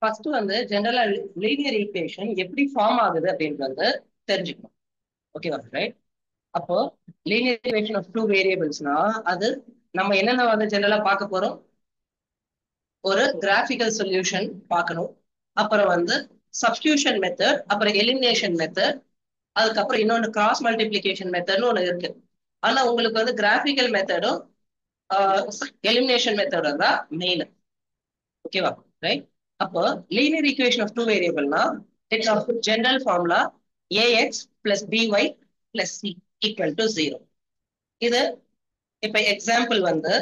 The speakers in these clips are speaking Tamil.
ஃபர்ஸ்ட் வந்து ஜெனரலா லீனியர் ஈக்குவேஷன் எப்படி ஃபார்ம் ஆகுது அப்படின்றது வந்து தெரிஞ்சுக்கணும். ஓகேவா ரைட்? அப்போ லீனியர் ஈக்குவேஷன் ஆஃப் டூ வேரியபிள்ஸ்னா அது நம்ம என்னென்ன வந்து ஜெனரலா பார்க்க போறோம்? ஒரு கிராஃபிக்கல் சொல்யூஷன் பார்க்கணும். அப்புறம் வந்து சப்ஸ்டியூஷன் மெத்தட், அப்புறம் எலிமினேஷன் மெத்தட், அதுக்கப்புறம் இன்னொன்று கிராஸ் மல்டிபிளிகேஷன் மெத்தட்னு ஒன்று இருக்கு. ஆனா உங்களுக்கு வந்து கிராஃபிக்கல் மெத்தடும் எலிமினேஷன் மெத்தடும் தான் மெயின். ஓகேவா ரைட்? அப்போ லீனியர் ஈக்குவேஷன் ஆஃப் டூ வேரியபிள்னா it's of general formula ax plus by plus c equal to 0. இது இப்ப எக்ஸாம்பிள் வந்து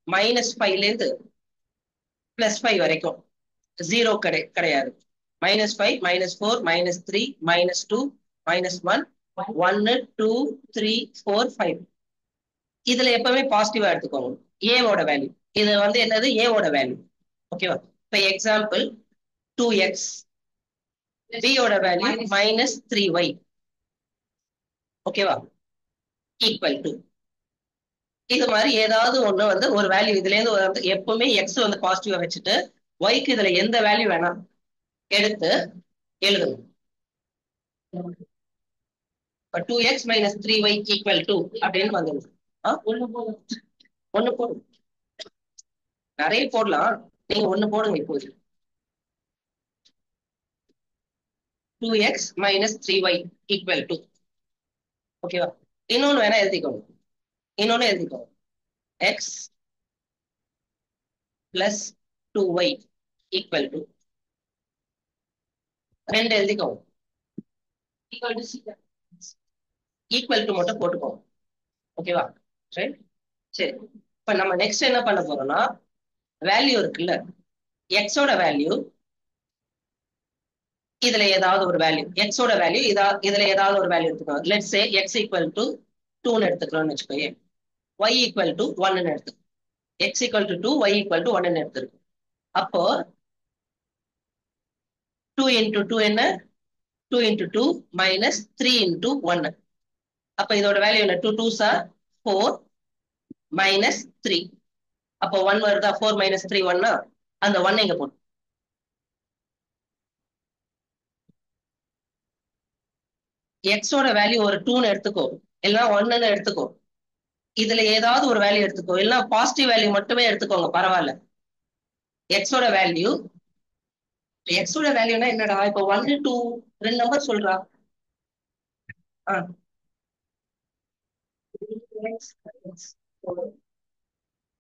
-5 +5 வரைக்கும் 0 கிடையாது. -5, -4, -3, -2, -1, 1, 2, 3, 4, 5. இதுல எப்பவுமே பாசிட்டிவா எடுத்துக்கோங்க. ஏவோட வேல்யூ இது வந்து என்னது? ஏவோட வேல்யூ. ஓகேவா? இப்ப எக்ஸாம்பிள் 2x, b-யோட வேல்யூ -3y. ஓகேவா? ஈக்குவல் டு இது மாதிரி ஏதாவது ஒண்ணு வந்து ஒரு வேல்யூ இதுல இருந்து வந்து எப்பவுமே எக்ஸ் வந்து பாசிட்டிவா வச்சுட்டு ஒய்க்கு இதுல எந்த வேல்யூ வேணாம் எடுத்து எழுதணும். 2x - 3y ஈக்குவல் டு அப்படின்னு வந்துடும். ஒண்ணு போடும், நிறைய போடலாம், நீங்க ஒண்ணு போடுங்க. இப்போது 2x - 3y ஈக்குவல் டு. ஓகேவா? இன்னொன்னு வேணா எழுதிக்கோங்க. இன்னொன்னு எழுதிக்கோங்க. x plus 2y equal to. ரெண்டு எழுதிக்கோங்க. ஈக்குவல் டு மட்டும் போட்டுக்கோங்க. ஓகேவா ரைட்? சரி, இப்ப நம்ம நெக்ஸ்ட் என்ன பண்ண போறோம்னா வேல்யூ இருக்குல்ல, எக்ஸோட வேல்யூ இதுல ஏதாவது ஒரு வேல்யூ, எக்ஸோட வேல்யூ இதுல ஏதாவது ஒரு வேல்யூ எடுத்துக்கோங்க. Let's say x equal to 2ன்னு எடுத்துக்கிறோம்னு வச்சுக்கோங்க. ஒய் ஈக்குவல் டு 1ன்னு எடுத்து, x equal to 2, y equal to 1ன்னு எடுத்துருக்கு. அப்போ 2 இன்டூ 2 என்ன? 2 இன்டூ 2 மைனஸ் 3 இன்டூ 1. அப்ப இதோட வேல்யூ என்ன? 2 2s are 4 மைனஸ் 3. அப்போ 1 வருதா? 4 மைனஸ் 3 1னா அந்த 1 எங்க போட்டு எக்ஸோட வேல்யூ ஒரு 2ன்னு எடுத்துக்கோ, இல்லைன்னா 1ன்னு எடுத்துக்கோ. இதுல ஏதாவது ஒரு வேல்யூ எடுத்துக்கோ, இல்லைன்னா பாசிட்டிவ் வேல்யூ மட்டுமே எடுத்துக்கோங்க, பரவாயில்ல. எக்ஸோட வேல்யூ என்னடா? இப்போ 1 2 ரெண்டு நம்பர் சொல்றா.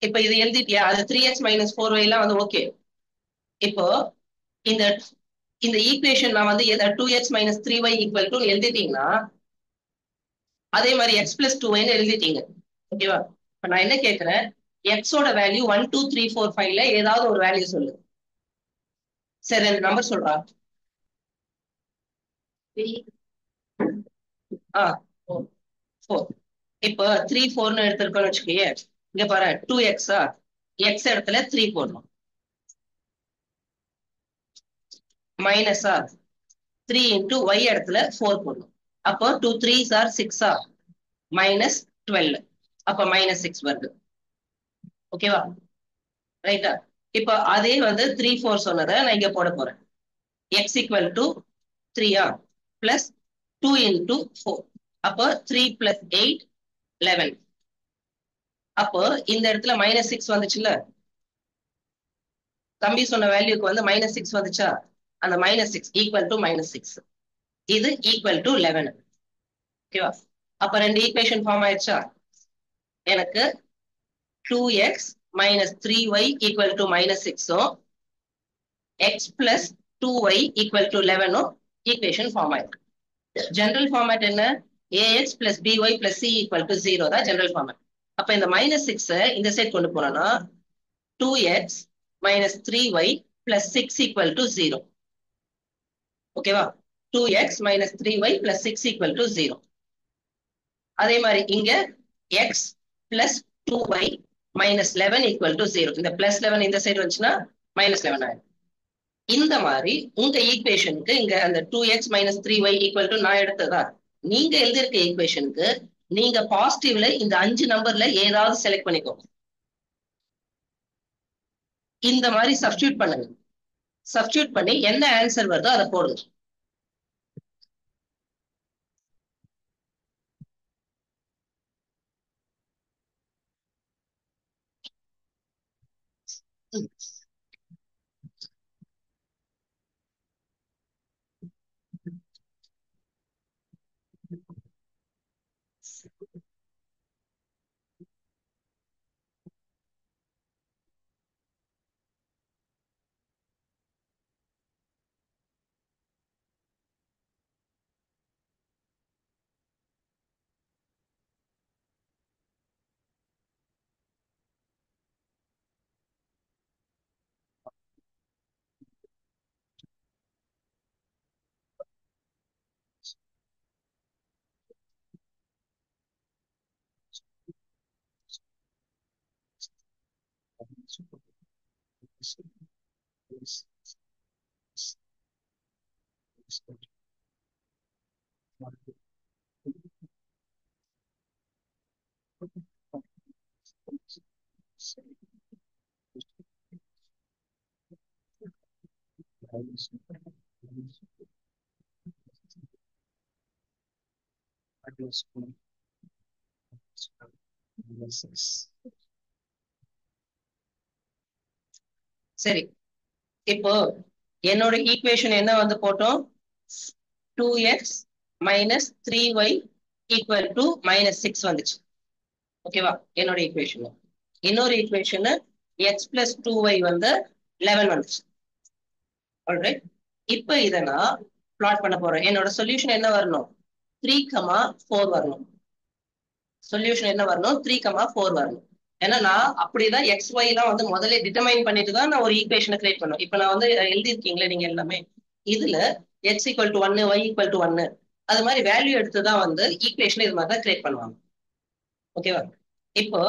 இப்ப இது எழுதிட்டியா? அது 3x - 4y எல்லாம் வந்து ஓகே. இப்போ இந்த இந்த ஈக்குவேஷன் நான் வந்து 2x - 3y ஈக்குவல் டு எழுதிட்டீங்கன்னா அதே மாதிரி x plus 2y எழுதிட்டீங்க. ஓகேவா? இப்ப நான் என்ன கேட்கிறேன், எக்ஸோட வேல்யூ 1 2 3 4 5ல ஏதாவது ஒரு வேல்யூ சொல்லு. சரி, ரெண்டு நம்பர் சொல்றா. 4. இப்போ 3 4ன்னு எடுத்திருக்கோம்னு வச்சுக்கோங்க. இங்க பாரு 2x-ஆ, எக்ஸ் இடத்துல 3 போடணும். மைனஸா 3 இன்டூ ஒய் இடத்துல 4 போடணும். அப்போ 2 3s are 6-ஆ, மைனஸ் 12. அப்ப -6 வருது. ஓகேவா ரைட்டா? இப்போ அதே வந்து 3 4 சொன்னதை நான் இங்க போட போறேன். எக்ஸ் ஈக்குவல் டு 3-ஆ பிளஸ் 2 இன்டூ 4. அப்போ 3 பிளஸ் 8 11. அப்போ இந்த இடத்துல -6 வந்துச்சுல்ல, தம்பி சொன்ன வேல்யூக்கு வந்து -6 வந்துச்சா? அந்த -6 ஈக்குவல் டு -6, இது ஈக்குவல் டு 11. ஓகேவா? அப்ப ரெண்டு ஈக்குவேஷன் ஃபார்ம் ஆயிடுச்சா? எனக்கு 2x - 3y ஈக்குவல் டு -6-உம் x plus 2y equal to 11-உம் ஈக்குவேஷன் ஃபார்ம் ஆயிருக்கு. ஜெனரல் ஃபார்மேட் என்ன? ax plus by plus c equal to 0 தான் ஜெனரல் ஃபார்மேட். அப்ப இந்த -6 இந்த சைட் கொண்டு போனோம்னா 2x - 3y plus 6 equal to 0. ஓகேவா? 2x - 3y plus 6 equal to 0. அதே மாதிரி இங்க x plus 2y minus 11 equal to 0. இந்த பிளஸ் 11 இந்த சைடு வந்துச்சுன்னா -11 ஆயிடும். இந்த மாதிரி உங்க ஈக்குவேஷனுக்கு இங்க அந்த 2x - 3y ஈக்குவல் டு நான் எடுத்ததா, நீங்க எழுதியிருக்க ஈக்குவேஷனுக்கு நீங்க பாசிட்டிவ்ல இந்த 5 நம்பர்ல ஏதாவது செலக்ட் பண்ணிக்கோங்க. இந்த மாதிரி சப்ஸ்டியூட் பண்ணுங்க. சப்ஸ்டியூட் பண்ணி என்ன ஆன்சர் வருதோ அதை போடுங்க. சரி, இப்போ என்னோட ஈக்குவேஷன் என்ன வந்து போட்டோம்? 2x minus 3y equal to -6 வந்துச்சு. ஓகேவா? என்னோட ஈக்குவேஷன். இன்னொரு ஈக்குவேஷன் x பிளஸ் 2y வந்து 11 வந்துச்சு. ஆல்ரைட், இப்போ இதை நான் பிளாட் பண்ண போறேன். என்னோட சொல்யூஷன் என்ன வரணும்? 3,4 வரணும். சொல்யூஷன் என்ன வரணும்? 3,4 வரணும். ஏன்னா நான் அப்படிதான் எக்ஸ் ஒய் எல்லாம் வந்து முதல்ல டிட்டர்மைன் பண்ணிட்டு தான் நான் ஒரு ஈக்குவேஷனை கிரியேட் பண்ணுவேன். இப்ப நான் வந்து எழுதிருக்கீங்களே நீங்க எல்லாமே, இதுல x equal to 1, y equal to 1 அது மாதிரி வேல்யூ எடுத்துதான் வந்து ஈக்குவேஷன் இது மாதிரி தான் கிரியேட் பண்ணுவாங்க. ஓகேவா? இப்போ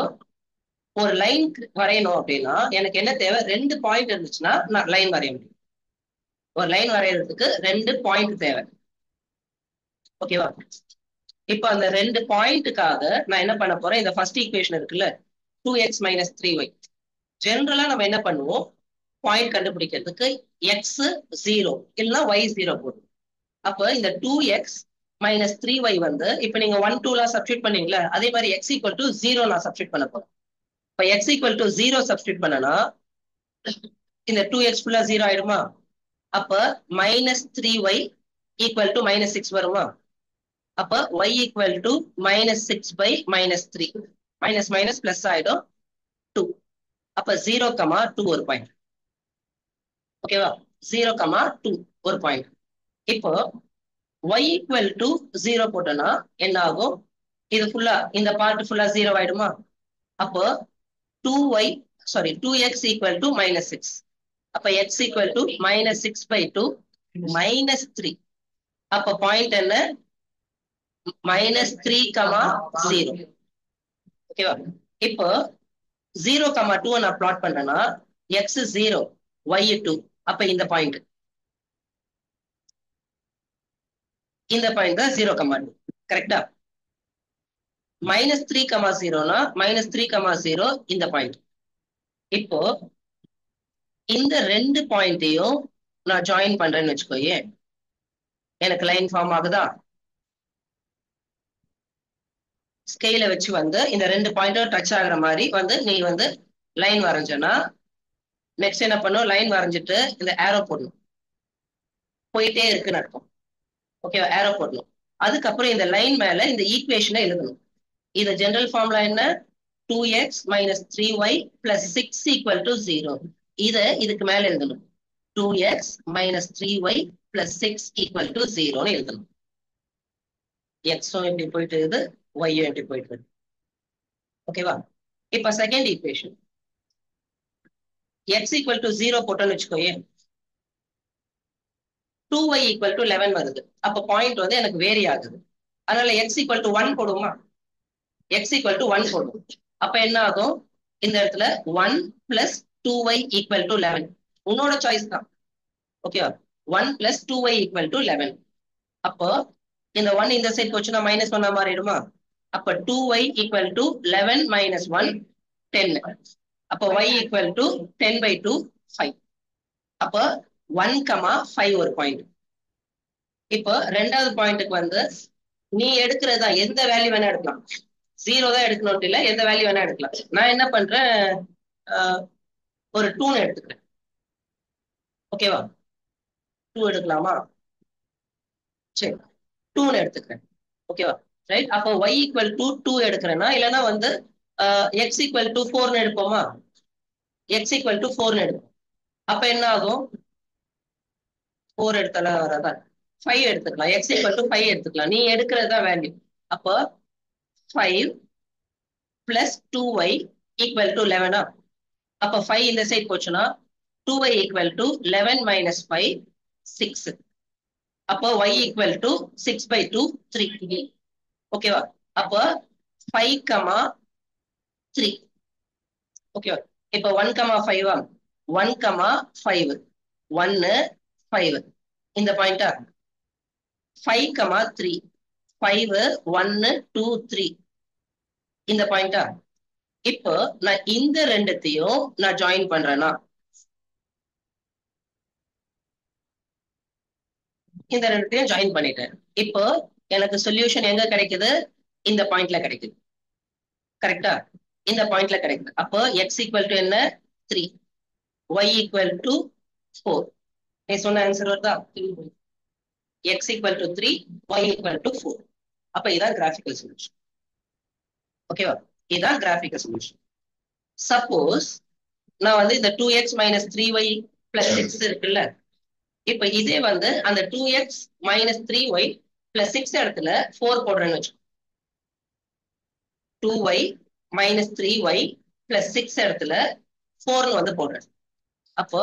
ஒரு லைன் வரையணும் அப்படின்னா எனக்கு என்ன தேவை? 2 பாயிண்ட் இருந்துச்சுன்னா நான் லைன் வரைய முடியும். ஒரு லைன் வரையறதுக்கு 2 பாயிண்ட் தேவை. ஓகேவா? இப்போ அந்த 2 பாயிண்ட்டுக்காக நான் என்ன பண்ண போறேன்? இந்த ஃபர்ஸ்ட் ஈக்குவேஷன் இருக்குல்ல, 2x மைனஸ் 3y. ஜென்ரலா நம்ம என்ன பண்ணுவோம்? பாயிண்ட் கண்டுபிடிக்கிறதுக்கு எக்ஸ் 0 இல்லைன்னா ஒய் 0 போடும். அப்ப இந்த 2x மைனஸ் 3y வந்து இப்ப நீங்க 1, 2 சப்ஸ்டியூட் பண்ணீங்களா, அதே மாதிரி x ஈக்குவல் டு 0 நான் சப்ஸ்டியூட் பண்ண போறேன். இப்ப x ஈக்குவல் டு 0 சப்ஸ்டியூட் பண்ணனா இந்த 2x ஃபுல்லா 0 ஆயிடுமா? அப்ப மைனஸ் 3y ஈக்குவல் டு -6 வருமா? அப்ப y equal to -6 by -3, minus minus plus ஆயிடும் 2. அப்ப 0,2 ஒரு பாயிண்ட். ஓகேவா? 0,2 ஒரு பாயிண்ட். இப்போ y ஈக்குவல் டு 0 போட்டோம்னா என்ன ஆகும்? இது ஃபுல்லா, இந்த பார்ட் ஃபுல்லா 0 ஆயிடுமா? அப்போ 2x ஈக்குவல் டு -6. அப்ப x ஈக்குவல் டு -6/2 -3. அப்ப பாயிண்ட் என்ன? -3,0. ஓகேவா? இப்போ 0,2 நான் பிளாட் பண்ணேன்னா x 0, y 2. அப்ப இந்த பாயிண்ட் தான் 0,2. கரெக்டா? -3,0னா -3,0 இந்த பாயிண்ட். இப்போ இந்த 2 பாயிண்டையும் நான் ஜாயின் பண்றேன்னு வச்சுக்கோயே, எனக்கு லைன் ஃபார்ம் ஆகுதா? ஸ்கேல வச்சு வந்து இந்த 2 பாயிண்டும் டச் ஆகுற மாதிரி வந்து நீ வந்து லைன் வரைஞ்சனா, நெக்ஸ்ட் என்ன பண்ணும்? லைன் வரைஞ்சிட்டு இந்த ஏரோ போடணும். போயிட்டே இருக்குன்னு அர்த்தம். ஓகேவா? ஏரோ போடணும். அதுக்கப்புறம் இந்த லைன் மேல இந்த ஈக்குவேஷனை எழுதணும். இது ஜெனரல் ஃபார்முலா என்ன? 2x minus 3y plus 6 equal to 0. இதை இதுக்கு மேல எழுதணும். 2x minus 3y plus 6 equal to 0ன்னு எழுதணும். எக்ஸும் எப்படி போயிட்டு இருக்குது, ஒய்யும் எப்படி போயிட்டு இருக்கு. ஓகேவா? இப்ப second equation x equal to 0 போட்டோன்னு வச்சுக்கோயே, 2y ஈக்குவல் டு 11 வருது. அப்ப பாயிண்ட் வந்து எனக்கு வேரி ஆகுது. அதனால x ஈக்குவல் டு 1 போடுமா? x ஈக்குவல் டு 1 போடும். அப்ப என்ன ஆகும்? இந்த இடத்துல 1 பிளஸ் 2y ஈக்குவல் டு 11. உன்னோட சாய்ஸ் தான். ஓகேவா? 1 பிளஸ் 2y ஈக்குவல் டு 11. அப்போ இந்த 1 இந்த சைட் போச்சுன்னா -1 மாறிடுமா? அப்ப 2y ஈக்குவல் டு 11 மைனஸ் 1 10. அப்போ y ஈக்குவல் டு 10/2 5. அப்போ 1,5 ஒரு பாயிண்ட். இப்போ ரெண்டாவது பாயிண்ட்டுக்கு வந்து நீ எடுக்கிறதா எந்த வேல்யூ வேணா எடுக்கலாம். 0 தான் எடுக்கணும்ட்டு இல்ல, எந்த வேல்யூ வேணா எடுக்கலாம். நான் என்ன பண்றேன், ஒரு 2 எடுத்துக்கிறேன். ஓகேவா? 2 எடுக்கலாமா? சரி, 2 எடுத்துக்கிறேன். ஓகேவா? ரைட். அப்போ y ஈக்குவல் டு 2 எடுக்கிறேன்னா, இல்லைன்னா வந்து x equal to 4 எடுப்போமா? x equal to 4 எடுப்போம். அப்ப என்ன ஆகும்? 4 எடுத்தாலும் வராதா? 5 எடுத்துக்கலாம். x ஈக்குவல் டு 5 எடுத்துக்கலாம். நீ எடுக்கிறதா வேல்யூ. அப்போ 5 பிளஸ் 2y ஈக்குவல் டு 11. அப்ப 5 இந்த சைட் போச்சுன்னா 2y ஈக்குவல் டு 11 மைனஸ் 5 6. அப்போ y ஈக்குவல் டு 6/2 3. ஓகேவா? அப்போ 5,3. ஓகேவா? இப்போ 1,5 1,5 1 5 இந்த பாயிண்டா 5,3 5 1 2 3 இந்த பாயிண்டா. இப்போ நான் இந்த ரெண்டுத்தையும் நான் ஜாயின் பண்றேன்னா, இந்த ரெண்டுத்தையும் ஜாயின் பண்ணிட்டேன். இப்போ எனக்கு சொல்யூஷன் எங்க கிடைக்குது? இந்த பாயிண்ட்ல கிடைக்குது. கரெக்டா? இந்த பாயிண்ட்ல கிடைக்குது. அப்போ எக்ஸ் ஈக்குவல் டு என்ன? 3, y ஈக்குவல் டு 4. நீ சொன்ன ஆன்சர் வருதா? X equal to 3, y equal to 4. அப்ப இதான் கிராஃபிக்கல் சொல்யூஷன். ஓகேவா? இதான் கிராஃபிக்கல் சொல்யூஷன். சப்போஸ் நான் வந்து இந்த 2x மைனஸ் 3y பிளஸ் 6 இருக்குல்ல, இப்ப இதே வந்து அந்த 2x மைனஸ் 3y பிளஸ் 6 இடத்துல 4 போடுறேன்னு வச்சுக்கோ. 2y மைனஸ் 3y பிளஸ் 6 இடத்துல 4 வந்து போடுறேன். அப்போ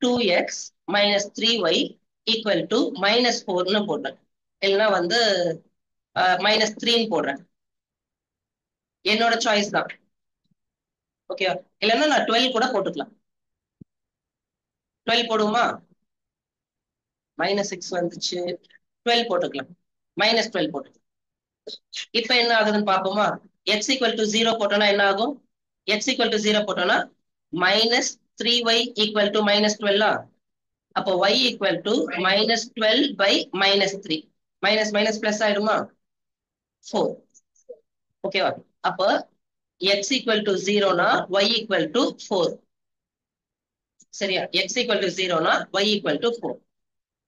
two x minus 3y equal to minus 4ன்னு போடுறேன். இல்லைன்னா வந்து மைனஸ் 3ன்னு போடுறேன். என்னோட சாய்ஸ் தான். ஓகேவா? இல்லைன்னா நான் 12 கூட போட்டுக்கலாம். 12 போடுவோமா? மைனஸ் 6 வந்துச்சு, 12 போட்டுக்கலாம். மைனஸ் 12 போட்டுக்கலாம். இப்ப என்ன ஆகுதுன்னு பாப்போமா? எக்ஸ் ஈக்குவல் டு 0 போட்டோம்னா என்ன ஆகும்? எக்ஸ் ஈக்குவல் டு 0 போட்டோம்னா minus 3y equal to minus 12. அப்போ y equal to minus 12 by minus 3. Minus minus plus ஆயிடுமா? 4. ஓகேவா? அப்போ x ஈக்குவல் டு 0னா y ஈக்குவல் டு 4. சரியா? x ஈக்குவல் டு 0னா y ஈக்குவல் டு 4.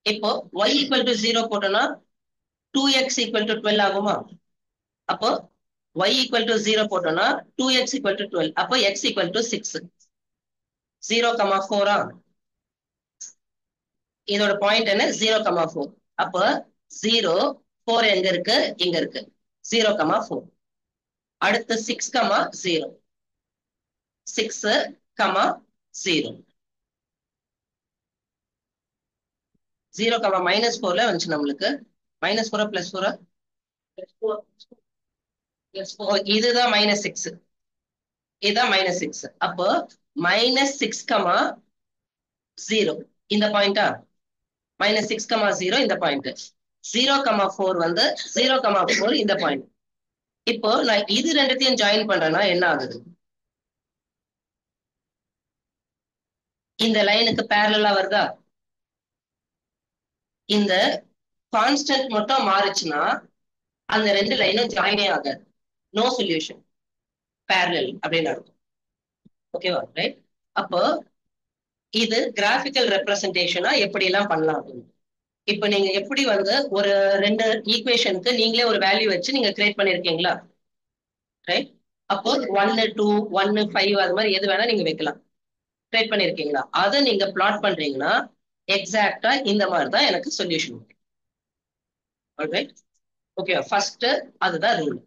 இப்போ y ஈக்குவல் டு 0 போட்டோம்னா 2x ஈக்குவல் டு 12 ஆகுமா? அப்போ y ஈக்குவல் டு 0 போட்டோம்னா 2x ஈக்குவல் டு 12. அப்போ x ஈக்குவல் டு 6. 0,4. இதோட பாயிண்ட் என்ன? 0,4. அப்போ 0 4 எங்க இருக்கு? இங்க இருக்கு. 0,4. அடுத்து 6,0 6,0 0, மைனஸ் 4ல வந்துச்சு நம்மளுக்கு. மைனஸ் 4 பிளஸ் 4 இதுதான் மைனஸ் 6. இதுதான் மைனஸ் 6. அப்போ மைனஸ் 6,0 இந்த பாயிண்டா? மைனஸ் 6,0 இந்த பாயிண்ட். 0,4 வந்து 0,4 இந்த பாயிண்ட். இப்போ நான் இது ரெண்டுத்தையும் ஜாயின் பண்றேன்னா என்ன ஆகுது? இந்த லைனுக்கு பேரலா வருதா? இந்த கான்ஸ்டன்ட் மட்டும் மாறுச்சுன்னா அந்த ரெண்டு லைனும் ஜாயினே ஆகாது. நோ சொல்யூஷன், பேரலல் அப்படின்னு அர்த்தம். ஓகேவா? ரைட். அப்போ இது கிராஃபிக்கல் ரெப்ரசன்டேஷனா எப்படி எல்லாம் பண்ணலாம் அப்படின்னு. இப்ப நீங்க எப்படி வந்து ஒரு ரெண்டு ஈக்குவேஷனுக்கு நீங்களே ஒரு வேல்யூ வச்சு நீங்க கிரியேட் பண்ணிருக்கீங்களா? ரைட். அப்போ 1 2 1 5 அது மாதிரி எது வேணா நீங்க வைக்கலாம். கிரியேட் பண்ணிருக்கீங்களா? அதை நீங்க பிளாட் பண்றீங்கன்னா எக்ஸாக்டா இந்த மாதிரி தான் எனக்கு சொல்யூஷன். ஓகே, ஃபர்ஸ்ட் அதுதான் ரூல்.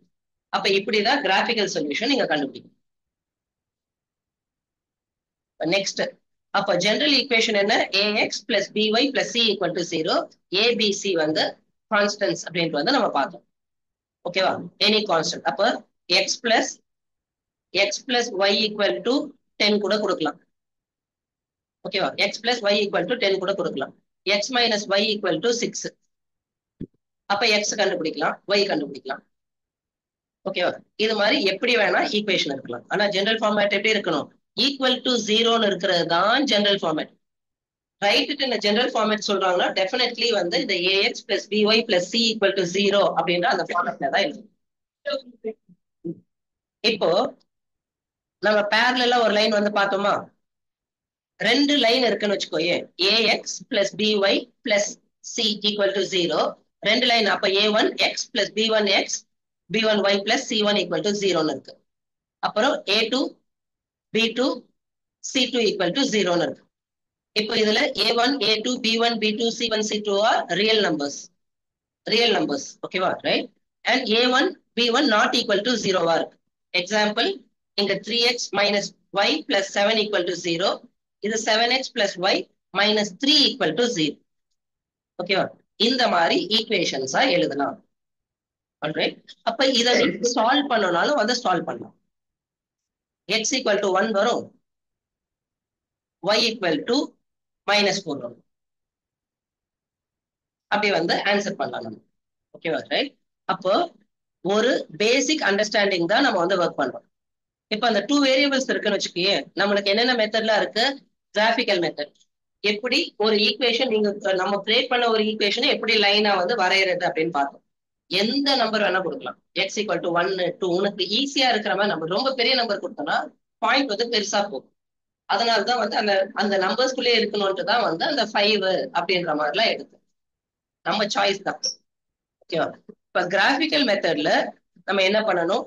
அப்ப இப்படிதான் கிராஃபிக்கல் சொல்யூஷன் நீங்க கண்டுபிடிக்கணும். நெக்ஸ்ட், அப்ப ஜெனரல் ஈக்குவேஷன் என்ன? ax plus by plus c equal to 0. abc வந்து கான்ஸ்டன்ட்ஸ் அப்படின்ட்டு வந்து நம்ம பார்த்தோம். ஓகேவா? Any constant. அப்ப x plus y equal to 10 கூட கொடுக்கலாம். ஓகேவா? x plus y equal to 10 கூட கொடுக்கலாம். x minus y equal to 6. அப்ப x கண்டுபிடிக்கலாம், y கண்டுபிடிக்கலாம். ஓகேவா? இது மாதிரி எப்படி வேணா ஈக்குவேஷன் இருக்கலாம். ஆனா ஜெனரல் ஃபார்மேட் எப்படி இருக்கணும்? ஈக்குவல் டு ஜீரோன்னு இருக்கிறது தான் general format. Write it in general format சொல்றாங்கன்னா டெஃபினெட்லி வந்து இந்த ax plus BY plus c equal to zero அப்படின்ற அந்த ஃபார்மேட்ல தான் இருக்கு. இப்போ நம்ம பேரலா ஒரு லைன் வந்து பார்த்தோமா, ரெண்டு லைன் இருக்குன்னு வச்சுக்கோயே, a x plus BY plus c equal to zero. ரெண்டு லைன், அப்ப a one x plus b one x b one y plus சி1 ஈக்குவல் டு ஜீரோன்னு இருக்கு. அப்புறம் ஏ2 பி2 சி2 ஈக்குவல் டு ஜீரோன்னு இருக்கு. இப்போ இதுல A1 A2 B1 B2 C1 C2 are real numbers, ஓகேவா? Right. And A1 B1 not equal to ஜீரோவா இருக்கு. எக்ஸாம்பிள், இங்க 3x minus y plus 7 equal to zero. இது 7x plus y minus 3 equal to zero. ஓகேவா? இந்த மாதிரி ஈக்குவேஷன்ஸா எழுதலாம். ஆல்ரைட். அப்ப இதை சால்வ் பண்ணனாலும் வந்து சால்வ் பண்ணலாம். x ஈக்குவல் டு 1 வரும், y ஈக்குவல் டு -4 வரும். அப்படி வந்து ஆன்சர் பண்ணலாம் நம்ம. ஓகேவா? ரைட். அப்போ ஒரு பேசிக் அண்டர்ஸ்டாண்டிங் தான் நம்ம வந்து ஒர்க் பண்றோம். இப்ப அந்த 2 வேரியபிள்ஸ் இருக்குன்னு வச்சுக்கோயே, நம்மளுக்கு என்னென்ன மெத்தட்லாம் இருக்கு? Graphical method. எப்படி ஒரு ஈக்குவேஷன், நீங்க நம்ம கிரியேட் பண்ண ஒரு ஈக்குவேஷனை எப்படி லைனா வந்து வரையறது அப்படின்னு பார்த்தோம். எந்த நம்பர் வேணா கொடுக்கலாம். எக்ஸ் ஈக்குவல் டு 1 2 உனக்கு ஈஸியா இருக்கிற மாதிரி நம்பர். ரொம்ப பெரிய நம்பர் கொடுத்தோம்னா பாயிண்ட் வந்து பெருசா போகும். அதனாலதான் வந்து அந்த அந்த நம்பர்ஸ்குள்ளே இருக்கணும்ட்டு தான் வந்து அந்த 5 அப்படின்ற மாதிரிலாம் எடுத்து நம்ம சாய்ஸ் தான். ஓகேவா? இப்ப கிராஃபிக்கல் மெத்தட்ல நம்ம என்ன பண்ணணும்?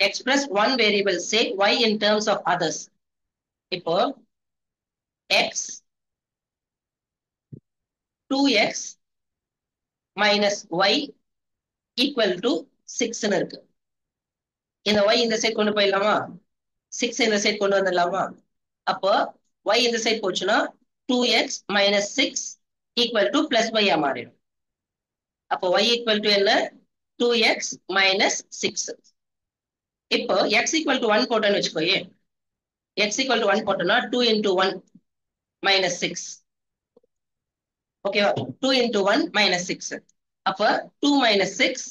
Express one variable say y in terms of others. இப்போ x 2x minus y equal to 6 இருக்கு. இந்த y இந்த சைட் கொண்டு போயிடலாமா? 6 இந்த சைட் கொண்டு வந்துடலாமா? அப்போ y இந்த சைட் போச்சுன்னா 2x minus 6 equal to plus y ஆ மாறிடும். அப்போ y equal to என்ன? 2x minus 6. இப்போ x equal to 1 போட்டோன்னு வச்சுக்கோயே, x equal to 1 போட்டோம்னா 2 into 1 minus 6. ஓகேவா? 2 into 1 minus 6. அப்ப 2 minus 6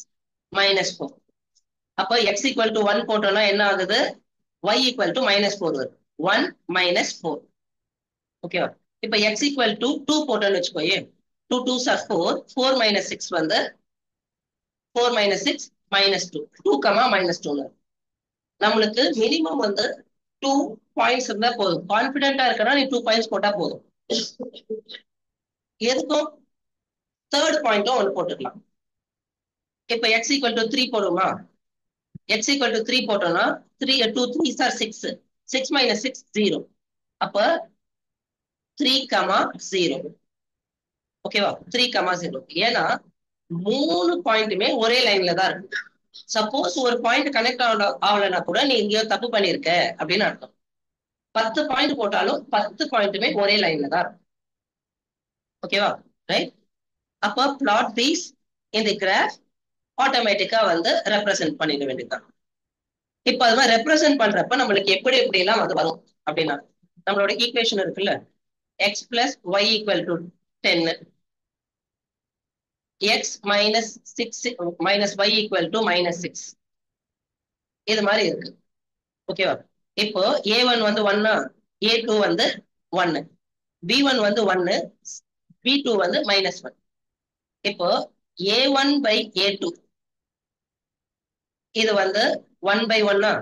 minus 4. அப்ப x equal to 1 போட்டோம்னா என்ன ஆகுது? y equal to -4 வருது. 1 minus 4. ஓகேவா? இப்ப x equal to 2 போட்டோம்னு வச்சுக்கோயே, 2 2s are 4. 4 minus 6 வந்து 4 minus 6 minus 2. 2, -2. நம்மளுக்கு மினிமம் வந்து 2 பாயிண்ட்ஸ் இருந்தா போதும். கான்பிடென்டா இருக்கனா நீ 2 பாயிண்ட்ஸ் போட்டா போதும். எதுக்கும் தேர்ட் பாயிண்ட்டும் ஒன்று போட்டுக்கலாம். இப்ப x equal to 3 போடுமா? x equal to 3 போட்டோம்னா 3 2 3s are 6. 6 minus 6 0. அப்ப 3, 0. ஓகேவா? 3, 0. ஏன்னா 3 பாயிண்ட்டுமே ஒரே லைன்ல தான் இருக்கு. சப்போஸ் ஒரு பாயிண்ட் கனெக்ட் ஆகலன்னா கூட நீ எங்கேயோ தப்பு பண்ணிருக்க அப்படின்னு அர்த்தம். 10 பாயிண்ட் போட்டாலும் 10 பாயிண்ட்டுமே ஒரே லைன்ல தான் இருக்கும். ஓகேவா? ரைட். அப்ப பிளாட் தீஸ் இந்த கிராஃப் ஆட்டோமேட்டிக்கா வந்து ரெப்ரசென்ட் பண்ணிட வேண்டியதுதான். இப்ப அது மாதிரி ரெப்ரசென்ட் பண்றப்ப நம்மளுக்கு எப்படி எப்படி எல்லாம் வந்து வரும் அப்படின்னா, நம்மளோட ஈக்குவேஷன் இருக்குல்ல, x plus y equal to 10, x minus 6 minus y equal to -6. இது மாதிரி இருக்கு. ஓகேவா? இப்போ a1 வந்து 1, a2 வந்து 1, b1 வந்து 1, b2 வந்து -1. இப்போ a1 by a2 இது வந்து 1 by 1,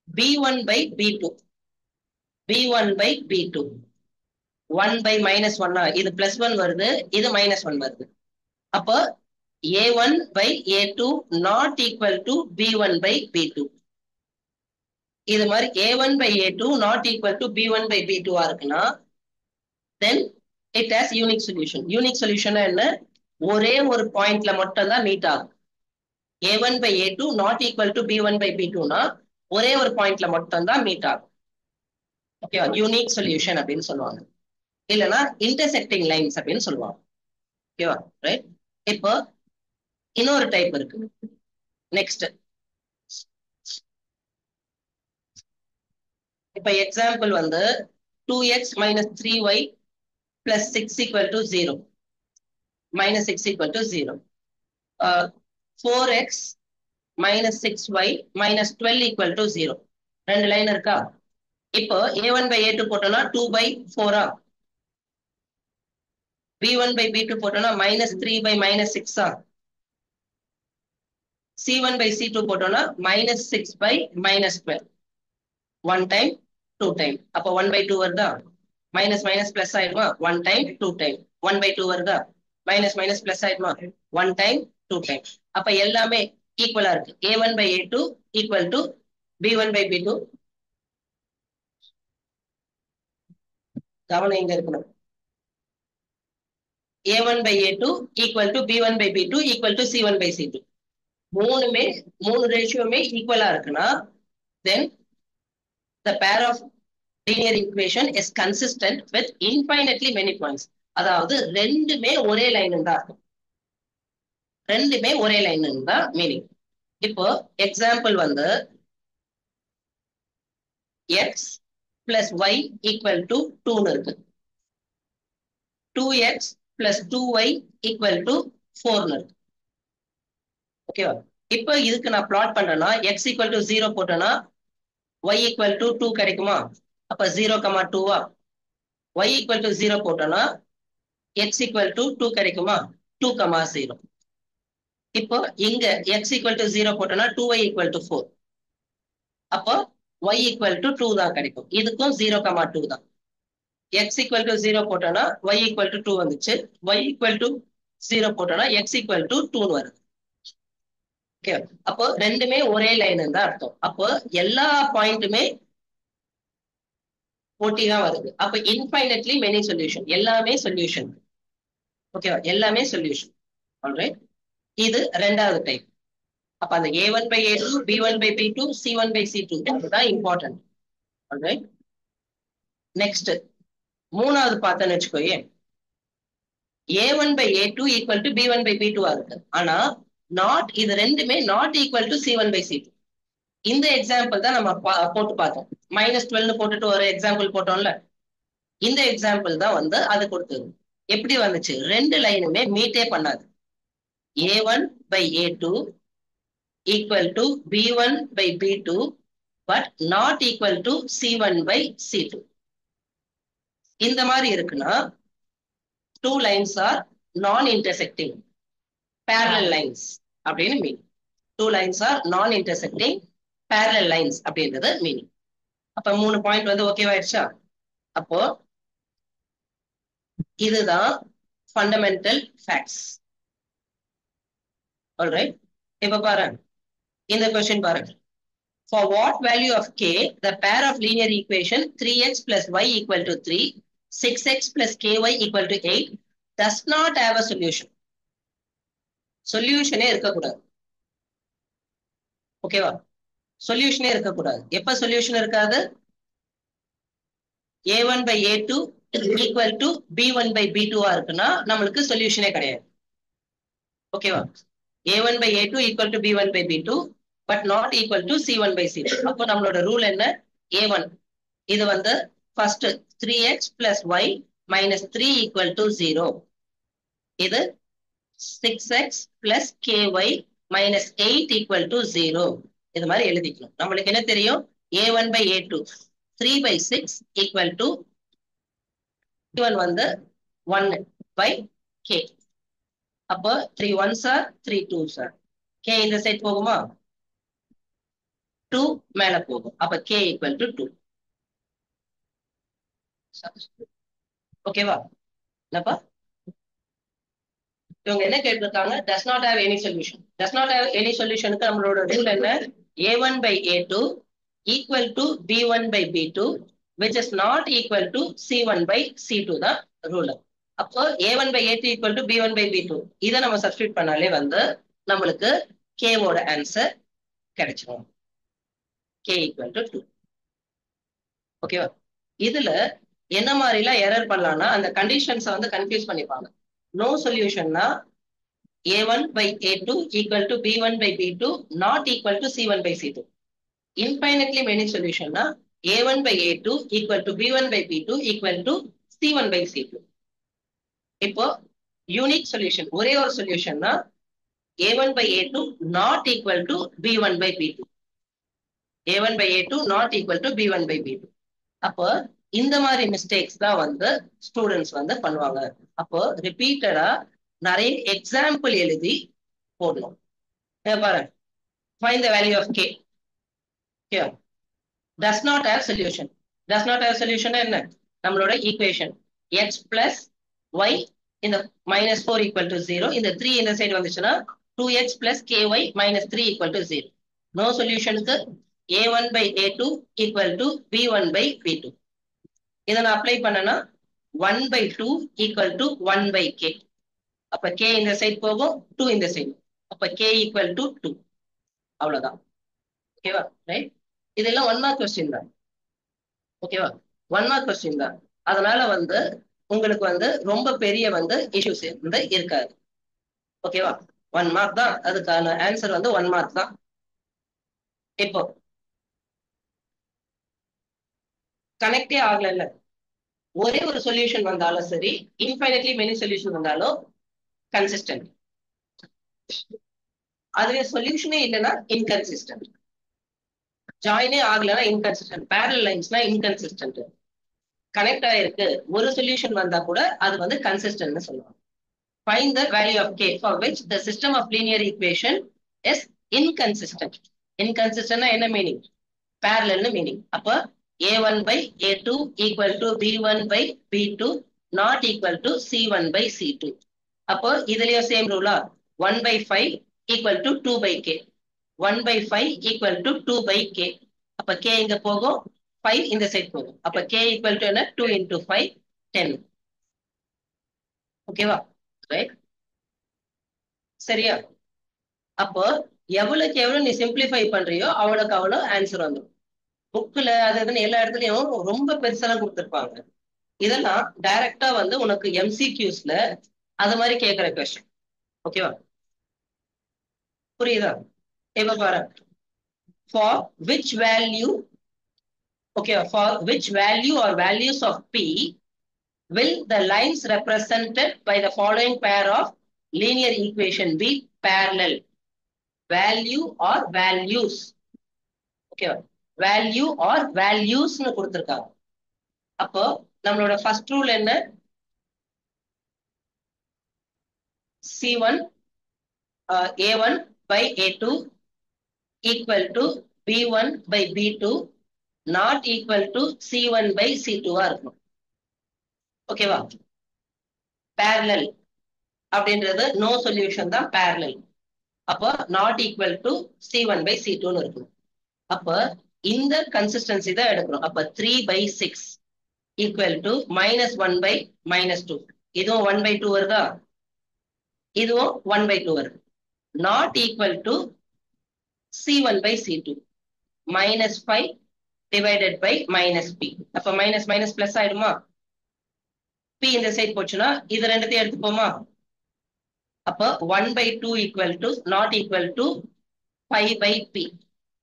b1 by b2, b1 by b2, 1 by -1, இது +1 வருது, இது -1 வருது. அப்போ a1 by a2 not equal to b1 by b2. இது மாதிரி a1 by a2 not equal to b1 by b2 இருக்குன்னா then it has unique solution. Unique solution என்ன? ஒரே ஒரு பாயிண்ட்ல மட்டும் தான் மீட் ஆகும். a1 by a2 not equal to b1 by b2 னா ஒரே ஒரு பாயிண்ட்ல மட்டும் தான் மீட் ஆகும். ஓகேவா? யூனிக் சொல்யூஷன் அப்படின்னு சொல்லுவாங்க. இல்லைன்னா இன்டர்செக்டிங் லைன்ஸ் அப்படின்னு சொல்லுவாங்க. ஓகேவா? ரைட். இப்போ இன்னொரு டைப் இருக்கு. நெக்ஸ்ட், இப்ப எக்ஸாம்பிள் வந்து 2x minus 3y plus 6 equal to 0. -6 equal to 0. 4x minus 6y minus 12 equal to 0. ரெண்டு லைன் இருக்கா? இப்போ a1 by a2 போட்டோம்னா 2 by 4 ah? b1 by b2 போட்டோம்னா minus 3 by minus 6 ah? c1 by c2 போட்டோம்னா minus 6 by minus 12. 1 time 2 time. அப்போ 1 by 2 வருதா? minus minus plus ஆயிடுமா? 1 time 2 time. 1 by 2 வருதா? minus minus plus ஆயிடுமா? 1 time 2 time. அப்ப எல்லாமே ஈக்குவலா இருக்கு. a1 by a2 equal to b1 by b2. கவனம் எங்க இருக்கணும்? a1 by a2 equal to b1 by b2 equal to c1 by c2. மூணு ரேஷியோமே ஈக்குவலா இருக்குன்னா then the pair of linear equation is consistent with infinitely many points. அதாவது ரெண்டுமே ஒரே லைன் தான் இருக்கும். ரெண்டுமே ஒரே லைன் தான் மீனிங். இப்போ எக்ஸாம்பிள் வந்து x plus y equal to 2 இருக்கு. 2x plus 2y equal to 4 இருக்கு. ஓகேவா? இப்போ இதுக்கு நான் பிளாட் பண்றேன்னா x equal to 0 போட்டேன்னா y equal to 2 கிடைக்குமா? அப்ப 0, 2 y equal to 0 போட்டோம்னா x equal to 2 கிடைக்குமா? 2, 0. இப்போ இங்க x equal to 0 போட்டோம்னா 2y equal to 4. அப்போ y equal to 2 தான் கிடைக்கும். இதுக்கும் 0, 2 தான். x equal to 0 போட்டோம்னா y equal to 2 வந்துச்சு. y equal to 0 போட்டோம்னா x equal to 2 வருது. ஓகே, அப்போ ரெண்டுமே ஒரே லைன் தான் அர்த்தம். அப்போ எல்லா பாயிண்ட்டுமே போட்டி தான் வருது. அப்ப இன்ஃபைனட்லி மெனி சொல்யூஷன், எல்லாமே சொல்யூஷன். ஓகேவா? எல்லாமே சொல்யூஷன். ஆல்ரைட், இது ரெண்டாவது டைப். அப்ப அந்த a1 by a2, b1 by b2, c1 by c2 தான் இம்பார்ட்டன்ட். ஆல்ரைட், நெக்ஸ்ட் மூணாவது பார்த்தேன்னு வச்சுக்கோயே, a1 by a2 equal to b1 by b2 இருக்கு. ஆனா நாட், இது ரெண்டுமே not equal to c1 by c2. இந்த எக்ஸாம்பிள் தான் நம்ம போட்டு பார்த்தோம். -12 போட்டுட்டு ஒரு எக்ஸாம்பிள் போட்டோம்ல, இந்த எக்ஸாம்பிள் தான் வந்து அது கொடுத்தது. எப்படி வந்துச்சு? ரெண்டு லைனுமே மீட்டே பண்ணாது. a1 by a2 equal to b1 by b2 but not equal to c1 by c2. இந்த மாதிரி இருக்குன்னா two lines are non-intersecting parallel lines அப்படின்னு மீன். two lines are non-intersecting parallel lines அப்படின்றது மீனிங். அப்ப 3 பாயிண்ட் வந்து ஓகேவாயிடுச்சா? அப்போ இதுதான் ஃபண்டமெண்டல் ஃபேக்ட்ஸ். ஆல்ரைட், இப்ப பாருங்க இந்த கொஸ்டின் பாருங்க. For what value of k the pair of linear equation 3x plus y equal to 3, 6x plus ky equal to 8 does not have a solution. சொல்யூஷனே இருக்கக்கூடாது. ஓகேவா? சொல்யூஷனே இருக்கக்கூடாது. எப்ப சொல்யூஷன் இருக்காது? a1 by a2 equal to b1 by b2 இருக்குன்னா நம்மளுக்கு சொல்யூஷனே கிடையாது. ஓகேவா? a1 by a2 equal to b1 by b2 but not equal to c1 by c2. அப்போ நம்மளோட ரூல் என்ன? a1 இது வந்து first 3x plus y minus 3 equal to 0. இது 6x plus ky minus 8 equal to 0. இது மாதிரி எழுதிக்கணும். நம்மளுக்கு என்ன தெரியும்? a1 by a2 3 by 6 equal to a1 வந்து 1 by k. அப்போ 3 1s are 3 2s are. k இந்த சைட் போகுமா? 2 மேல போகும். அப்ப k equal to 2. ஓகேவா? என்னப்பா இவங்க என்ன கேட்டிருக்காங்க? does not have any solution. does not have any solutionக்கு நம்மளோட ரூல் என்ன? a1 by a2 equal to b1 by b2 which is not equal to c1 by c2 தான் ரூல். அப்போ a1 by a2 equal to b1 by b2 இதை நம்ம சப்ஸ்டிட்யூட் பண்ணாலே வந்து நம்மளுக்கு k ஓட ஆன்சர் கிடைச்சிடும். k equal to 2. ஓகேவா? இதுல என்ன மாதிரிலாம் எரர் பண்ணலாம்னா அந்த கண்டிஷன்ஸை வந்து கன்ஃபியூஸ் பண்ணிப்பாங்க. நோ சொல்யூஷன்னா a1 by a2 equal to b1 by b2 not equal to c1 by c2. infinitely many solutionனா a1 by a2 equal to b1 by b2 equal to c1 by c2. இப்போ யூனிக் சொல்யூஷன், ஒரே ஒரு சொல்யூஷன்னா a1 by a2 not equal to b1 by b2. a1 by a2 not equal to b1 by b2. அப்போ இந்த மாதிரி மிஸ்டேக்ஸ் தான் வந்து ஸ்டூடெண்ட்ஸ் வந்து பண்ணுவாங்க. அப்போ ரிப்பீட்டடா நிறைய எக்ஸாம்பிள் எழுதி போடணும். பாரு, find the value of k. Here does not have solution. does not have solution என்ன? நம்மளோட ஈக்குவேஷன் x plus y இந்த -4 equal to 0. இந்த 3 இந்த சைடு வந்துச்சுன்னா 2x plus ky minus 3 equal to 0. No solution க்கு a1 by a2 equal to b1 by b2. இதை நான் அப்ளை பண்ணனா 1 by 2 equal to 1 by k. அப்ப k இந்த சைடு போகும், 2 இந்த சைடு. அப்ப k equal to 2. அவ்வளவுதான். ஓகேவா? ரைட். இதெல்லாம் 1 மார்க் क्वेश्चन தான். ஓகேவா? 1 மார்க் क्वेश्चन தான். அதனால வந்து உங்களுக்கு வந்து ரொம்ப பெரிய வந்து இஷ்யூஸ் வந்து இருக்காது. ஓகேவா? 1 மார்க் தான். அதுக்கான ஆன்சர் வந்து 1 மார்க் தான். இப்போ கனெக்டே ஆகல, ஒரே ஒரு சொல்யூஷன் வந்தாலும் சரி, இன்ஃபைனட்லி மெனி சொல்யூஷன் வந்தாலும் கன்சிஸ்டன்ட். அதுவே சொல்யூஷனே இல்லைன்னா இன்கன்சிஸ்டன்ட். ஜாயினே ஆகலைன்னா இன்கன்சிஸ்டன்ட். பேரல் லைன்ஸ்னா இன்கன்சிஸ்டன்ட். கனெக்ட் ஆயிருக்கு ஒரு சொல்யூஷன் வந்தா கூட அது வந்து கன்சிஸ்டன்ட்னு சொல்லுவாங்க. Find the value of k for which the system of linear equation is inconsistent. Inconsistent என்ன மீனிங்? parallel meaning. அப்ப a1 by a2 equal to b1 by b2 not equal to c1 by c2. அப்போ இதுலயும் same ரூலா 1 by 5 equal to 2 by k. 1 by 5 equal to 2 by k. அப்ப k இங்க போகும், 5 இந்த சைடு போகும். அப்ப k equal to என்ன? 2 into 5 10. ஓகேவா? ரைட். சரியா? அப்போ எவ்வளவுக்கு எவ்வளவு நீ சிம்பிளிஃபை பண்றியோ அவ்வளவுக்கு அவ்வளவு ஆன்சர் வந்துடும். புக்ல அது எல்லா இடத்துலயும் ரொம்ப பெருசெல்லாம் கொடுத்துருப்பாங்க. இதெல்லாம் டைரக்டா வந்து உனக்கு எம்சிக்யூஸ்ல அது மாதிரி கேட்கிற கொஸ்டின். ஓகேவா? புரியுதா? இப்ப பாரு, for which value, okay, for which value or values of p will the lines represented by the following pair of linear equation be parallel? Value or values. Okay, value or values னு கொடுத்திருக்காங்க. அப்போ நம்மளோட ஃபர்ஸ்ட் ரூல் என்ன? c1 a1 by a2 equal to b1 by b2 not equal to c1 by c2 ஆ இருக்கணும். ஓகேவா? parallel அப்படின்றது நோ சொல்யூஷன் தான் parallel. அப்போ not equal to c1 by c2 இருக்கும். அப்ப இந்த கன்சிஸ்டன்சி தான் எடுக்கணும். அப்ப 3 by 6 ஈக்குவல் டு -1 by -2. இதுவும் 1 by 2 வருதா? இதுவும் 1 by 2 வருது. Not equal to c1 by c2. -5 divided by -p. அப்ப மைனஸ் மைனஸ் பிளஸ் ஆயிடுமா? p இந்த சைட் போச்சுன்னா இது ரெண்டுத்தையும் எடுத்துப்போமா? அப்ப 1 by 2 equal to not equal to 5 by p.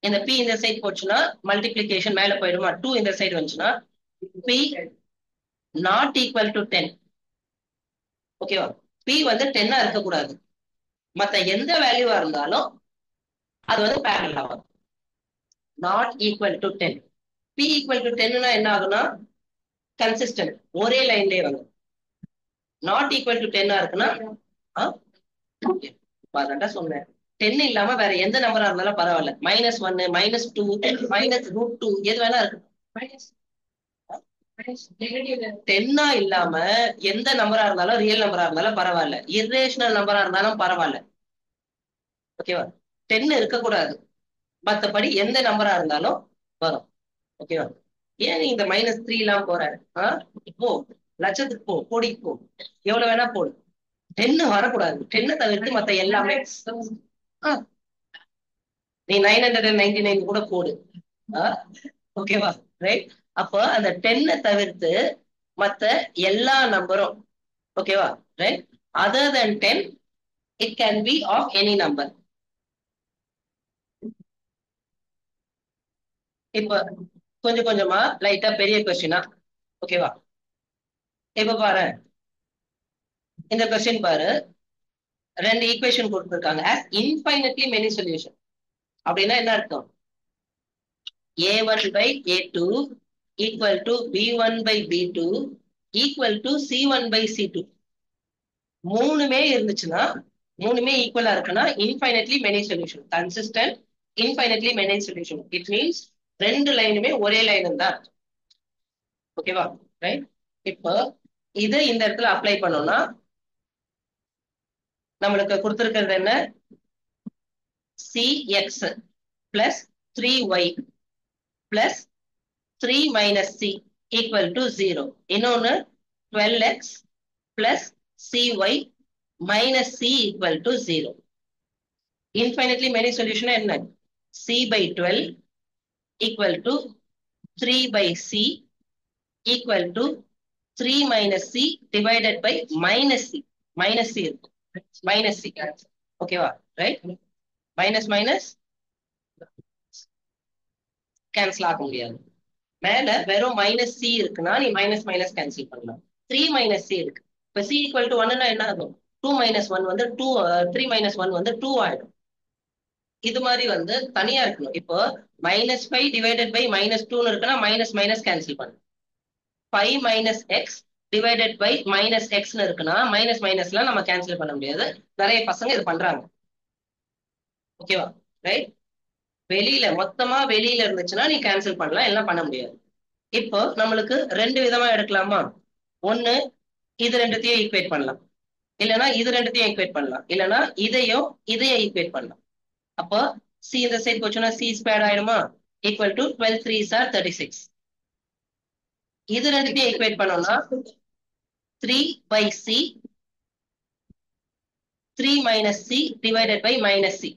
இந்த p இந்த சைடு போச்சுன்னா மல்டிப்ளிகேஷன் மேல போயிடுமா? 2 இந்த சைடு வந்துச்சுன்னா p not equal to 10. ஓகேவா? p வந்து 10 இருக்கக்கூடாது. மத்த எந்த வேல்யூவா இருந்தாலும் அது வந்து பேரலல் ஆகும். not equal to 10. p equal to 10 என்ன ஆகும்னா கன்சிஸ்டன்ட், ஒரே லைன்லயே வந்து. not equal to 10 இருக்குன்னா அதான்டா சொன்னேன், 10 இல்லாம வேற எந்த நம்பரா இருந்தாலும் பரவாயில்ல. -1 -2 -√2 எது வேணா இருக்கு. 10 இல்லாம எந்த நம்பரா இருந்தாலும், ரியல் நம்பரா இருந்தாலும் பரவாயில்ல, இர்ரேஷனல் நம்பரா இருந்தாலும் பரவாயில்ல. ஓகேவா? 10 இருக்கக்கூடாது, மத்தபடி எந்த நம்பரா இருந்தாலும் வரும். ஓகேவா? ஏன் நீ இந்த -3 எல்லாம் போற? இப்போ லட்சத்துக்கு போ, கோடிக்கு போ, எவ்வளவு வேணா போடு, 10 வரக்கூடாது. 10 தவிர்த்து மத்த எல்லாமே நீ 999 கூட போடு. ஓகேவா? ரைட். அப்போ அந்த 10 தவிர்த்து மத்த எல்லா நம்பரும், ஓகேவா? Right. other than 10 it can be of any number. இப்ப கொஞ்சம் கொஞ்சமா லைட்டா பெரிய கொஸ்டினா. ஓகேவா? இப்ப பாரு, இந்த கொஸ்டின் பாரு. ரெண்டு ஈக்குவேஷன் கொடுத்திருக்காங்க as infinitely many solution. அப்படின்னா என்ன அர்த்தம்? a1 by a2 equal to b1 by b2 equal to c1 by c2. மூணுமே இருந்துச்சுன்னா, மூணுமே ஈக்குவலா இருக்குன்னா infinitely many solution, consistent infinitely many solution. It means ரெண்டு லைனுமே ஒரே லைன் தான். ஓகேவா? ரைட். இப்போ இது இந்த இடத்துல அப்ளை பண்ணோம்னா நம்மளுக்கு கொடுத்திருக்கிறது என்ன? cx plus 3y plus 3 minus c equal to 0. இன்னொன்னு 12x plus cy minus c equal to 0. Infinitely many solution என்ன? c by 12 equal to 3 by c equal to 3 minus c divided by minus c. Minus c இருக்கு. Minus c. ஓகேவா? ரைட். மைனஸ் மைனஸ் கேன்சல் ஆக முடியாது. மேல வெறும் மைனஸ் சி இருக்குன்னா நீ மைனஸ் மைனஸ் கேன்சல் பண்ணலாம். 3 மைனஸ் சி இருக்கு. இப்ப சி ஈக்குவல் டு 1ன்னா என்ன ஆகும்? 2 மைனஸ் 1 வந்து 2, 3 மைனஸ் 1 வந்து 2 ஆயிடும். இது மாதிரி வந்து தனியா இருக்கணும். இப்போ -5 டிவைடட் பை -2 இருக்குன்னா மைனஸ் மைனஸ் கேன்சல் பண்ணு. 5 minus x divided by minus எக்ஸ்னு இருக்குன்னா மைனஸ் மைனஸ்லாம் நம்ம கேன்சல் பண்ண முடியாது. நிறைய பசங்க இது பண்றாங்க. ஓகேவா? ரைட். வெளியில மொத்தமா வெளியில இருந்துச்சுன்னா நீ கேன்சல் பண்ணலாம், எல்லாம் பண்ண முடியாது. இப்போ நம்மளுக்கு ரெண்டு விதமா எடுக்கலாமா? ஒண்ணு இது ரெண்டுத்தையும் ஈக்குவேட் பண்ணலாம், இல்லைன்னா இது ரெண்டுத்தையும் ஈக்குவேட் பண்ணலாம், இல்லைன்னா இதையும் ஈக்குவேட் பண்ணலாம். அப்போ சி இந்த சைட் போச்சுன்னா சி ஸ்கொயர் ஆயிடுமா? Equal to 12 3s are 36. இது ரெண்டுத்தையும் ஈக்குவேட் பண்ணோம்னா 3 by c 3 minus c divided by minus c.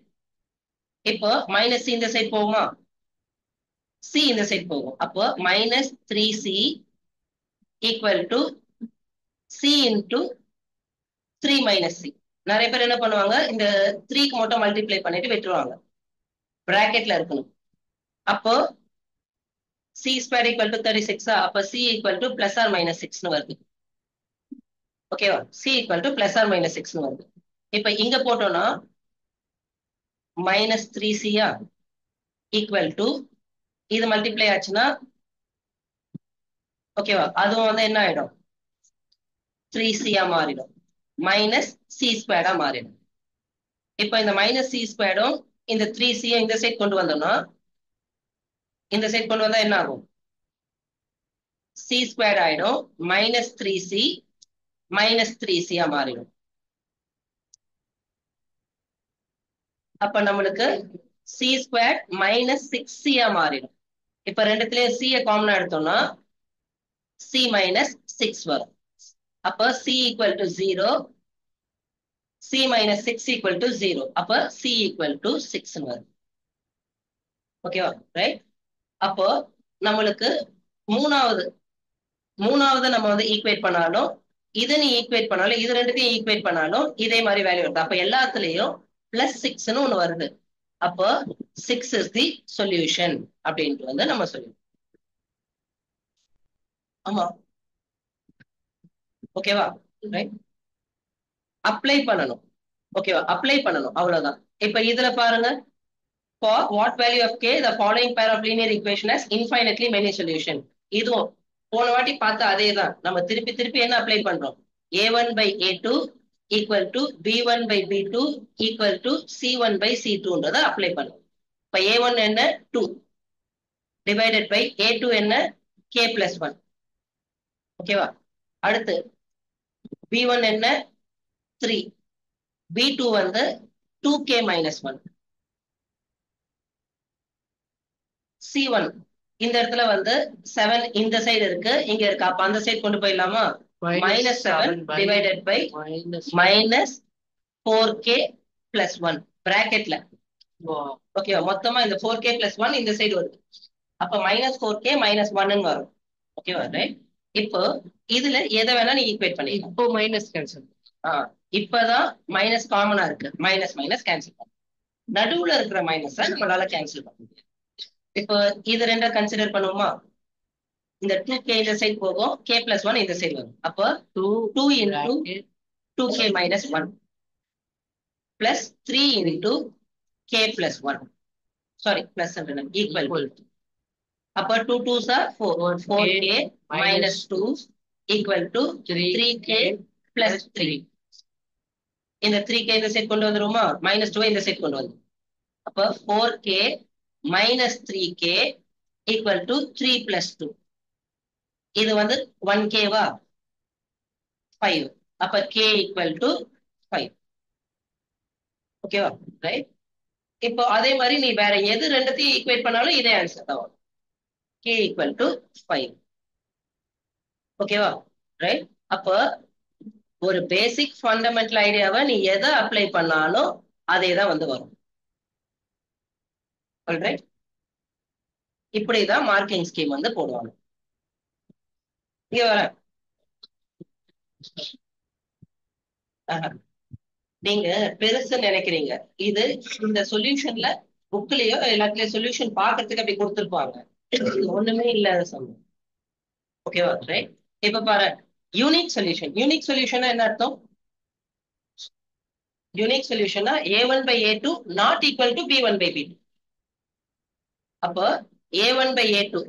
இப்போ மைனஸ் சி இந்த சைட் போகுமா? சி இந்த சைட் போகும். அப்போ minus 3c equal to c into 3 minus c. நிறைய பேர் என்ன பண்ணுவாங்க, இந்த 3க்கு மட்டும் மல்டிப்ளை பண்ணிட்டு விட்டுருவாங்க. பிராக்கெட்ல இருக்கணும். அப்போ c ஸ்கொயர் equal to 36. அப்போ c equal to plus or minus 6ன்னு வருது. ஓகேவா? c equal to plus or minus 6ன்னு வருது. இப்போ இங்க போட்டோம்னா minus 3c equal to இது மல்டிப்ளை ஆச்சுன்னா ஓகேவா, அதுவும் வந்து என்ன ஆயிடும்? 3c மாறிடும். மைனஸ் சி ஸ்கொயர்டா மாறிடும். இப்போ இந்த மைனஸ் சி ஸ்கொயர்டும் இந்த 3c இந்த சைட் கொண்டு வந்தோம்னா, இந்த சைட் கொண்டு வந்தா என்ன ஆகும்? சி ஸ்கொயர் ஆயிடும். minus 3c minus 3c மாறிடும். அப்ப நம்மளுக்கு சி ஸ்கொயர் மைனஸ் 6c மாறிடும். இப்ப ரெண்டுத்துலயும் c காமனா எடுத்தோம்னா c minus 6 வரும். அப்ப c equal to 0, c minus 6 equal to 0. அப்ப c equal to 6 வரும். ஓகேவா? ரைட். அப்போ நம்மளுக்கு மூணாவது நம்ம வந்து ஈக்குவேட் பண்ணாலும், இதை நீ ஈக்குவேட் பண்ணாலும், இது ரெண்டுத்தையும் ஈக்குவேட் பண்ணாலும் இதே மாதிரி வேல்யூ வருது. அப்ப எல்லாத்துலயும் +6ன்னு ஒண்ணு வருது. அப்போ 6 is the solution அப்படின்ட்டு வந்து நம்ம சொல்லுவோம். ஆமா, ஓகேவா? ரைட். அப்ளை பண்ணணும். ஓகேவா? அப்ளை பண்ணணும், அவ்வளவுதான். இப்ப இதுல பாருங்க, for what value of k the following pair of linear equation has infinitely many solution. இதுவும் போன வாட்டி பார்த்த அதே தான். நம்ம திருப்பி திருப்பி என்ன அப்ளை பண்றோம்? a1 by a2 equal to b1 by b2 equal to c1 by c2ன்றத அப்ளை பண்ணும். இப்ப a1 என்ன? 2 divided by a2 என்ன? k plus 1. ஓகேவா? அடுத்து b1 என்ன? 3, b2 வந்து 2k minus 1. c1 இந்த இடத்துல வந்து 7 இந்த சைடு இருக்கு, இங்க இருக்கு. அப்ப அந்த சைடு கொண்டு போயிடலாமா? -7 divided by minus 4k plus 1 பிராக்கெட்ல. ஓகேவா? மொத்தமா இந்த 4k plus 1 இந்த சைடு வருது. அப்ப -4k minus 1ன்னு வரும். ஓகேவா? ரைட். இப்போ இதுல எதை வேணா நீ ஈக்குவேட் பண்ணிக்கலாம். இப்போ மைனஸ் கேன்சல். இப்பதான் மைனஸ் காமனா இருக்கு. மைனஸ் மைனஸ் கேன்சல் பண்ண, நடுவுல இருக்கிற மைனஸ் நம்மளால கேன்சல் பண்ண முடியாது. இப்போ இது ரெண்டா கன்சிடர் பண்ணுவோமா? இந்த 2k இந்த சைடு போகும், k plus 1 இந்த சைடு வரும். அப்போ 2 into 2k minus 1. plus 3 into k plus 1. Sorry, plus equal to. Upper 2 2s are 4. 4k minus 2 equal to 3k plus 3. இந்த 3k இந்த செட் கொண்டு வந்துருமா, minus 2 இந்த செட் கொண்டு வந்து. அப்ப 4k minus 3k equal to 3 plus 2. இது வந்து 1k வா 5. அப்ப k equal to 5. ஓகேவா, ரைட்? இப்போ அதே மாதிரி நீ வேற எது ரெண்டுத்தையும் ஈக்குவேட் பண்ணாலும் இதே ஆன்சர் தான் வரும். k equal to 5. ஓகேவா, ரைட்? அப்ப ஒரு பேசிக் ஃபண்டமெண்டல் ஐடியாவை நீ எதை அப்ளை பண்ணாலும் அதே தான் வந்து வரும். ஆல்ரைட், இப்படிதான் மார்க்கிங் ஸ்கீம் வந்து போடுவாங்க. இங்க வர நீங்க பெருசு நினைக்கிறீங்க. இது இந்த சொல்யூஷன்ல புக்லயோ எல்லாத்துலயும் சொல்யூஷன் பாக்குறதுக்கு அப்படி கொடுத்துருப்பாங்க. ஒண்ணுமே இல்லாத சமயம். ஓகேவா, ரைட்? இப்ப பாரு, யூனிக் சொல்யூஷன். யூனிக் சொல்யூஷன் என்ன அர்த்தம்? யூனிக் சொல்யூஷனா a1 by a2 not equal to b1 by b2. அப்ப a1 by a2,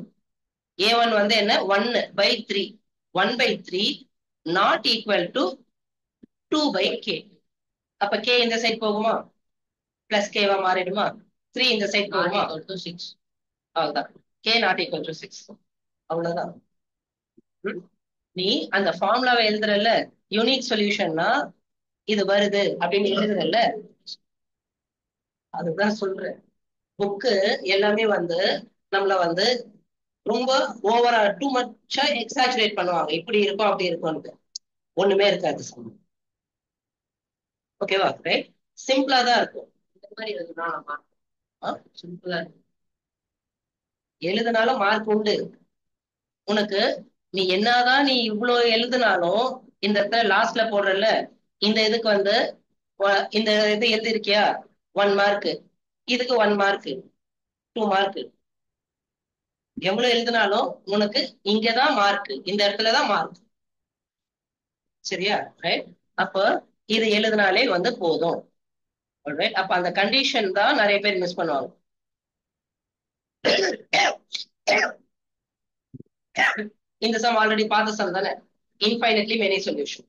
a1 வந்து என்ன 1 by 3, 1 by 3 not equal to 2 by k. அப்ப k இந்த சைடு போகுமா, பிளஸ் k வா மாறிடுமா, 3 இந்த சைடு போகுமா, 6. அவ்வளவுதான், k not equal to 6. அவ்வளவுதான். நீ அந்த ஃபார்முலாவை எழுதுறல்ல, யூனிக் சொல்யூஷன்னா இது வருது அப்படின்னு எழுதுறல்ல, அதுதான் சொல்றேன். புக்கு எல்லாமே வந்து நம்மள வந்து ரொம்ப ஓவரா டூ மச்சா எக்ஸாஜரேட் பண்ணுவாங்க. இப்படி இருக்கும் அப்படி இருக்கும்னு, ஒண்ணுமே இருக்காது. ஓகேவா, ரைட்? சிம்பிளா தான் இருக்கும். இந்த மாதிரி சிம்பிளா எழுதுனாலும் மார்க் உண்டு உனக்கு. நீ என்னதான் நீ இவ்வளவு எழுதுனாலும் இந்த இடத்துல லாஸ்ட்ல போடுறல, இந்த இதுக்கு வந்து இந்த இது எழுதிருக்கியா 1 மார்க், இதுக்கு 1 மார்க், 2 மார்க். எவ்வளவு எழுதினாலும் உனக்கு இங்கதான் மார்க், இந்த இடத்துலதான் மார்க். சரியா, ரைட்? அப்ப இது எழுதினாலே வந்து போதும். அப்ப அந்த கண்டிஷன் தான் நிறைய பேர் மிஸ் பண்ணுவாங்க. இந்த சம் ஆல்ரெடி பார்த்த சம் தானே, இன்ஃபைனட்லி மெனி சொல்யூஷன்.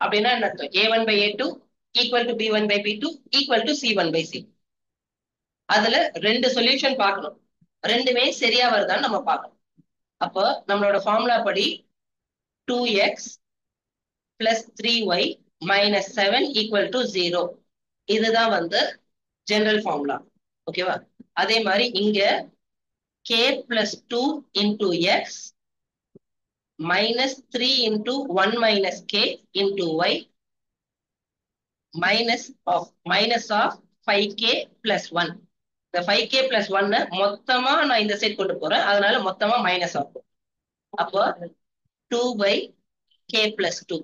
அப்படின்னா என்ன அர்த்தம்? a1 by a2 equal to b1 by b2 equal to c1 by c. அதுல 2 சொல்யூஷன் பார்க்கணும், ரெண்டுமே சரியா வருதான்னு நம்ம பார்க்கணும். அப்போ நம்மளோட ஃபார்முலா படி 2x plus 3y minus 7 equal to 0. இதுதான் வந்து ஜெனரல் ஃபார்முலா. ஓகேவா? அதே மாதிரி இங்க k plus 2 into x minus 3 into 1 minus k into y minus of 5k plus 1. இந்த 5k plus 1 மொத்தமா நான் இந்த சைட் கொண்டு போறேன், அதனால மொத்தமா மைனஸ் ஆகும். அப்போ 2 by k plus 2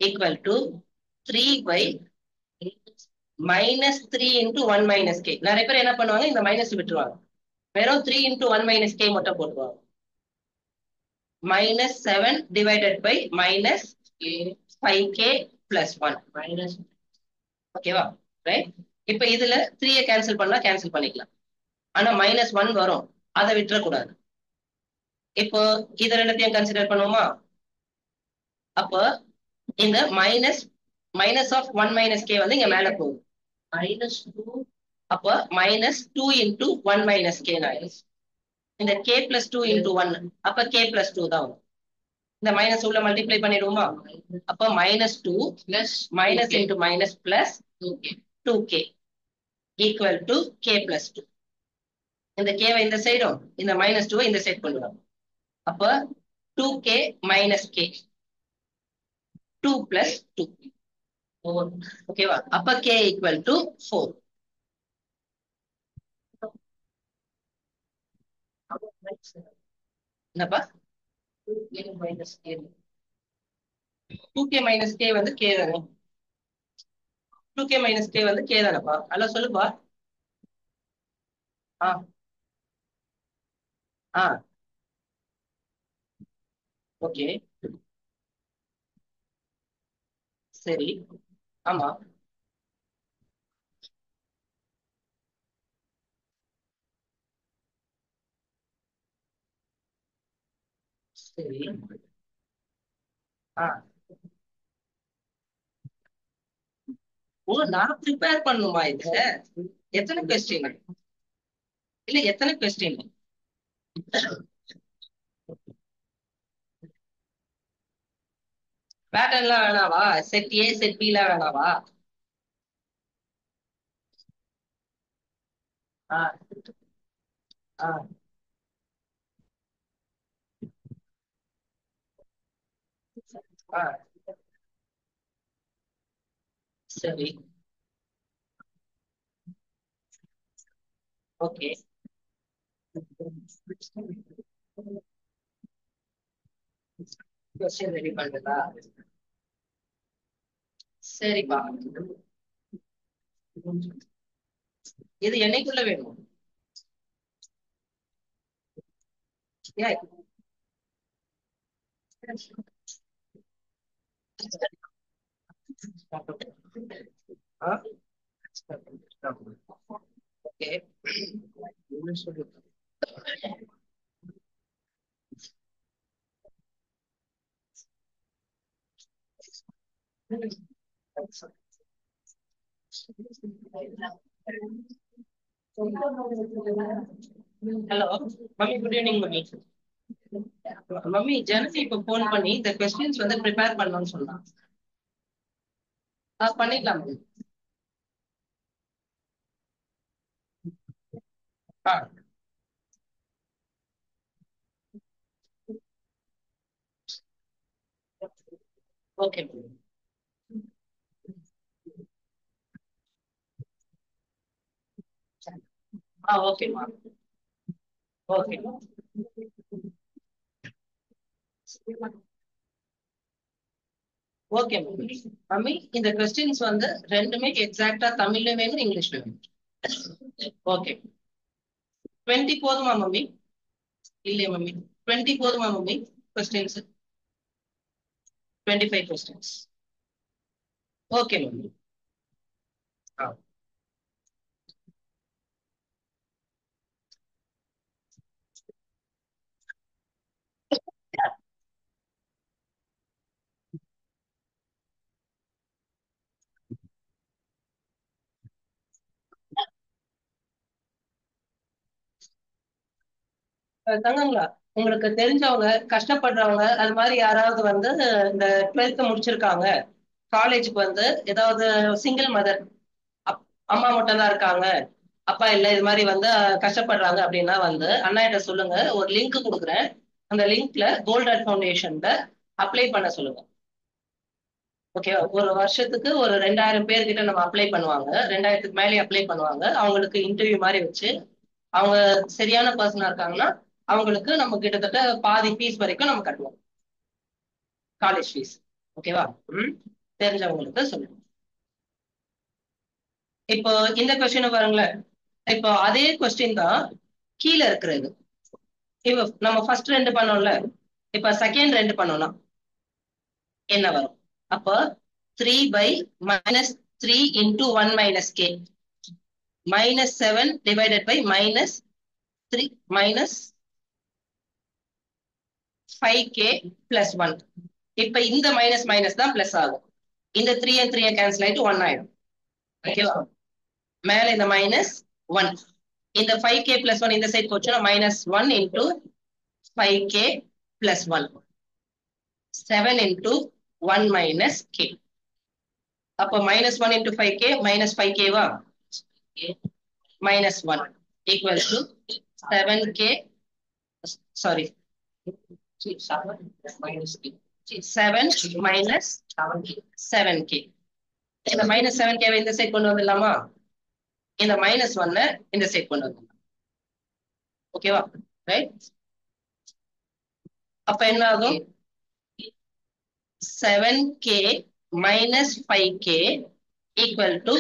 equal to 3 by minus 3 into 1 minus k. நிறைய பேர் என்ன பண்ணுவாங்க, இந்த மைனஸ் விட்டுருவாங்க, வெறும் 3 into 1 minus k மட்டும் போட்டுருவாங்க. minus 7 divided by minus 5k plus 1 minus. ஓகேவா, ரைட்? இப்ப இதுல 3 கேன்சல் பண்ணா கேன்சல் பண்ணிக்கலாம், ஆனா minus 1 வரும், அதை விட்டுறக்கூடாது. இப்போ இது ரெண்டுத்தையும் கன்சிடர் பண்ணுவோமா? அப்போ இந்த மைனஸ் ஆஃப் 1 minus k வந்து இங்க மேல போகும், -2. அப்போ -2 into 1 minus k ஆயிடுச்சு. இந்த k plus 2 into 1, அப்ப k plus 2 தான் வரும். இந்த மைனஸ் உள்ள மல்டிப்ளை பண்ணிடுவோமா? அப்ப -2 plus minus into minus plus 2k equal to k plus 2. இந்த k வை இந்த சைடும், இந்த -2 இந்த சைடு கொண்டு வரும். அப்ப 2k minus k, 2 plus 2, 4. ஓகேவா? அப்ப k equal to 4. என்னப்பா 2k minus k? 2k minus k வந்து k தானே, 2k minus k வந்து k தானேப்பா? அல்ல சொல்லுப்பா. ஆ ஆ ஓகே, சரி, ஆமா. சரி. ஆ. ஓ, நான் ப்ரிப்பேர் பண்ணுமா இது? எத்தனை கொஸ்டின்? இல்ல, எத்தனை கொஸ்டின்? பேட்டர்ன்லாம் வேணாவா? செட் ஏ செட் பி எல்லாம் வேணாவா? ஆ. ஆ. ஆ. சரி. ஓகே. கொஸ்டின் ரெடி பண்றதா? சரிப்பா. இது என்னைக்குள்ள வேணும்? ஏன்? ஆ? Okay. Hello mummy, good evening mummy. Mummy, Janani இப்ப போன் பண்ணி இந்த கொஸ்டின்ஸ் வந்து ப்ரிப்பேர் பண்ணணும்னு சொன்னா. பண்ணிக்கலாம் மம்மி. ஆ. Okay mummy. ஓகேம்மா. ஓகே. Okay mummy. மம்மி, இந்த கொஸ்டின்ஸ் வந்து ரெண்டுமே எக்ஸாக்டா தமிழ்ல வேணும், இங்கிலீஷ்ல வேணும்? ஓகே. 20 போதுமா மம்மி? இல்லையா மம்மி? 20 போதுமா mummy questions? 25 questions. Okay mummy. ஆ. தங்கங்களா, உங்களுக்கு தெரிஞ்சவங்க கஷ்டப்படுறவங்க அது மாதிரி யாராவது வந்து இந்த 12th முடிச்சிருக்காங்க, காலேஜுக்கு வந்து ஏதாவது சிங்கிள் மதர், அம்மா மட்டும் தான் இருக்காங்க, அப்பா இல்ல, இது மாதிரி வந்து கஷ்டப்படுறாங்க அப்படின்னா வந்து அண்ணா கிட்ட சொல்லுங்க, ஒரு லிங்க் கொடுக்குறேன். அந்த லிங்க்ல கோல்டன் ஃபவுண்டேஷன்ல அப்ளை பண்ண சொல்லுங்க. ஓகேவா? ஒரு வருஷத்துக்கு ஒரு 2000 பேர்கிட்ட நம்ம அப்ளை பண்ணுவாங்க, 2000க்கு மேலே அப்ளை பண்ணுவாங்க. அவங்களுக்கு இன்டர்வியூ மாதிரி வச்சு அவங்க சரியான பர்சனா இருக்காங்கன்னா அவங்களுக்கு நம்ம கிட்டத்தட்ட பாதி ஃபீஸ் வரைக்கும் நம்ம கட்டுவோம், காலேஜ் ஃபீஸ். ஓகேவா? ம். தெரிஞ்சவங்களுக்கு சொல்லுங்க. இப்போ இந்த கொஸ்டின் பாருங்களேன். இப்போ அதே கொஸ்டின் தான் கீழே இருக்கிறது. இப்போ நம்ம ஃபர்ஸ்ட் ரெண்டு பண்ணோம்ல, இப்ப செகண்ட் ரெண்டு பண்ணோம்னா என்ன வரும்? அப்போ 3/-3 into 1 minus k -7 divided by -3 -5k plus 1. இப்ப இந்த மைனஸ் மைனஸ் தான் பிளஸ் ஆகும். இந்த 3 and 3 கேன்சல் ஆயிட்டு 1 ஆயிடும். ஓகேவா? மேல இந்த -1, இந்த 5k plus 1 இந்த சைடு போச்சுன்னா -1 into 5k plus 1, 7 into 1 minus k. அப்போ -1 into 5k -5k வா, -1 equals to 7k, sorry, 7 minus 7k. இந்த -7k இந்த சைடு கொண்டு வந்துடலாமா? இந்த -1 இந்த சைடு கொண்டு வந்துடலாம். ஓகேவா? ரைட். அப்ப என்ன ஆகும்? 7k minus 5k equal to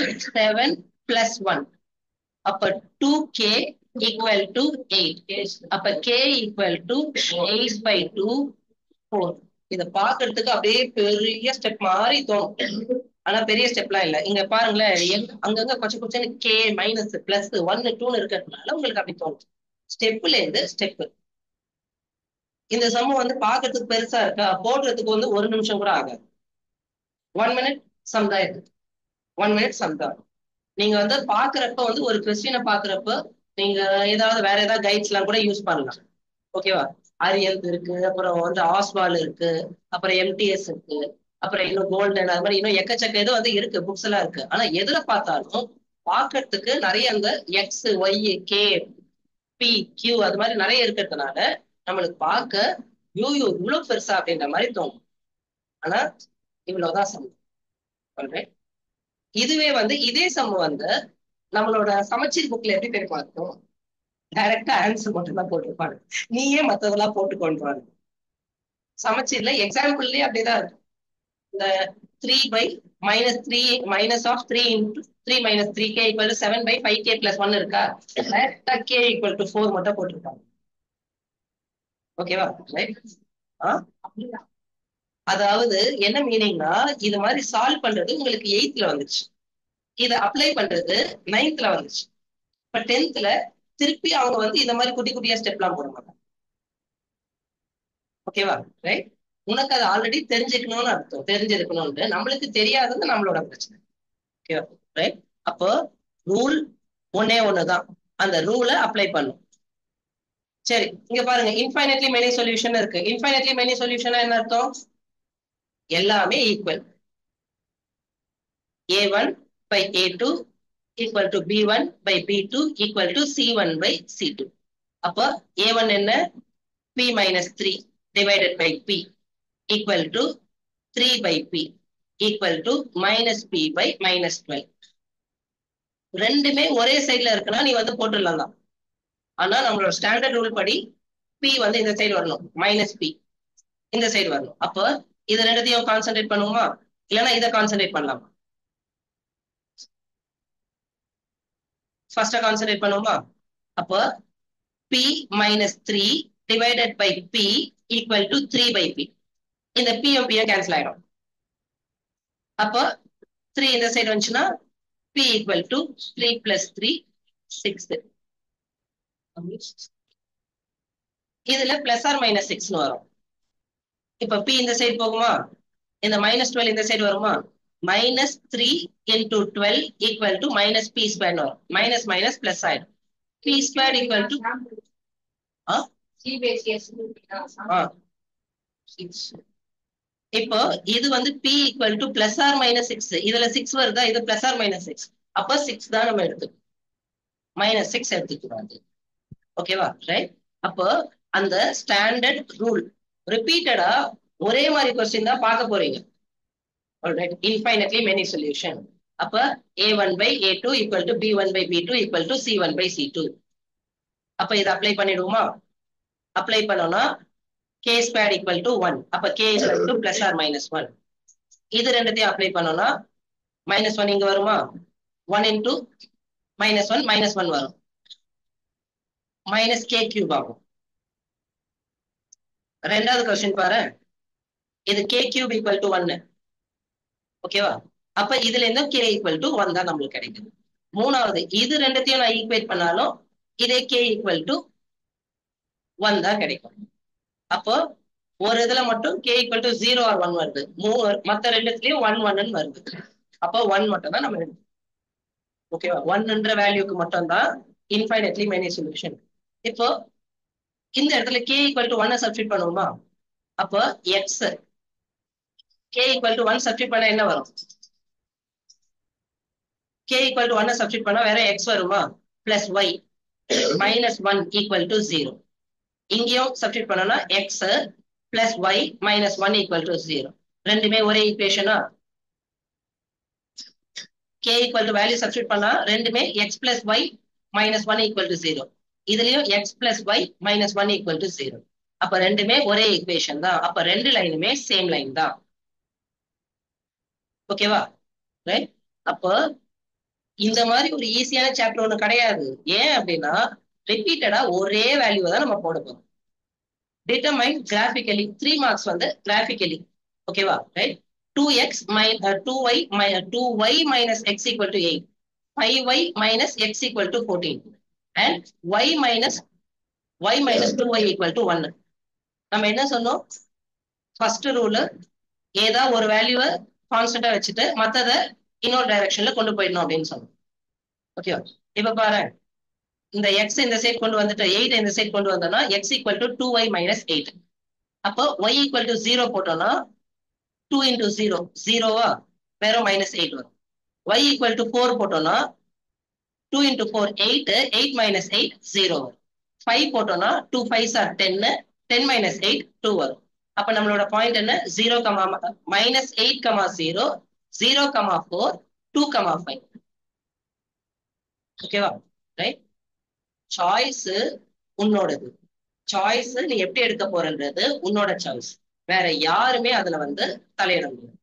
7 plus 1. அப்ப 2k equal to 8. அப்ப k equal to 8/2 4. இத பாக்குறதுக்கு அப்படியே பெரிய ஸ்டெப் மாதிரி தோணும், ஆனா பெரிய ஸ்டெப்லாம் இல்ல. இங்க பாருங்களேன், அங்கங்க கொஞ்சம் கொஞ்சம் கே மைனஸ் பிளஸ் 1 2 இருக்கிறதுனால உங்களுக்கு அப்படி தோணும். ஸ்டெப்ல இருந்து ஸ்டெப் இந்த சம் வந்து பாக்குறதுக்கு பெருசா இருக்கா, போடுறதுக்கு வந்து 1 நிமிஷம் கூட ஆகாது. 1 மினிட் சம் தான் இது. 1 மினிட் சம் தான். நீங்க வந்து பாக்குறப்ப வந்து ஒரு கொஸ்டினை பாக்குறப்ப நீங்க ஏதாவது வேற ஏதாவது கைட்ஸ் எல்லாம் கூட யூஸ் பண்ணலாம். ஓகேவா? அரியல் இருக்கு, அப்புறம் வந்து ஆஸ்வால் இருக்கு, அப்புறம் எம்டிஎஸ் இருக்கு, அப்புறம் இன்னும் கோல்டன், அது மாதிரி இன்னும் எக்கச்சக்க இது வந்து இருக்கு, புக்ஸ் எல்லாம் இருக்கு. ஆனா எதுல பார்த்தாலும் பாக்குறதுக்கு நிறைய அந்த x y k p q அது மாதிரி நிறைய இருக்கிறதுனால நம்மளுக்கு பார்க்க யூ இவ்வளவு பெருசா அப்படின்ற மாதிரி தோணும். ஆனா இவ்வளவுதான் சம். இதுவே வந்து இதே சம் வந்து நம்மளோட சமச்சீர் புக்ல எப்படி தெரியுமா இருக்கும்? டைரக்டா ஆன்சர் மட்டும் தான் போட்டிருப்பாங்க, நீயே மத்ததெல்லாம் போட்டு கொண்டு வாங்க. சமச்சீர்ல எக்ஸாம்பிள்லயே அப்படிதான் இருக்கும். இந்த 3/-3 minus of 3 into 3 minus 3k equal to 7/5k plus 1 இருக்கா, டைரக்டா k equal to 4 மட்டும் போட்டிருப்பாங்க. ஓகேவா? ரைட். அதாவது என்ன மீனிங்னா, இது மாதிரி சால்வ் பண்றது உங்களுக்கு 8th வந்துச்சு, இதை அப்ளை பண்றது 9th வந்துச்சு. இப்ப 10th திருப்பி அவங்க வந்து இந்த மாதிரி குட்டி குட்டியா ஸ்டெப் எல்லாம் போட மாட்டாங்க. ஓகேவா? ரைட். உனக்கு அது ஆல்ரெடி தெரிஞ்சுக்கணும்னு அர்த்தம், தெரிஞ்சிருக்கணும்னு. நம்மளுக்கு தெரியாதது நம்மளோட பிரச்சனை. ஓகேவா? ரைட். அப்போ ரூல் ஒன்னே ஒண்ணுதான், அந்த ரூலை அப்ளை பண்ணும். சரி, இங்க பாருங்க, இன்ஃபைனட்லி மெனி சொல்யூஷன் இருக்கு. இன்ஃபைனட்லி மெனி சொல்யூஷன் என்ன அர்த்தம்? எல்லாமே equal. a1/a2 equal to b1/b2 equal to c1/c2. அப்ப a1 என்ன? p minus 3 divided by p equal to 3/p equal to minus p by minus 12. ரெண்டுமே ஒரே சைட்ல இருக்குன்னா நீ வந்து போட்டுடலாம் தான். ஆனா நம்மளோட ஸ்டாண்டர்ட் ரூல் படி p வந்து இந்த சைடு வரணும், மைனஸ் p இந்த சைடு வரணும். அப்ப இது ரெண்டுத்தையும் கான்சென்ட்ரேட் பண்ணுவோமா, இல்லைன்னா இதை கான்சென்ட்ரேட் பண்ணலாமா? ஃபர்ஸ்டா கான்சென்ட்ரேட் பண்ணுவோமா? அப்போ p minus 3 divided by p equal to 3/p. இந்த p யும் p யும் கேன்சல் ஆயிடும். அப்போ 3 இந்த சைடு வந்துச்சுன்னா p equal to 3 plus 3 6. இதுல பிளஸ் ஆர் மைனஸ் 6 வரும். இப்ப p இந்த சைடு போகுமா, இந்த மைனஸ் 12 இந்த சைடு வருமா, minus 3 into 12 equal to minus p square வரும். மைனஸ் மைனஸ் பிளஸ் ஆயிடும். p square equal to இப்போ இது வந்து p equal to plus or minus 6. இதுல 6 வருதா, இது plus or minus 6. அப்ப 6 தான் நம்ம எடுத்துக்கணும், minus 6 எடுத்துக்கூடாது. ஓகேவா? ரைட். அப்போ அந்த ஸ்டாண்டர்ட் ரூல் ரிப்பீட்டடா ஒரே மாதிரி கொஸ்டின் தான் பார்க்க போறீங்க. ஆல்ரைட். Infinitely many solution. அப்ப a1/a2 equal to b1/b2 equal to c1/c2. அப்ப இதை அப்ளை பண்ணிடுவோமா? அப்ளை பண்ணோம்னா k square equal to 1. அப்ப k equal to plus or minus 1. இது ரெண்டுத்தையும் அப்ளை பண்ணோம்னா மைனஸ் 1 இங்க வருமா, 1 into minus 1 minus 1 வரும், மைனஸ் k cube ஆகும். ரெண்டாவது கொஸ்டின் பாரு, இது k cube equal to 1. ஓகேவா? அப்ப இதுல இருந்து k equal to 1 தான் நம்மளுக்கு கிடைக்குது. மூணாவது, இது ரெண்டுத்தையும் நான் ஈக்குவேட் பண்ணாலும் இதே k equal to 1 தான் கிடைக்கும். அப்போ ஒரு இதுல மட்டும் k equal to 0 or 1 வருது, மத்த ரெண்டுத்துலயும் 1 1 வருது. அப்போ 1 மட்டும் தான் நம்ம எடுக்கணும். ஓகேவா? 1ன்ற வேல்யூக்கு மட்டும் தான் இன்ஃபைனட்லி மெனி சொல்யூஷன். இப்போ இந்த இடத்துல k equal to 1 சப்ஸ்டிட் பண்ணுவோமா? அப்போ x k equal to 1 substitute பண்ணா என்ன வரும்? k equal to 1 சப்ஸ்டிட் பண்ணா வேற x வருமா, plus y minus 1 equal to 0. இங்கேயும் சப்ஸ்டிட் பண்ணோம்னா x plus y minus 1 equal to 0. ரெண்டுமே ஒரே ஈக்குவேஷனா? k equal to value substitute பண்ணா ரெண்டுமே x plus y minus 1 equal to 0. இதுலயும் x plus y minus 1 equal to 0. அப்ப ரெண்டுமே ஒரே ஈக்குவேஷன் தான். அப்ப ரெண்டு லைனுமே சேம் லைன் தான். ஓகேவா? ரைட். அப்போ இந்த மாதிரி ஒரு ஈஸியான சாப்டர் ஒண்ணு கிடையாது. ஏன் அப்படின்னா ரிப்பீட்டடா ஒரே வேல்யூ தான் நம்ம போட போறோம். டிட்டர்மைன் கிராஃபிக்கலி 3 மார்க்ஸ் வந்து கிராஃபிக்கலி. ஓகேவா? Right. 2y minus x equal to 8, 5y minus x equal to 14, and y minus 2y equal to 1. நம்ம என்ன சொன்னோம்? ஃபர்ஸ்ட் ரூல் ஏதாவது ஒரு வேல்யூவை கான்ஸ்டன்டா வச்சுட்டு மத்தத இன்னொரு டைரக்ஷன்ல கொண்டு போயிடணும் அப்படின்னு சொன்னோம். ஓகேவா? இப்ப பாரு, இந்த எக்ஸ் இந்த சைட் கொண்டு வந்துட்டு 8 இந்த சைட் கொண்டு வந்தோம்னா X equal to 2y minus 8. அப்போ ஒய் ஈக்குவல் டு 0 போட்டோம்னா 2 இன்டூ 0 ஜீரோவா வெறும் -8 வரும். y ஈக்குவல் டு 4 போட்டோம்னா 2 இன்டூ 4 8, 8 மைனஸ் 8 0 வரும். 5 போட்டோம்னா 2 5s are 10, 10 மைனஸ் 8 2 வரும். அப்ப நம்மளோட பாயிண்ட் என்ன? 0, -8, 0, 0, 4, 2, 5. ஓகேவா? ரைட். சாய்ஸ் உன்னோடது. சாய்ஸ் நீ எப்படி எடுக்க போறன்றது உன்னோட சாய்ஸ். வேற யாருமே அதுல தலையிட முடியாது.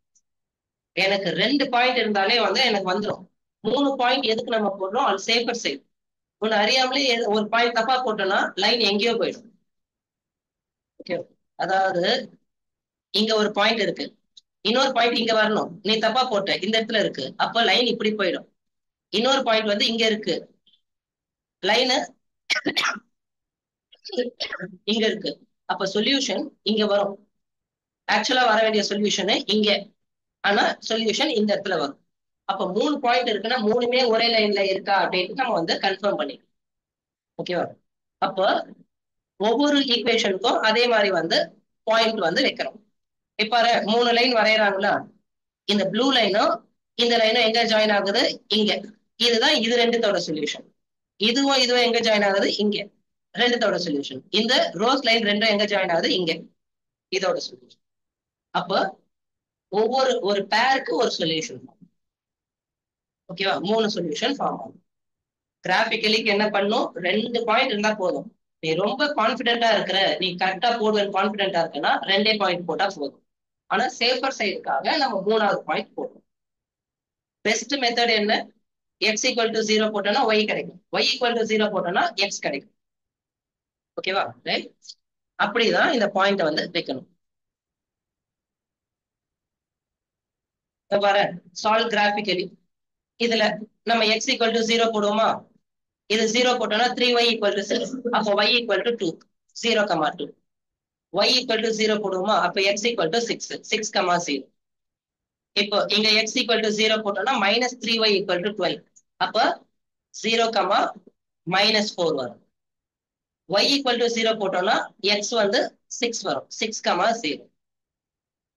எனக்கு 2 பாயிண்ட் இருந்தாலே எனக்கு வந்துடும். 3 பாயிண்ட் எதுக்கு நம்ம போடுறோம்? அது சேஃபர் சைடு. ஒன்னு அறியாமலே ஒரு பாயிண்ட் தப்பா போட்டோம்னா லைன் எங்கேயோ போயிடும். ஓகே, அதாவது இங்க ஒரு பாயிண்ட் இருக்கு, இன்னொரு பாயிண்ட் இங்க வரணும், நீ தப்பா போட்ட இந்த இடத்துல இருக்கு, அப்ப லைன் இப்படி போயிடும். இன்னொரு பாயிண்ட் இங்க இருக்கு, லைன் இங்க இருக்கு, அப்ப சொல்யூஷன் இங்க வரும். ஆக்சுவலா வர வேண்டிய சொல்யூஷன் இங்க, ஆனா சொல்யூஷன் இந்த இடத்துல வரும். அப்ப 3 பாயிண்ட் இருக்குன்னா 3மே ஒரே லைன்ல இருக்கா அப்படின்னு நம்ம கன்ஃபார்ம் பண்ணிக்கலாம். ஓகேவா? அப்ப ஒவ்வொரு ஈக்குவேஷனுக்கும் அதே மாதிரி பாயிண்ட் வைக்கிறோம். இப்ப 3 லைன் வரையறாங்களா, இந்த ப்ளூ லைனும் இந்த லைனும் எங்க ஜாயின் ஆகுது? இங்க. இதுதான் இது ரெண்டுத்தோட சொல்யூஷன். இதுவும் எங்க ஜாயின் ஆகுது? இங்க. ரெண்டுத்தோட சொல்யூஷன். இந்த ரோஸ் லைன் ரெண்டும் எங்க ஜாயின் ஆகுது? இங்க. இதோட சொல்யூஷன். அப்ப ஒரு பேருக்கு ஒரு சொல்யூஷன். ஓகேவா? 3 சொல்யூஷன் ஃபார்ம் ஆகும். கிராபிக்கலிக்கு என்ன பண்ணும்? 2 பாயிண்ட் இருந்தா போதும். நீ ரொம்ப கான்பிடென்டா இருக்கிற, நீ கரெக்டா போடுவேன் கான்பிடென்டா இருக்கனா 2 பாயிண்ட் போட்டா போதும். ஆனா சேஃபர் சைடுக்காக நம்ம 3வது பாயிண்ட் போடுறோம். பெஸ்ட் மெத்தட் என்ன? எக்ஸ் ஈக்குவல் டு 0 போட்டோம்னா ஒய் கிடைக்கும், ஒய் ஈக்குவல் டு 0 போட்டோம்னா எக்ஸ் கிடைக்கும். ஓகேவா? ரைட். அப்படிதான் இந்த பாயிண்ட் வைக்கணும். பாரு, சால்வ் கிராபிக்கலி. இதுல நம்ம எக்ஸ் ஈக்குவல் டு 0 போடுவோமா? இது 0 போட்டோம்னா 3y ஈக்குவல் டு 6, அப்போ y equal to 2, 0, 2. y equal to 0 போடுவோமா? அப்ப x ஈக்குவல் டு 6, 6, 0. இப்போ இங்க x ஈக்குவல் டு 0 போட்டோம்னா -3y ஈக்குவல் டு 12, அப்ப 0, -4 வரும். y ஈக்குவல் டு 0 போட்டோம்னா x 6 வரும், 6, 0.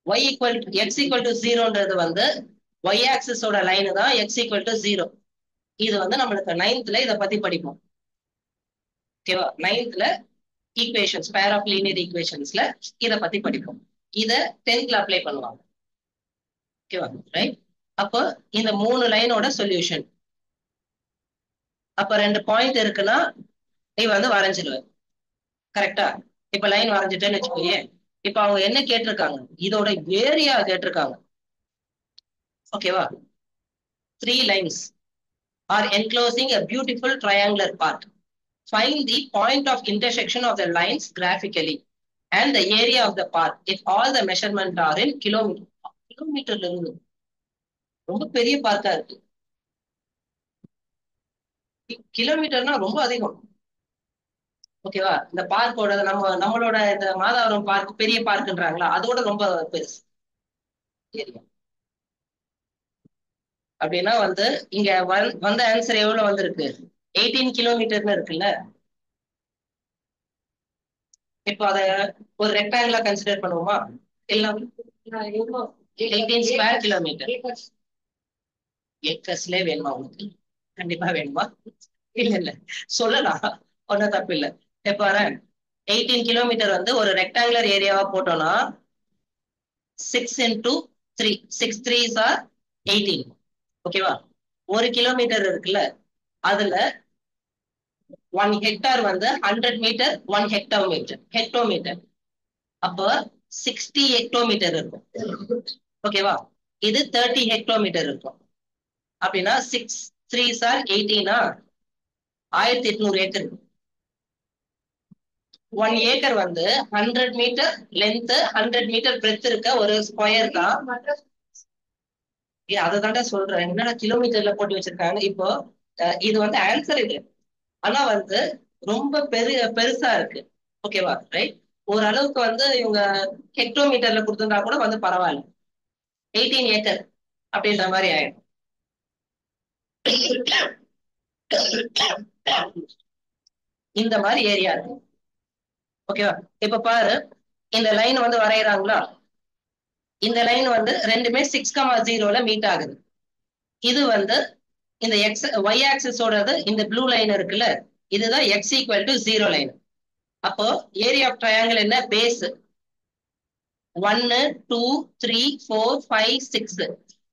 y equal x equal to 0ன்றது y ஆக்சிஸ் ஓட லைன் தான் x ஈக்குவல் டு 0. இது நம்மளுக்கு 9th இத பத்தி படிப்போம். ஓகேவா? 9th ஈக்குவேஷன்ஸ், பேர் ஆஃப் லீனியர் ஈக்குவேஷன்ஸ்ல இத பத்தி படிப்போம். இத 10th அப்ளை பண்ணுவாங்க. ஓகேவா? ரைட். அப்போ இந்த 3 லைனோட சொல்யூஷன். அப்ப 2 பாயிண்ட் இருக்குன்னா நீ வரைஞ்சிடுவ. கரெக்டா? இப்ப லைன் வரைஞ்சிட்டேன்னு வச்சுக்கோயே. இப்ப அவங்க என்ன கேட்டிருக்காங்க? இதோட ஏரியா கேட்டிருக்காங்க. ஓகேவா? 3 lines are enclosing a beautiful triangular part. Find the point of intersection of the lines graphically and the area of the part if all the measurement are in kilometer. கிலோமீட்டர்ல இருந்து ரொம்ப பெரிய பார்க்கா இருக்கு. கிலோமீட்டர்னா ரொம்ப அதிகம். ஓகேவா? இந்த பார்க்கோட நம்மளோட இந்த மாதாவரம் பார்க் பெரிய பார்க்ன்றாங்களா, அதோட ரொம்ப பெருசு ஏரியா. அப்படின்னா இங்க வந்த ஆன்சர் எவ்வளவு வந்திருக்கு? 18 கிலோமீட்டர்னு இருக்குல்ல. இப்போ அத ஒரு ரெக்டாங்கிளா கன்சிடர் பண்ணுவோமா? இல்ல 18 ஸ்கொயர் கிலோமீட்டர். ஏக்கர்ஸ்ல வேணுமா உனக்கு? கண்டிப்பா வேணுமா? இல்ல இல்ல, சொல்லலாம், ஒன்னும் தப்பு இல்ல. இப்ப 18 கிலோமீட்டர் ஒரு ரெக்டாங்குலர் ஏரியாவா போட்டோம்னா 6 into 3, 6 3s are 18. ஓகேவா? 1 கிலோமீட்டர் இருக்குல்ல, அதுல 1 ஹெக்டார் 100 மீட்டர், 1 ஹெக்டோமீட்டர். அப்ப 60 ஹெக்டோமீட்டர் இருக்கும். ஓகேவா? இது 30 ஹெக்டோமீட்டர் இருக்கும். அப்படின்னா 6 3s are 18, 1800 acre. 1 acre 100 metre length, 100 metre breadth இருக்க ஒரு ஸ்கொயர் தான். அததான்டா சொல்றேன், என்னடா கிலோமீட்டர்ல போட்டு வச்சிருக்காங்க. இப்போ இது ஆன்சர் இது, ஆனா ரொம்ப பெருசா இருக்கு. ஓகேவா? ரைட். ஓரளவுக்கு வந்து இவங்க ஹெக்டோமீட்டர்ல கொடுத்திருந்தா கூட வந்து பரவாயில்ல. 18 ஏக்கர் அப்படின்ற மாதிரி ஆயிடும். இந்த மாதிரி ஏரியா இருக்கு. ஓகேவா? இப்ப பாரு, இந்த லைன் வந்து வரைகிறாங்களா? இந்த லைன் வந்து ரெண்டுமே 6,0ல மீட் ஆகுது. இது வந்து இந்த எக்ஸ் ஒய் ஆக்சிஸோடது இந்த ப்ளூ லைன் இருக்குல்ல, இதுதான் எக்ஸ் ஈக்குவல் டு 0 லைன். அப்போ ஏரியா ஆஃப் ட்ரையாங்கிள் என்ன? பேஸ் 1 2 3 4 5 6.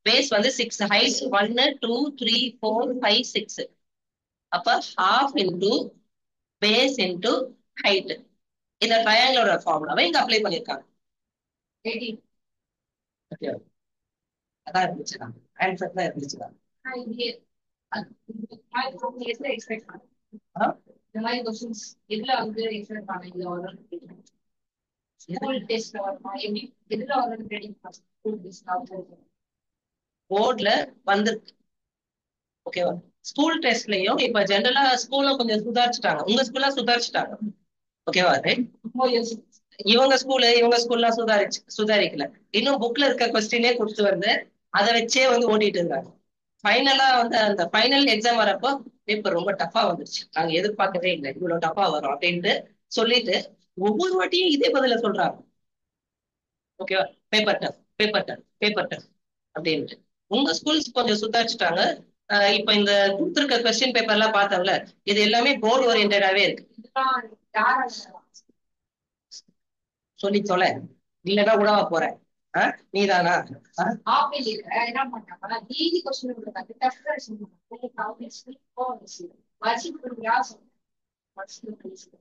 பேஸ் வந்து 6, ஹைட் 1 2 3 4 5 6. அப்ப half into base into height. இந்த ட்ரையாங்கிளோட ஃபார்முலாவை இங்க அப்ளை பண்ணிருக்காங்க. அதான் இருந்துச்சுடா, ஆன்சர் தான் இருந்துச்சுடா. இந்த மாதிரி क्वेश्चंस எதுல வந்து எக்ஸ்பெக்ட் பண்ணீங்க? ஸ்கூல் டெஸ்ட்ல வருமா? எதுல வந்து ட்ரெடிங் ஸ்கூல் டெஸ்ட்ல போர்ட்ல வந்திருக்கு. ஓகேவா? ஸ்கூல் டெஸ்ட்லயும் இப்ப ஜெனரலா ஸ்கூலும் கொஞ்சம் சுதாரிச்சுட்டாங்க. உங்க ஸ்கூல்ல சுதாரிச்சுட்டாங்க. ஓகேவா? இவங்க ஸ்கூல்லாம் சுதாரிக்கல. இன்னும் புக்ல இருக்க கொஸ்டினே கொடுத்து வந்து அதை வச்சே வந்து ஓட்டிட்டு இருந்தாங்க. ஃபைனலா வந்து அந்த ஃபைனல் எக்ஸாம் வரப்போ பேப்பர் ரொம்ப டஃபா வந்துருச்சு. நாங்க எதிர்பார்க்கவே இல்லை இவ்வளவு டஃபா வரும் அப்படின்ட்டு சொல்லிட்டு ஒவ்வொரு வாட்டியும் இதே பதில சொல்றாங்க. ஓகேவா? Paper tough, paper tough, paper tough அப்படின்ட்டு. உங்க ஸ்கூல்ஸ் கொஞ்சம் சுதாரிச்சுட்டாங்க. இப்ப இந்த கொடுத்துருக்க கொஸ்டின் பேப்பர் எல்லாம் பார்த்தோம்ல, இது எல்லாமே போர்டு ஓரியன்டாவே இருக்கு. சொல்லி தொலை, இல்லைன்னா கூடவா போறேன். நீதானா?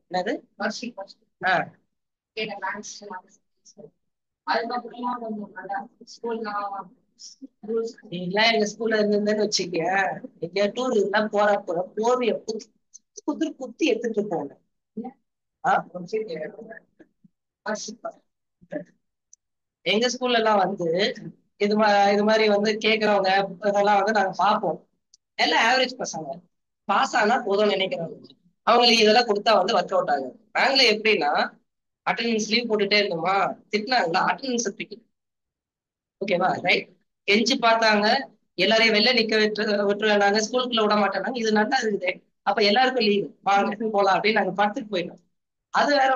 என்னது? நீங்களா எங்க ஸ்கூல்ல இருந்தேன்னு வச்சுக்க, எங்க டூர் எல்லாம் போறப்ப போர்வைய குத்து குத்தி எடுத்துட்டு போங்க. எங்க ஸ்கூல்ல எல்லாம் வந்து இது மாதிரி வந்து கேக்குறவங்க இதெல்லாம் வந்து நாங்க பார்ப்போம். எல்லாம் ஆவரேஜ் பசங்க, பாஸ் ஆனா போதும்னு நினைக்கிறவங்க. அவங்களுக்கு இதெல்லாம் கொடுத்தா வந்து ஒர்க் அவுட் ஆகுது. நாங்களே எப்படின்னா அட்டெண்டன்ஸ் லீவ் போட்டுட்டே இருந்தோமா, திட்டினாங்களா அட்டெண்டன்ஸ் தூக்கி. ஓகேவா? ரைட். கெஞ்சி பார்த்தாங்க, எல்லாரையும் வெளில நிக்க விட்டுருவாங்க, ஸ்கூலுக்குள்ள விட மாட்டாங்க. இது நல்லா இருக்குது, அப்ப எல்லாருக்கும் லீவ், வாங்க போலாம் அப்படின்னு நாங்க படத்துக்கு போயிட்டோம். அது வேற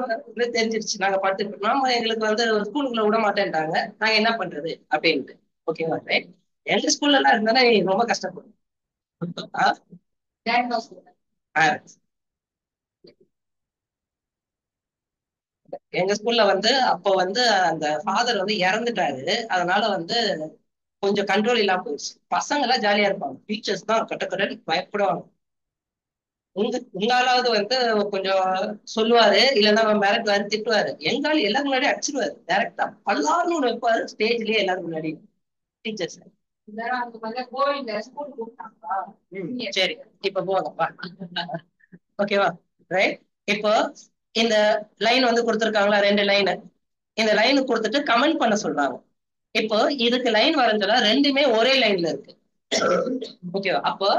தெரிஞ்சிருச்சு. நாங்க படத்துக்கு நாம எங்களுக்கு வந்து ஸ்கூலுக்குள்ள விட மாட்டேன்ட்டாங்க, நாங்க என்ன பண்றது அப்படின்ட்டு. ஓகேவா? ரைட். எங்க ஸ்கூல்ல எல்லாம் இருந்தா ரொம்ப கஷ்டப்படும். எங்க ஸ்கூல்ல வந்து அப்போ வந்து அந்த ஃபாதர் வந்து இறந்துட்டாரு. அதனால வந்து கொஞ்சம் கண்ட்ரோல் இல்லாம போயிடுச்சு. பசங்க எல்லாம் ஜாலியா இருப்பாங்க, டீச்சர்ஸ் தான் கட்ட பயப்படுவாங்க. உங்காலாவது வந்து கொஞ்சம் சொல்லுவாரு, இல்லைன்னா மிரட்டுவாரு, திட்டுவாரு. எங்கால எல்லாரும் முன்னாடி அடிச்சிருவாரு டைரக்டா, பல்லாருன்னு ஒண்ணு வைப்பாரு ஸ்டேஜ்லயே எல்லாரும் முன்னாடி டீச்சர்ஸ். சரி, இப்ப போங்கப்பா. ஓகேவா? ரைட். இப்போ இந்த லைன் வந்து கொடுத்துருக்காங்களா, 2 லைன். இந்த லைன் கொடுத்துட்டு கமெண்ட் பண்ண சொல்றாங்க. இப்போ இதுக்கு லைன் வரைஞ்சா ரெண்டுமே ஒரே லைன்ல இருக்கு. ஓகேவா? அப்போ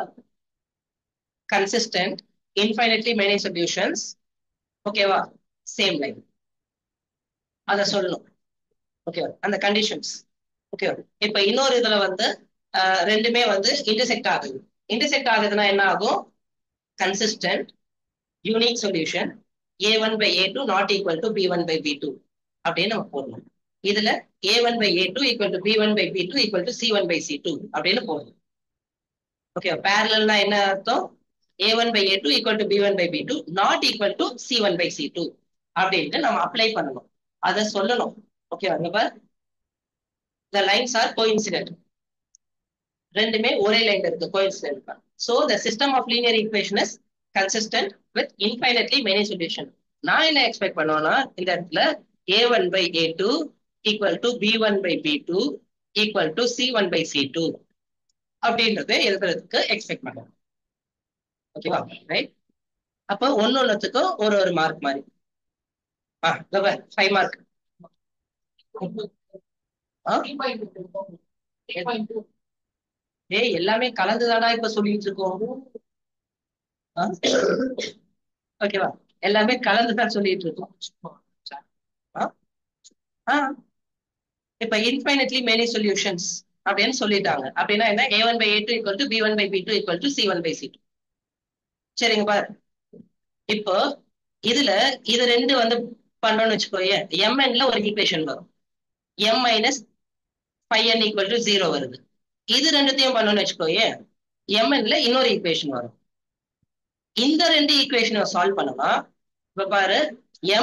கன்சிஸ்டன்ட், இன்ஃபைனைட்லி மெனி சொல்யூஷன்ஸ். ஓகேவா? சேம் லைன், அத சொல்லணும். ஓகேவா? அந்த கண்டிஷன்ஸ். ஓகேவா? இப்ப இன்னொரு இதுல வந்து ரெண்டுமே வந்து இன்டர்செக்ட் ஆகுது. இன்டர்செக்ட் ஆகுதுன்னா என்ன ஆகும்? Consistent unique solution a1 by a2 not equal to b1 by b2 அப்படின்னு நம்ம போடணும். இதுல a1 by a2 equal to b1 by b2 equal to c1 by c2 அப்படின்னு போடணும். ஓகே, பேரலல்னா என்ன அர்த்தம்? a1 by a2 equal to b1 by b2 not equal to c1 by c2 அப்படின்ட்டு நம்ம அப்ளை பண்ணணும், அதை சொல்லணும். Okay, the lines are coincident. ரெண்டுமே ஒரே லைன்ல இருக்கு, coincident. So the system of linear equation is consistent with infinitely many solutions. நான் என்ன எக்ஸ்பெக்ட் பண்ணுவேன்னா, இந்த இடத்துல a1 by a2 equal to b1 by b2 equal to c1 by c2 அப்படின்றத எழுதுறதுக்கு எக்ஸ்பெக்ட் பண்ணுவோம். ஓகேவா? ரைட். அப்போ ஒன்னொன்னுத்துக்கும் ஒரு மார்க் மாதிரி. 5 மார்க். எல்லாமே கலந்துதானா இப்ப சொல்லிட்டு இருக்கோம். ஓகேவா? எல்லாமே கலந்துதான் சொல்லிட்டு இருக்கோம். இப்ப இன்ஃபைனட்லி மெனி சொல்யூஷன்ஸ் அப்படின்னு சொல்லிட்டாங்க. அப்படின்னா என்ன? a1 by a2 equal to b1 by b2 equal to c1 by c2. சரிங்க பாரு. இப்போ இதுல இது ரெண்டு வந்து பண்ணோம்னு வச்சுக்கோயே, mnல ஒரு ஈக்குவேஷன் வரும், m minus 5n equal to 0 வருது. இது ரெண்டுத்தையும் பண்ணோம்னு வச்சுக்கோயே, mnல இன்னொரு ஈக்குவேஷன் வரும். இந்த ரெண்டு ஈக்குவேஷனை சால்வ் பண்ணலாம். இப்ப பாரு,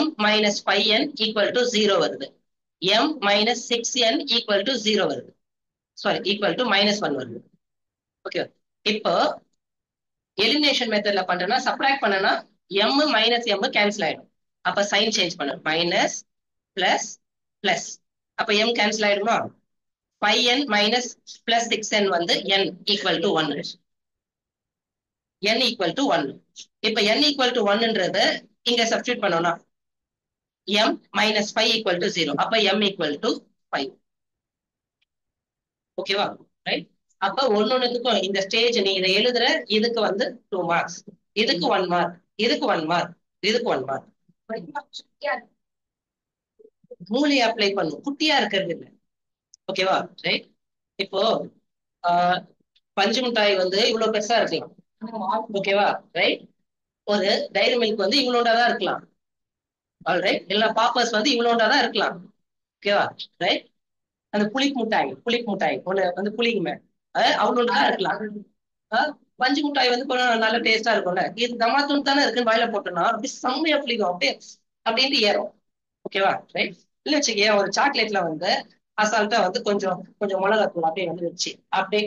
m minus 5n equal to 0 வருது, m minus 6n equal to 0 வருது, சாரி ஈக்குவல் டு -1 வருது. ஓகே, இப்போ எலிமினேஷன் மெத்தட்ல பண்றேன்னா சப்ட்ராக்ட் பண்ணனா m மைனஸ் m கேன்சல் ஆயிடும். அப்ப சைன் சேஞ்ச் பண்ணணும், மைனஸ் பிளஸ் பிளஸ், அப்ப m கேன்சல் ஆயிடுமா? 5n மைனஸ் பிளஸ் 6n வந்து n equal to 1, n equal to 1. இப்ப n ஈக்குவல் டு 1ன்றத இங்க சப்ஸ்டிட்யூட் பண்ணோம்னா m மைனஸ் 5 ஈக்குவல் டு 0, அப்ப m ஈக்குவல் டு 5. ஓகேவா? ரைட். அப்ப ஒன்னொன்னுக்கும் இந்த ஸ்டேஜ் நீ இதை எழுதுற, இதுக்கு வந்து 2 மார்க்ஸ், இதுக்கு 1 மார்க், இதுக்கு 1 மார்க், இதுக்கு 1 மார்க். மூலி அப்ளை பண்ணும், குட்டியா இருக்கிறது இல்லை. ஓகேவா? ரைட். இப்போ பஞ்சு மிட்டாய் வந்து இவ்வளவு பெருசா இருக்கலாம். ஓகேவா? ரைட். ஒரு டைரி மில்க் வந்து இவ்வளோண்டாதான் இருக்கலாம். ஆல்ரைட். இல்ல பாப்பர்ஸ் வந்து இவ்வளோண்டாதான் இருக்கலாம். ஓகேவா? ரைட். அந்த புளிக்கு மிட்டாய் ஒண்ணு வந்து புளிக்குமே, அவ்வளோதான் இருக்கலாம். பஞ்சு மிட்டாய் வந்து கொஞ்சம் நல்ல டேஸ்டா இருக்கும்ல, இது தமாத்தூள் தானே இருக்குன்னு வாயில போட்டோம்னா அப்படி செம்மையா பிடிக்கும், அப்படியே அப்படின்ட்டு ஏறும். ஓகேவா? ரைட். இல்ல வச்சுக்கே, ஒரு சாக்லேட்ல வந்து அசால்ட்டா வந்து கொஞ்சம் கொஞ்சம் மிளகாத்தூள் அப்படியே வந்து வச்சு அப்படியே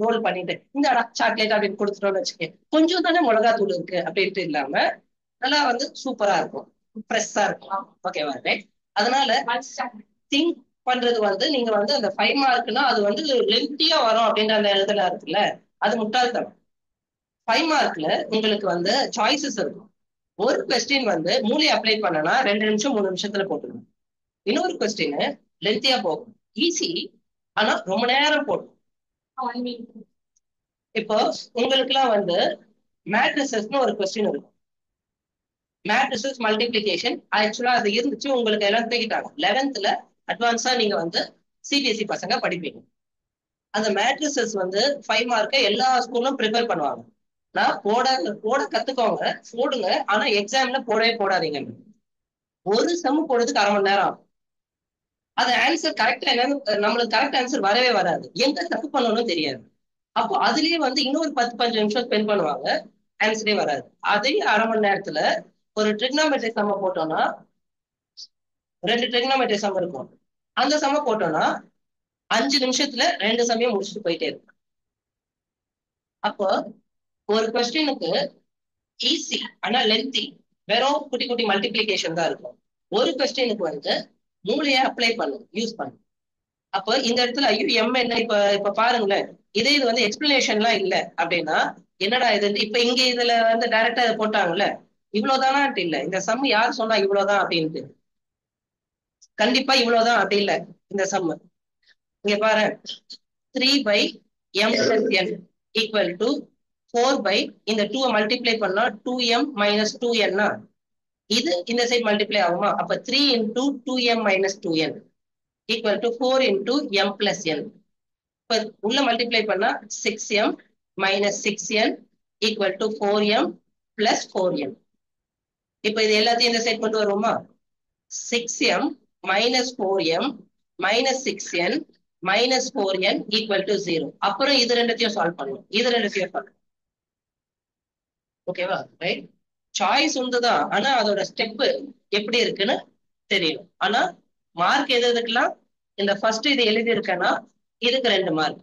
ரோல் பண்ணிட்டு இந்த சாக்லேட் அப்படின்னு கொடுத்துட்டோம்னு வச்சுக்கே, கொஞ்சம் தானே மிளகாத்தூள் இருக்கு அப்படின்ட்டு இல்லாம நல்லா வந்து சூப்பரா இருக்கும், ஃப்ரெஷ்ஷா இருக்கும். ஓகேவா? ரைட். அதனால திங்க் பண்றது வந்து நீங்க வந்து அந்த 5 மார்க்னா அது வந்து லென்த்தியா வரும் அப்படின்ற அந்த இடத்துல இருக்குல்ல, அது முட்டாள்தனம். 5 மார்க்ல உங்களுக்கு வந்து சாய்ஸஸ் இருக்கும். ஒரு கொஸ்டின் வந்து மூளை அப்ளை பண்ணனா 2 நிமிஷம் 3 நிமிஷத்துல போட்டுருங்க. இன்னொரு கொஸ்டின் லென்த்தியா போகும், ஈஸி ஆனா ரொம்ப நேரம் போடும். இப்போ உங்களுக்கு எல்லாம் வந்து மேட்ரிசஸ்னு ஒரு கொஸ்டின் இருக்கும். மேட்ரிசஸ் மல்டிபிளிகேஷன் ஆக்சுவலா அது இருந்துச்சு, உங்களுக்கு எல்லாம் தூக்கிட்டாங்க. 11th அட்வான்ஸா நீங்க வந்து சிபிஎஸ்சி பசங்க படிப்பீங்க. அந்த மேட்ரிசஸ் வந்து 5 மார்க்கை எல்லா ஸ்கூலும் ப்ரிப்பேர் பண்ணுவாங்க. நான் போட கத்துக்கோங்க, போடுங்க, ஆனா எக்ஸாம்ல போடவே போடாதீங்க. ஒரு சம் போடுறதுக்கு 1/2 மணி நேரம் ஆகும். அது ஆன்சர் கரெக்டா என்னன்னு நம்மளுக்கு கரெக்ட் ஆன்சர் வரவே வராது, எங்க தப்பு பண்ணணும்னு தெரியாது. அப்போ அதுலயே வந்து இன்னொரு 10-15 நிமிஷம் ஸ்பெண்ட் பண்ணுவாங்க, ஆன்சரே வராது. அதே 1/2 மணி நேரத்துல ஒரு ட்ரிக்னாமெட்ரி சம்ம போட்டோம்னா 2 ட்ரிக்னாமெட்ரி சம் இருக்கும், அந்த சம்ம போட்டோம்னா 5 நிமிஷத்துல 2 சமயம் முடிச்சுட்டு போயிட்டே இருக்கும். அப்போ ஒரு கொஸ்டினுக்கு ஈஸி ஆனா லென்த்தி வெறும் குட்டி குட்டி மல்டிபிளிகேஷன் தான் இருக்கும். ஒரு கொஸ்டினுக்கு வந்து மூளையை அப்ளை பண்ணும், யூஸ் பண்ணும். அப்போ இந்த இடத்துல ஐயோ எம் என்ன, இப்ப பாருங்களேன், இது வந்து எக்ஸ்பிளனேஷன்லாம் இல்லை அப்படின்னா என்னடா இது, இப்ப இங்க இதுல வந்து டைரக்டா இதை போட்டாங்கல்ல, இவ்வளவுதானான்ட்டு இல்ல, இந்த சம் யார் சொன்னா இவ்வளவுதான் அப்படின்ட்டு, கண்டிப்பா இவ்வளவுதான் அப்படி இல்லை இந்த சம். இங்க பாரு, 3/m plus n equal to 4 இந்த 2 மல்டிப்ளை பண்ணா 2m minus 2n, இது இந்த சைட் மல்டிப்ளை ஆகுமா? அப்ப 3 into 2m minus 2n equal to 4 into m plus n. இப்ப உள்ள மல்டிப்ளை பண்ணா 6m minus 6n equal to 4m plus 4n. இப்ப இது எல்லாத்தையும் இந்த சைட் கொண்டு வருவோமா? 6m minus 4m minus 6n minus 4n equal to 0. அப்புறம் இது ரெண்டுத்தையும் சால்வ் பண்ணணும், இது ரெண்டுத்தையும் பண்ணணும். ஓகேவா? ரைட். சாய்ஸ் உண்டுதான், ஆனா அதோட ஸ்டெப் எப்படி இருக்குன்னு தெரியணும். ஆனா மார்க் எது எதுக்கெல்லாம் இந்த ஃபர்ஸ்ட் இது எழுதி இருக்கேன்னா இதுக்கு 2 மார்க்,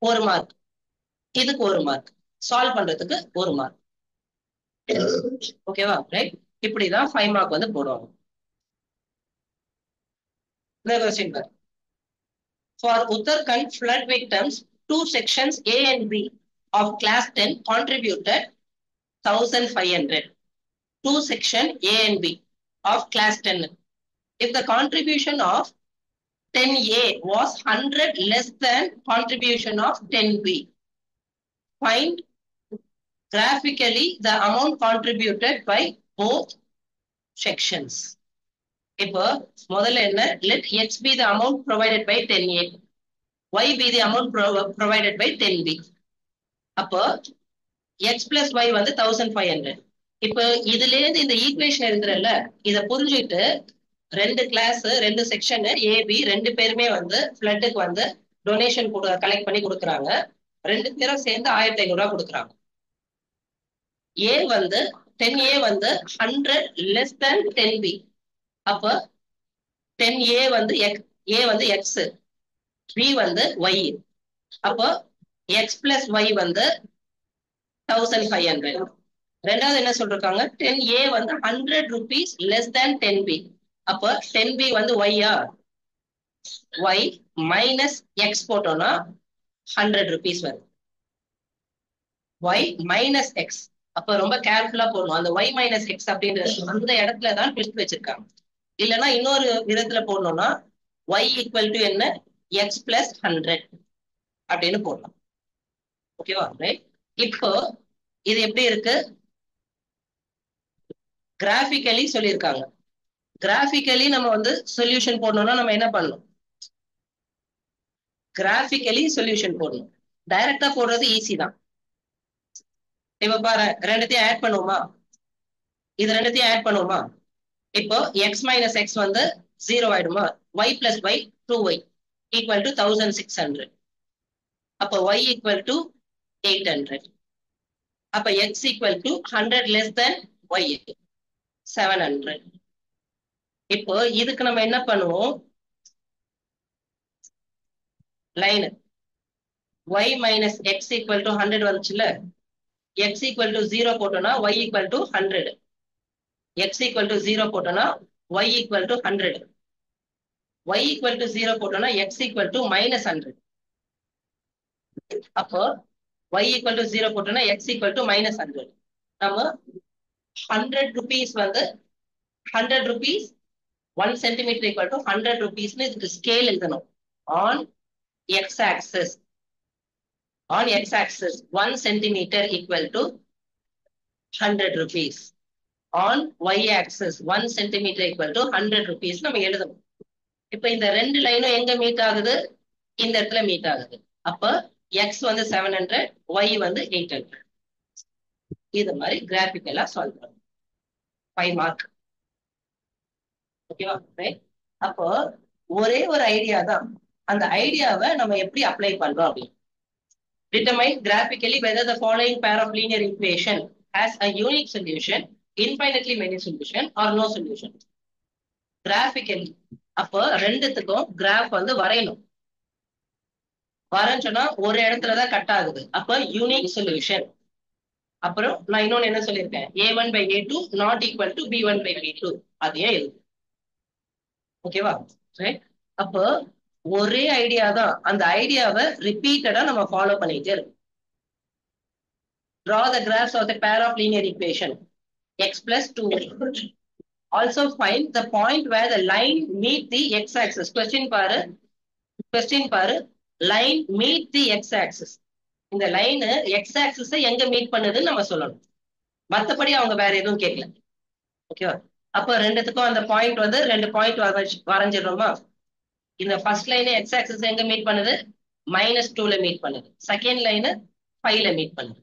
1 மார்க், இதுக்கு 1 மார்க், சால்வ் பண்றதுக்கு 1 மார்க். ஓகேவா? ரைட். இப்படிதான் 5 மார்க் வந்து போடுவாங்க. For Uttarakhand flood victims, 2 sections A and B of class 10 contributed 1,500. 2 section A and B of class 10. If the contribution of 10A was 100 less than contribution of 10B, find graphically the amount contributed by both sections. இப்போ முதல்ல என்ன, let x be the amount provided by 10a, y be the amount provided by 10b. அப்போ x plus y வந்து 1500. இப்போ இதுல இருந்து இந்த ஈக்குவேஷன் எழுதுறல, இத புரிஞ்சுட்டு ரெண்டு கிளாஸ் ரெண்டு செக்ஷன் ஏபி ரெண்டு பேருமே வந்து ஃபிளட்டுக்கு வந்து டொனேஷன் கலெக்ட் பண்ணி கொடுக்குறாங்க. ரெண்டு பேரும் சேர்ந்து 1500 ரூபாய் கொடுக்குறாங்க. ஏ வந்து 10A வந்து 100 less than 10B. அப்ப 10A வந்து A வந்து x, B வந்து y. அப்போ x plus y வந்து 1500. ரெண்டாவது என்ன சொல்றாங்க, 10A வந்து 100 rupees less than 10B. அப்ப 10B வந்து y-ஆ, y minus x போட்டோம்னா 100 rupees வருது. y minus x. அப்ப ரொம்ப கேர்ஃபுல்லா போடணும். அந்த y minus x அப்படின்றது அந்த இடத்துல தான் ட்விஸ்ட் வச்சிருக்காங்க. இல்லைன்னா இன்னொரு விதத்துல போடணும்னா y equal to என்ன, x plus 100 அப்படின்னு போடலாம். ஓகேவா? ரைட். இப்போ இது எப்படி இருக்கு, கிராஃபிக்கலி சொல்லியிருக்காங்க. கிராஃபிக்கலி நம்ம வந்து சொல்யூஷன் போடணும்னா நம்ம என்ன பண்ணணும், கிராஃபிக்கலி சொல்யூஷன் போடணும். டைரக்டா போடுறது ஈஸி தான். இப்ப பாரு, ரெண்டுத்தையும் ஆட் பண்ணுவோமா, இது ரெண்டுத்தையும் ஆட் பண்ணுவோமா. இப்போ x minus x வந்து 0 ஆயிடுமா, y plus y 2y equal to 1600. அப்போ y equal to 800. அப்ப x equal to 100 less than y 700. இப்போ இதுக்கு நம்ம என்ன பண்ணுவோம், line y minus x equal to 100 வந்துச்சுல, x equal to 0 போட்டோம்னா y equal to 100. x equal to 0 போட்டோம்னா y equal to 100. y equal to 0 போட்டோம்னா x equal to minus 100. அப்போ y equal to 0 போட்டோம்னா x equal to minus 100. நம்ம 100 rupees வந்து 100 rupees 1 centimeter equal to 100 rupees னு இதுக்கு ஸ்கேல் எழுதணும். on x axis, on x axis 1 centimeter equal to 100 rupees. on y axis 1 centimeter equal to 100 rupees நம்ம எழுதணும். இப்ப இந்த ரெண்டு லைனும் எங்க மீட் ஆகுது, இந்த இடத்துல மீட் ஆகுது. அப்ப x வந்து 700, y வந்து 800. இது மாதிரி கிராஃபிக்கலா சால்வ் பண்ணும். 5 மார்க். ஓகேவா? அப்போ ஒரே ஒரு ஐடியா தான், அந்த ஐடியாவை நம்ம எப்படி அப்ளை பண்றோம் அப்படின்னு. Determine graphically whether the following pair of linear equation has a unique solution, infinitely many solution or no solution. Graphically, அப்போ ரெண்டுத்துக்கும் கிராஃப் வந்து வரையணும். வரைன்னு சொன்னா ஒரு இடத்துலதான் கட் ஆகுது. அப்ப யூனிக் சொல்யூஷன். அப்புறம் நான் இன்னொன்னு என்ன சொல்லியிருக்கேன், a1 by a2 not equal to b1 by b2. அதே எழுது. ஓகேவா? அப்போ ஒரே ஐடியா தான், அந்த ஐடியாவை ரிப்பீட்டடா நம்ம ஃபாலோ பண்ணிட்டே இருக்கோம். Draw the graphs of the pair of linear equation x plus 2y. Also find the point where the line meet the x-axis. Question பாரு, line meet the x-axis. இந்த லைன் x-axis எங்க மீட் பண்ணுதுன்னு நம்ம சொல்லணும். மத்தபடி அவங்க வேற எதுவும் கேட்கல. ஓகேவா? அப்ப ரெண்டுத்துக்கும் அந்த பாயிண்ட் வந்து ரெண்டு பாயிண்ட் வரைஞ்சிடுறோமா. இந்த ஃபர்ஸ்ட் லைன் x-axis எங்க மீட் பண்ணுது, -2ல மீட் பண்ணுது. செகண்ட் லைன் 5ல மீட் பண்ணுது.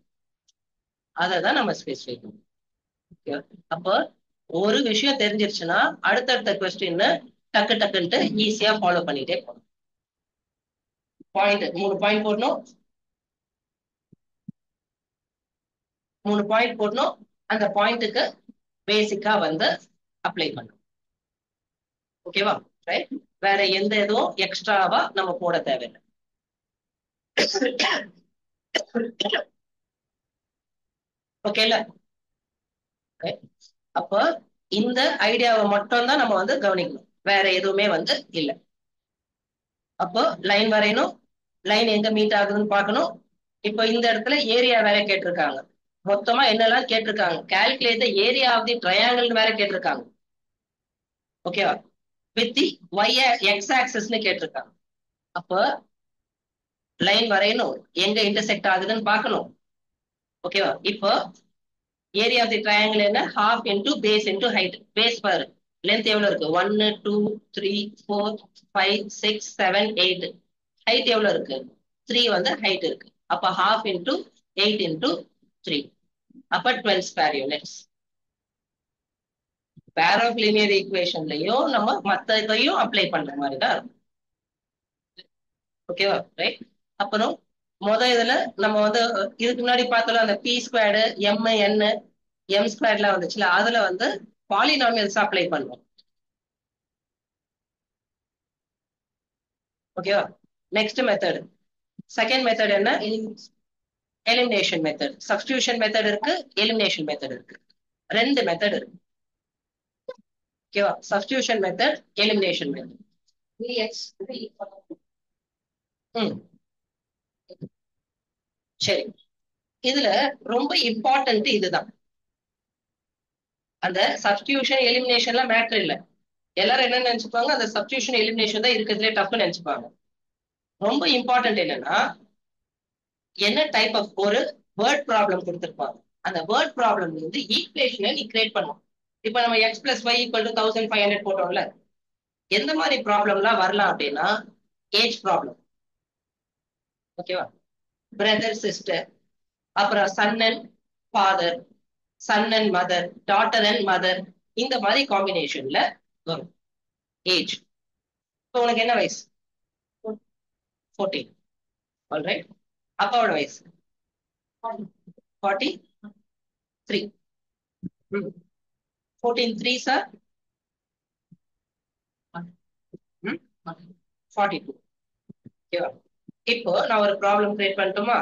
அததான் நம்ம ஸ்பெசிஃபை பண்ணுவோம். அப்போ ஒரு விஷயம் தெரிஞ்சிருச்சுன்னா அடுத்தடுத்த கொஸ்டின் டக்கு டக்குன்ட்டு ஈஸியா ஃபாலோ பண்ணிட்டே போகணும். பாயிண்ட் 3 பாயிண்ட் போடணும், 3 பாயிண்ட் போடணும். அந்த பாயிண்ட்டுக்கு பேசிக்கா வந்து அப்ளை பண்ணணும். ஓகேவா? ரைட். வேற எந்த எதுவும் எக்ஸ்ட்ராவா நம்ம போட தேவையில்லை. ஓகேல? அப்ப இந்த ஐடியாவை மட்டும் தான் நம்ம வந்து கவனிக்கணும், வேற எதுவுமே வந்து இல்லை. அப்போ லைன் வரையணும், லைன் எங்க மீட் ஆகுதுன்னு பார்க்கணும். இப்போ இந்த இடத்துல ஏரியா வேற கேட்டிருக்காங்க. மொத்தமா என்னெல்லாம் கேட்டிருக்காங்க, calculate the area of the triangle வேற கேட்டிருக்காங்க. ஓகேவா? வித் தி y x ஆக்சிஸ்னு கேட்டிருக்காங்க. அப்போ லைன் வரையணும், எங்க இன்டர்செக்ட் ஆகுதுன்னு பார்க்கணும். ஓகேவா? இப்போ ஏரியா ஆஃப் தி ட்ரையாங்கிள் என்ன, half into base into height. Base பாரு லென்த் எவ்வளவு இருக்கு? 1 2 3 4 5 6 7 8. ஹைட் எவ்வளவு இருக்கு? 3 வந்து ஹைட் இருக்கு. அப்ப half into 8 into 3. அப்ப 12 square units. Pair of linear ஈக்குவேஷன்லயும் நம்ம மத்த இதையும் அப்ளை பண்ற மாதிரி தான் இருக்கும். ஓகேவா? ரைட். அப்புறம் இதுல நம்ம வந்து இதுக்கு முன்னாடி பார்த்தோம்ல அந்த பி ஸ்கொயர்டு எம் ஸ்கொயர்ட்ல வந்துச்சுல, அதுல வந்து பாலினாமியல்ஸ் அப்ளை பண்ணுவோம். ஓகேவா? நெக்ஸ்ட் மெத்தட், செகண்ட் மெத்தட் என்ன? Elimination method. சப்ஸ்டிடியூஷன் மெத்தட் இருக்கு, எலிமினேஷன் மெத்தட் இருக்கு. ரெண்டு மெத்தட் இருக்கு. ஓகேவா? Substitution method, elimination method. சரி, இதுல ரொம்ப இம்பார்ட்டன்ட் இதுதான். அந்த சப்ஸ்டிடியூஷன் எலிமினேஷன்ல மேட்டர் இல்ல. எல்லாரும் என்ன நினைச்சுப்பாங்க? அந்த சப்ஸ்டிடியூஷன் எலிமினேஷன் தான் இருக்கிறதுலே டஃப்னு நினைச்சுப்பாங்க. ரொம்ப இம்பார்ட்டன்ட் என்னன்னா, என்ன டைப் ஆஃப் ஒரு வேர்ட் ப்ராப்ளம் கொடுத்திருப்பாங்க. அந்த வேர்ட் ப்ராப்ளம் வந்து ஈக்குவேஷனை நீ கிரியேட் பண்ணும். இப்ப நம்ம x plus y equal to 1500 போட்டோம்ல, எந்த மாதிரி ப்ராப்ளம்லாம் வரலாம் அப்படின்னா, ஏஜ் ப்ராப்ளம், ஓகேவா, பிரதர் சிஸ்டர், அப்புறம் son and father, son and mother, daughter and mother, இந்த மாதிரி காம்பினேஷன்ல வரும் ஏஜ். இப்போ உனக்கு என்ன வயசு? 14. ஆல்ரைட். அப்பாவோட வயசு 43. 14 3s are 42. ஓகேவா? இப்போ நான் ஒரு ப்ராப்ளம் கிரியேட் பண்ணட்டுமா?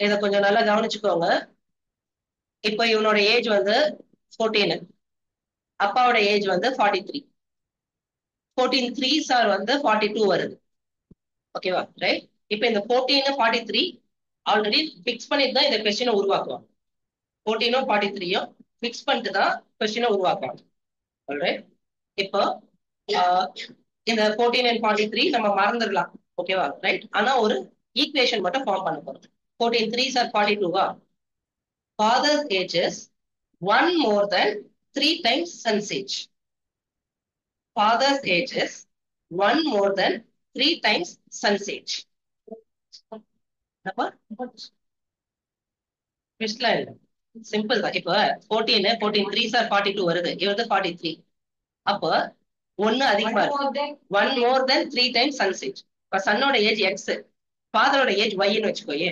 இதை கொஞ்சம் நல்லா கவனிச்சுக்கோங்க. இப்போ இவனோட ஏஜ் வந்து 14, அப்பாவோட ஏஜ் வந்து 43. 14 3s are வந்து 42 வருது. ஓகேவா? ரைட். இப்போ இந்த 14 43 ஆல்ரெடி பிக்ஸ் பண்ணிட்டு தான் இந்த கொஸ்டினை உருவாக்குவாங்க. 14 43 பிக்ஸ் பண்ணிட்டு தான் கொஸ்டினை உருவாக்குவாங்க. ஆல்ரைட். இப்போ இந்த 14 and 43 நம்ம மறந்துடலாம். ஓகேவா? ரைட். ஆனா ஒரு ஈக்குவேஷன் மட்டும் ஃபார்ம் பண்ண போறோம். 14 3s are 42. Father's age is 1 more than 3 times son's age. Father's age is 1 more than 3 times son's age. Simple தான். இப்ப 14 3s are 42 வருது, இவருக்கு 43. அப்ப ஒன்னு அதிகமா இருக்கு. 1 more than 3 times son's age. இப்ப சன்னோட ஏஜ் x, ஃபாதரோட ஏஜ் yன்னு வச்சுக்கோயே.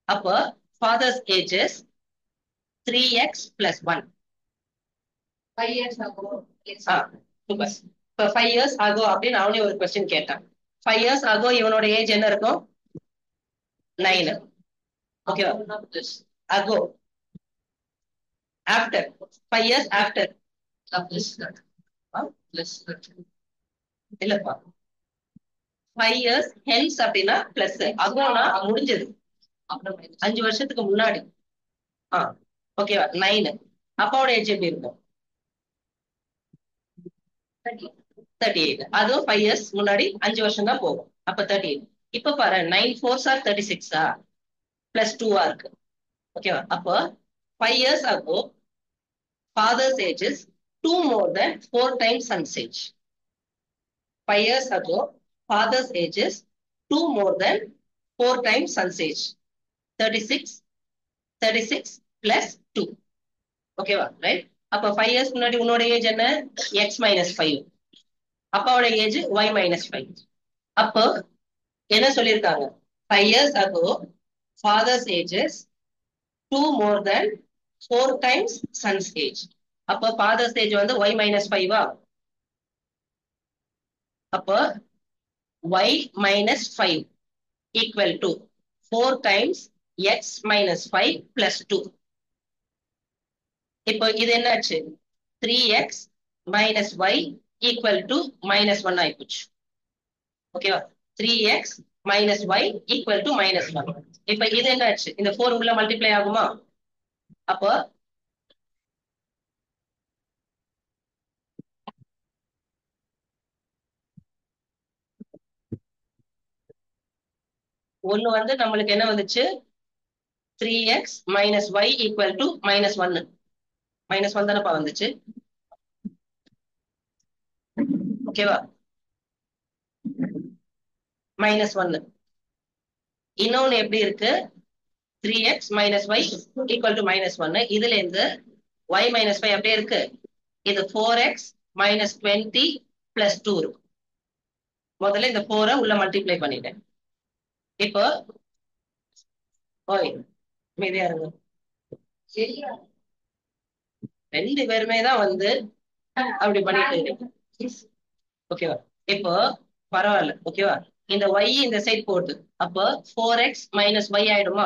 அப்ப father's age is 3x plus 1. 5 years ago. Super. இப்ப 5 years ago அப்படின்னு அவனே ஒரு கொஸ்டின் கேட்டான். 5 years ago இவனோட ஏஜ் என்ன இருக்கும்? 9. ஓகேவா? ago, after, 5 years after. இல்லப்பா, 5 years hence அப்படின்னா பிளஸ், அகோனா முடிஞ்சது, 5 வருஷத்துக்கு முன்னாடி. ஓகேவா? 9. அப்பாவோட ஏஜ் எப்படி இருக்கும்? 38. அதுவும் 5 years முன்னாடி 5 வருஷம் தான் போகும். அப்ப 38. இப்ப பாரு, 9 4s are 36 பிளஸ் 2 இருக்கு. ஓகேவா? அப்போ 5 years ago father's age is 2 more than 4 times son's age. 5 years ago father's age is 2 more than 4 times son's age. 36 plus 2. ஓகேவா? ரைட். அப்ப 5 years முன்னாடி உன்னோட ஏஜ் என்ன? x minus 5. அப்பாவோட ஏஜ் y minus 5. அப்போ என்ன சொல்லியிருக்காங்க? 5 years ago father's age is 2 more than 4 times son's age. அப்ப father's age வந்து y minus 5. அப்ப y minus 5 equal to 4 times x minus 5 plus 2. இப்போ இது என்னாச்சு? 3x minus y equal to minus 1 ஆயிப்போச்சு. ஓகேவா? 3x minus y equal to minus 1. இப்ப இது என்னாச்சு? இந்த 4 உள்ள மல்டிப்ளை ஆகுமா? அப்ப ஒன்னு வந்து நம்மளுக்கு என்ன வந்துச்சு? 3x minus y equal to minus 1. minus 1 தானப்பா வந்துச்சு. ஓகேவா? -1. இன்னொன்னு எப்படி இருக்கு? 3x minus y equal to -1. இதுல இருந்து y minus 5 அப்படியே இருக்கு. இது 4x minus 20 plus 2 இருக்கு. முதல்ல இந்த 4 உள்ள மல்டிப்ளை பண்ணிட்டேன். இப்போ ஓய் மீதியா இருங்க. சரியா? ரெண்டு பேருமே தான் வந்து அப்படி பண்ணிட்டு ஓகேவா? இப்போ பரவாயில்ல. ஓகேவா? இந்த y இந்த சைடு போகுது. அப்போ 4x minus y ஆயிடுமா?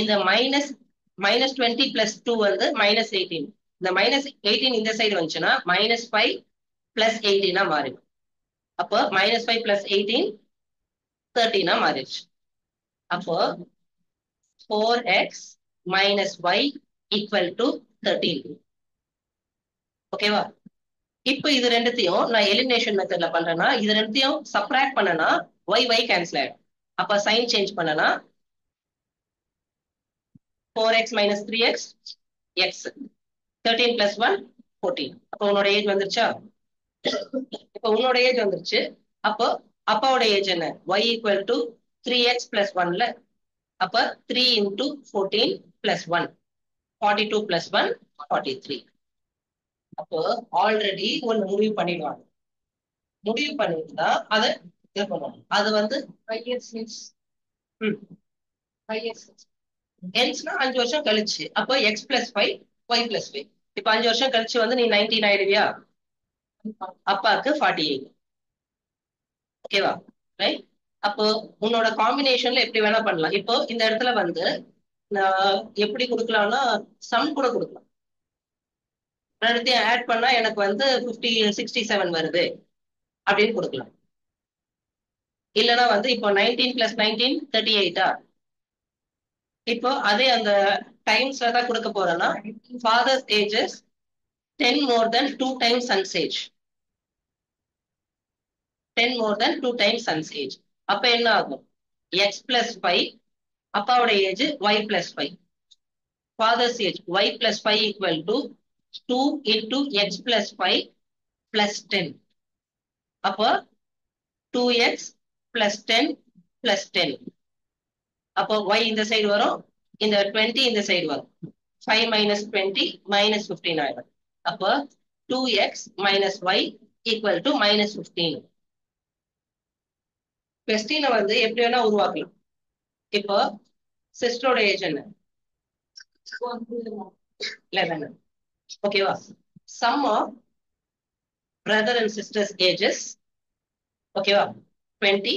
இந்த -20 plus 2 வந்து -18. இந்த -18 இந்த சைடு வந்துச்சுன்னா -5 plus 18 மாறிடும். அப்போ -5 plus 18 13 மாறிடுச்சு. அப்போ 4x minus y equal to 13. ஓகேவா? இப்போ இது ரெண்டுத்தையும் நான் எலிமினேஷன் மெத்தட்ல பண்றேன்னா இது ரெண்டுத்தையும் சப்ராக்ட் பண்ணனா y கேன்சல் ஆயிடும். அப்ப சைன் சேஞ்ச் பண்ணனா 4x minus 3x x 13 plus 1 14. அப்போ உன்னோட ஏஜ் வந்துருச்சா? இப்போ உன்னோட ஏஜ் வந்துருச்சு. அப்போ அப்பாவோட ஏஜ் என்ன? y equal to 3x plus 1ல அப்ப 3 into 14 plus 1 42 plus 1 43. அப்போ ஆல்ரெடி ஒன்னு முடிவு பண்ணிடுவாங்க. முடிவு பண்ணிட்டு அதை இது பண்ணுவாங்க. அது வந்து 5 years means 5 years. எல்ஸ்னா 5 வருஷம் கழிச்சு. அப்போ x plus 5 y plus 5. இப்ப 5 வருஷம் கழிச்சு வந்து நீ 19 ஆயிடுவியா? அப்பாவுக்கு 48. ஓகேவா? ரைட்? அப்போ உன்னோட காம்பினேஷன்ல எப்படி வேணா பண்ணலாம். இப்போ இந்த இடத்துல வந்து நான் எப்படி கொடுக்கலாம்னா சம் கூட கொடுக்கலாம். ரெண்டுத்தையும் ஆட் பண்ணா எனக்கு வந்து 67 வருது அப்படின்னு கொடுக்கலாம். இல்லைன்னா வந்து இப்போ 19 plus 19 38. இப்போ அதே அந்த டைம்ஸ்ல தான் கொடுக்க போறேன்னா father's ages 10 more than 2 times son's age. 10 more than 2 times son's age. அப்ப என்ன ஆகும்? x plus 5 அப்பாவோட age y plus 5. father's age y plus 5 equal to 2 into x plus 5 plus 10. அப்போ 2x plus 10 plus 10. அப்போ y இந்த சைடு வரும், இந்த 20 இந்த சைடு வரும். 5 minus 20 minus 15 ஆயிடும். அப்போ 2x minus y equal to minus 15. கொஸ்டினை வந்து எப்படி வேணா உருவாக்கலாம். இப்போ சிஸ்டரோட ஏஜ் என்ன? 11. ஓகேவா? Sum of brother and sisters ages ஓகேவா 20.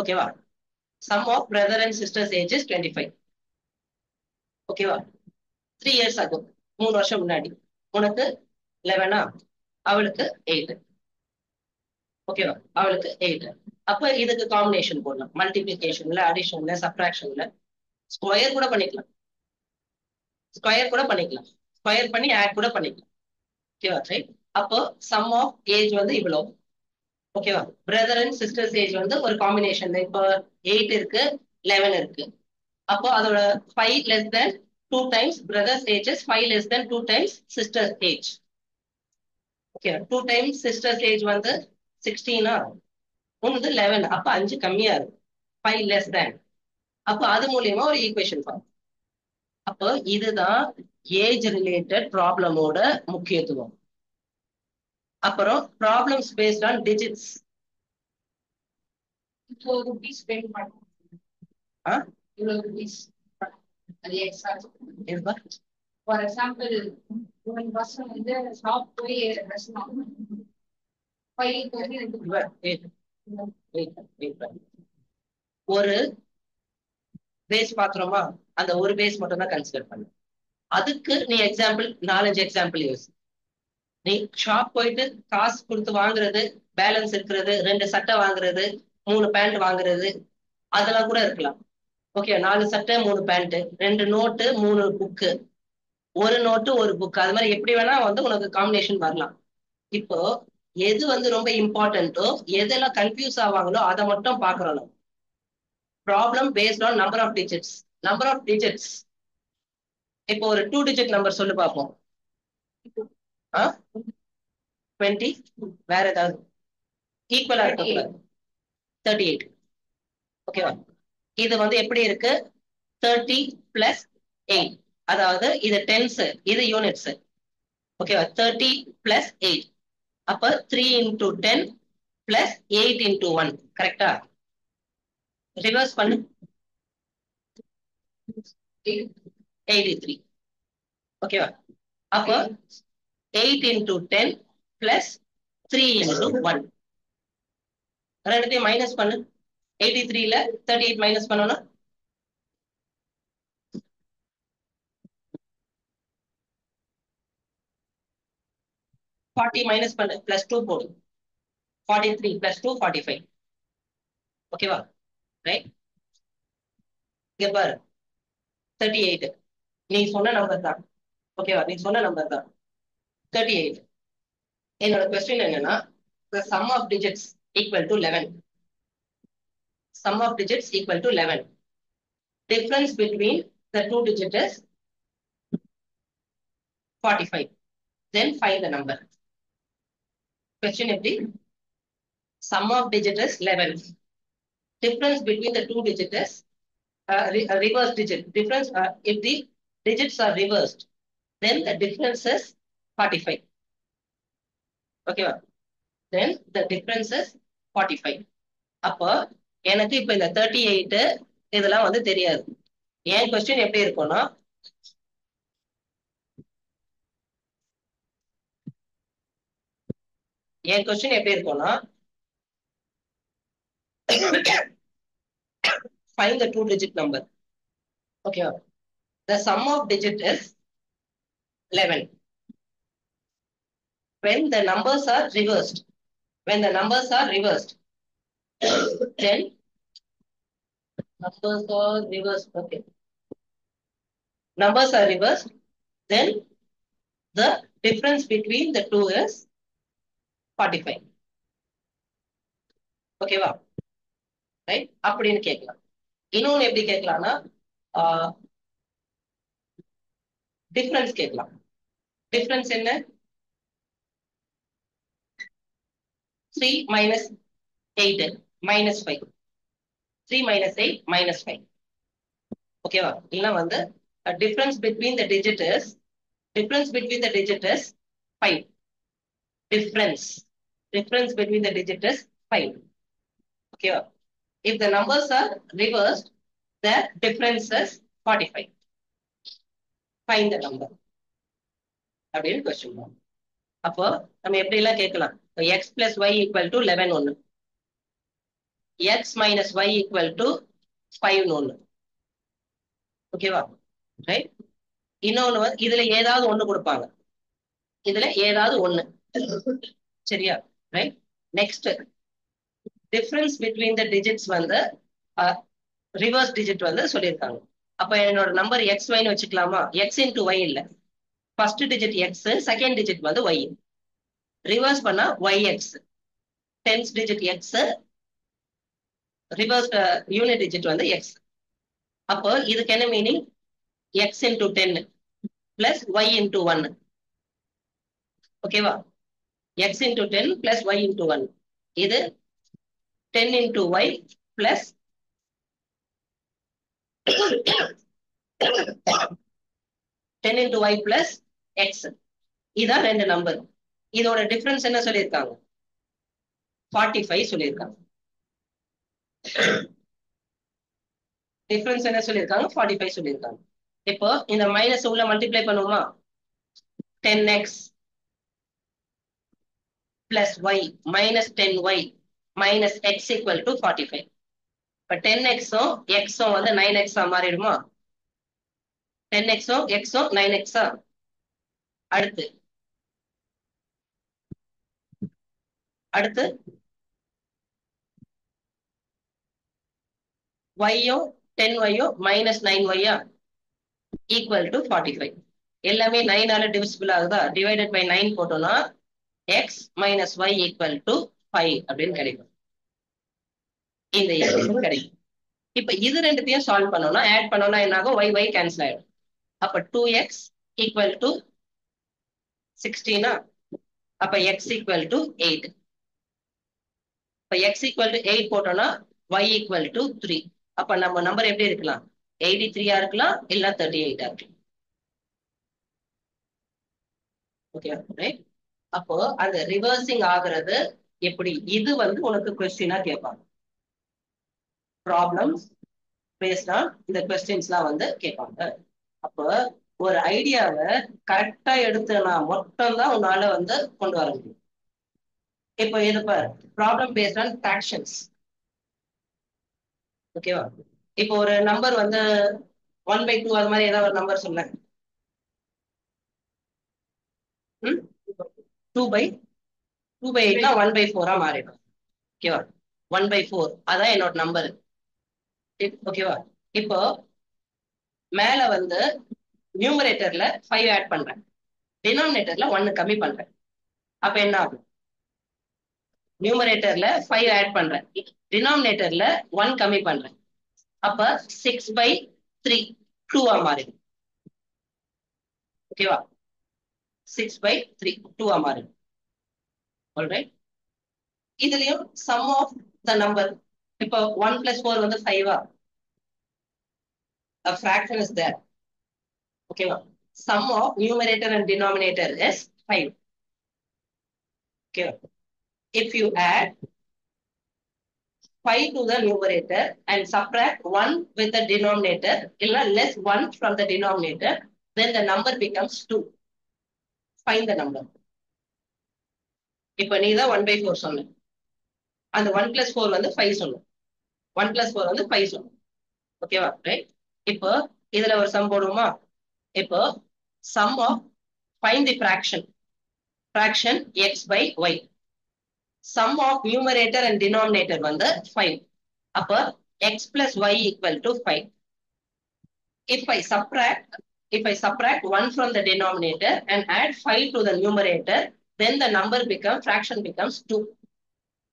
ஓகேவா? Sum of brother and sisters ages 25. ஓகேவா? 3 years ஆகும், 3 வருஷம் முன்னாடி. உனக்கு 11, அவளுக்கு 8. ஓகேவா? அவளுக்கு 8. அப்ப இதுக்கு காம்பினேஷன் போடலாம். மல்டிபிளிகேஷன்ல, அடிஷன்ல, சப்ட்ராக்ஷன்ல ஸ்கொயர் கூட பண்ணிக்கலாம். ஸ்கொயர் கூட பண்ணிக்கலாம். ஸ்கொயர் பண்ணி ஆட் கூட பண்ணிக்கலாம். ஓகேவா? ரைட்? அப்போ சம் ஆஃப் ஏஜ் வந்து இவ்வளவு. ஓகேவா? பிரதர் அண்ட் சிஸ்டர்ஸ் ஏஜ் வந்து ஒரு காம்பினேஷன். இப்போ 8 இருக்கு, 11 இருக்கு. அப்போ அதோட 5 less than 2 times brothers ages, 5 less than 2 times sisters age. Okay, 2 times sisters age வந்து 16. ஒன்று 11. அப்ப 5 கம்மியா இருக்கு, 5 less than. அப்ப அது மூலியமா ஒரு ஈக்குவேஷன் ஃபார்ம். அப்போ இதுதான் ஏஜ் ரிலேட்டட் ப்ராப்ளமோட முக்கியத்துவம். அப்புறம் problems based on digits. ₹2 spend பண்ணுவோம். ₹2 அது எக்ஸ்ட்ரா. ஃபார் எக்ஸாம்பிள் ஒரு பர்சன் வந்து ஷாப் போய் ட்ரெஸ் வாங்கணும். ஒரு பேஸ் பாக்குறோமா, அந்த ஒரு பேஸ் மட்டும் தான் கன்சிடர் பண்ணு. அதுக்கு நீ எக்ஸாம்பிள் 4-5 எக்ஸாம்பிள் யூஸ். நீ ஷாப் போயிட்டு காசு கொடுத்து வாங்குறது, பேலன்ஸ் இருக்கிறது, 2 சட்டை வாங்குறது, 3 பேண்ட் வாங்குறது, அதெல்லாம் கூட இருக்கலாம். ஓகே, 4 சட்டை 3 pant, 2 note 3 book, 1 note 1 book, அது மாதிரி எப்படி வேணா வந்து உனக்கு காம்பினேஷன் வரலாம். இப்போ எது வந்து ரொம்ப இம்பார்ட்டன்ட்டோ, எதெல்லாம் கன்ஃபியூஸ் ஆவாங்களோ அதை மட்டும் பாக்குறோம். Problem based on number of digits. Number of digits இப்போ ஒரு 2 digit நம்பர் சொல்லு பார்ப்போம். 20 வேற ஏதாவது ஈக்குவலா இருக்கக்கூடாது 38 ஓகேவா இது வந்து எப்படி இருக்கு 30 பிளஸ் 8 அதாவது இது டென்ஸ் இது யூனிட்ஸ் ஓகேவா 30 பிளஸ் 8 அப்ப 3 into 10 பிளஸ் 8 into 1 கரெக்டா ரிவர்ஸ் பண்ணு 83 ஓகேவா அப்போ 8 into 10 plus 3 into 1 ரெண்டுத்தையும் மைனஸ் பண்ணு 83 ல 38 மைனஸ் பண்ணணும் 40 மைனஸ் பண்ணு பிளஸ் 2 போடு 43 பிளஸ் 2 45 ஓகேவா ரைட் இங்க பாரு 38 நீ சொன்ன நம்பர் தான் ஓகேவா நீ சொன்ன நம்பர் தான் 38 என்னோட கொஸ்டின் என்னன்னா the sum of digits equal to 11 sum of digits equal to 11 difference between the two digits is 45 then find the number question எப்படி sum of digits is 11 difference between the two digits is reverse digit difference if the digits are reversed then the difference is 45 okay then the difference is 45 அப்போ எனக்கு இப்ப இந்த 38 இதெல்லாம் வந்து தெரியாது என் கொஸ்டின் எப்படி இருக்கும்னா என் கொஸ்டின் எப்படி இருக்கும்னா find the two digit number okay the sum of digit is 11 when the numbers are reversed when the numbers are reversed then numbers are reversed okay numbers are reversed then the difference between the two is 45 ஓகேவா ரைட் அப்படின்னு கேட்கலாம் இன்னொன்னு எப்படி கேட்கலாம்னா டிஃபரன்ஸ் கேட்கலாம் டிஃபரன்ஸ் என்ன 3 minus 8 minus 5 3 minus 8 minus 5 ஓகேவா இல்ல வந்து difference between the digit is 5 difference between the digit is 5 okay if the numbers are reversed the difference is 45 find the number அப்படின்னு क्वेश्चन அப்போ நம்ம எப்படி எல்லாம் கேட்கலாம் x plus y equal to 11 ஒன்னு x minus y equal to 5 ஒன்னு ஓகேவா ரைட் இன்னொன்னு இதுல ஏதாவது ஒண்ணு கொடுப்பாங்க இதுல ஏதாவது ஒண்ணு சரியா right next difference between the digits வந்து ரிவர்ஸ் டிஜிட் வந்து சொல்லியிருக்காங்க அப்ப என்னோட நம்பர் எக்ஸ் ஒய்னு வச்சுக்கலாமா எக்ஸ் இன்டு ஒய் இல்ல first digit x second digit வந்து ஒய் ரிவர்ஸ் பண்ணா y x tens digit x reverse unit digit வந்து எக்ஸ் அப்போ இதுக்கு என்ன meaning x into 10 plus y into 1 ஓகேவா x into 10 plus y into 1 இது 10 into y plus 10 into y plus x இதான் ரெண்டு நம்பர் இதோட டிஃபரன்ஸ் என்ன சொல்லியிருக்காங்க 45 சொல்லியிருக்காங்க டிஃபரன்ஸ் என்ன சொல்லியிருக்காங்க 45 சொல்லியிருக்காங்க இப்போ இந்த மைனஸ் உள்ள மல்டிப்ளை பண்ணுவோமா 10x plus y minus 10y minus x equal to 45 இப்ப 10x x வந்து 9x மாறிடுமா 10x x 9x அடுத்து y 10y minus 9y equal to 45 எல்லாமே 9 ஆல டிவிசிபிள் ஆகுதா டிவைடட் பை 9 போட்டோம்னா x minus y equal to 5 அப்படின்னு கிடைக்கும் இந்த ஈக்குவேஷன் கிடைக்கும் இப்ப இது ரெண்டுத்தையும் சால்வ் பண்ணோம்னா ஆட் பண்ணோம்னா என்ன ஆகும் y y கேன்சல் ஆயிடும் அப்ப 2x equal to 16 அப்ப x equal to 8. இப்ப x equal to 8 போட்டோம்னா y equal to 3. அப்ப நம்ம நம்பர் எப்படி இருக்கலாம்? 83 இருக்கலாம் இல்ல 38 இருக்கலாம். Okay right. அப்போ அந்த ரிவர்சிங் ஆகுறது எப்படி? இது வந்து உனக்கு கொஸ்டினா கேட்பாங்க. ப்ராப்ளம்ஸ் பேஸ்ட் ஆன் இந்த கொஸ்டின்ஸ்லாம் வந்து கேட்பாங்க. அப்போ ஒரு ஐடியாவை கரெக்டா எடுத்துனா மட்டும்தான் உன்னால வந்து கொண்டு வர முடியும். இப்போ இது பாரு, ப்ராப்ளம் பேஸ்ட் ஆன் ஃபிராக்ஷன்ஸ். ஓகேவா? இப்போ ஒரு நம்பர் வந்து 1/2 அது மாதிரி ஏதாவது ஒரு நம்பர் சொல்ல. 2/8 1/4 மாறிடும். ஓகேவா? 1/4 அதான் என்னோட நம்பர். ஓகேவா? இப்போ மேல வந்து நியூமரேட்டர்ல 5 ஆட் பண்றேன், டினாமினேட்டர்ல 1 கம்மி பண்றேன். அப்ப என்ன ஆகும்? நியூமரேட்டர்ல 5 ஆட் பண்றேன், டினாமினேட்டர்ல 1 கம்மி பண்றேன். அப்ப 6/3 2 மாறிடும். ஓகேவா? 6/3 2 மாறிடும். ஆல்ரைட். இதுலயும் சம் ஆஃப் த நம்பர். இப்போ 1 + 4 வந்து 5. A fraction is there. ஓகேவா? Sum of numerator and denominator is 5. Okay. If you add 5 to the numerator and subtract 1 with the denominator, illa less 1 from the denominator, then the number becomes 2. Find the number. இப்போ நீ தான் 1/4 சொன்ன. அந்த 1 + 4 வந்து 5 சொன்ன. 1 + 4 வந்து 5 சொன்ன. ஓகேவா? ரைட். இப்போ இதுல ஒரு சம் போடுவோமா? இப்போ sum of find the fraction x by y. Sum of numerator and denominator வந்து 5. அப்ப x plus y equal to 5. If I subtract 1 from the denominator and add 5 to the numerator, then the fraction becomes 2.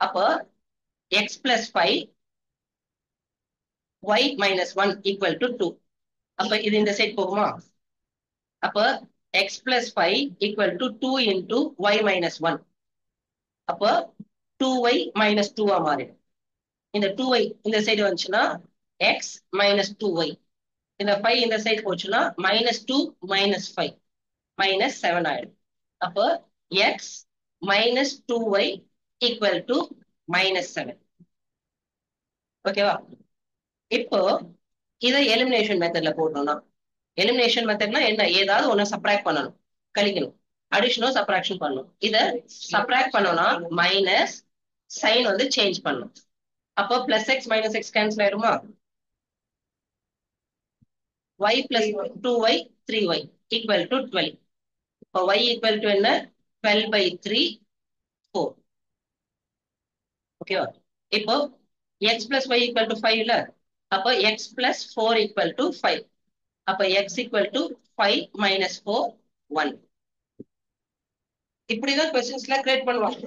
அப்ப x plus 5 y minus 1 equal to 2. அப்ப இது இந்த சைடு போகுமா? அப்ப x plus 5 equal to 2 into y minus 1. அப்ப 2y minus 2 மாறிடும். இந்த 2y இந்த சைடு வந்துச்சுன்னா x minus 2y. இந்த 5 இந்த சைடு போச்சுன்னா -2 -5 -7 ஆயிடும். அப்போ x minus 2y equal to -7. ஓகேவா? இப்போ இதை எலிமினேஷன் மெத்தட்ல போட்டோம்னா, எலிமினேஷன் மெத்தட்னா என்ன? ஏதாவது ஒண்ணு சப்ராக்ட் பண்ணணும், கழிக்கணும், அடிஷனோ சப்ராக்ஷன் பண்ணணும். இத சப்ராக்ட் பண்ணோம்னா மைனஸ் சைன் வந்து சேஞ்ச் பண்ணணும். அப்போ +x - x கேன்சல் ஆயிடுமா? y plus 2y 3y equal to 12. இப்போ y equal to என்ன? 12/3 4. ஓகேவா? இப்போ x plus y equal to 5 இல்ல? அப்போ x plus 4 equal to 5. அப்போ x equal to 5 minus 4 1. இப்படிதான் கொஸ்டின்ஸ்ல கிரியேட் பண்ணுவாங்க.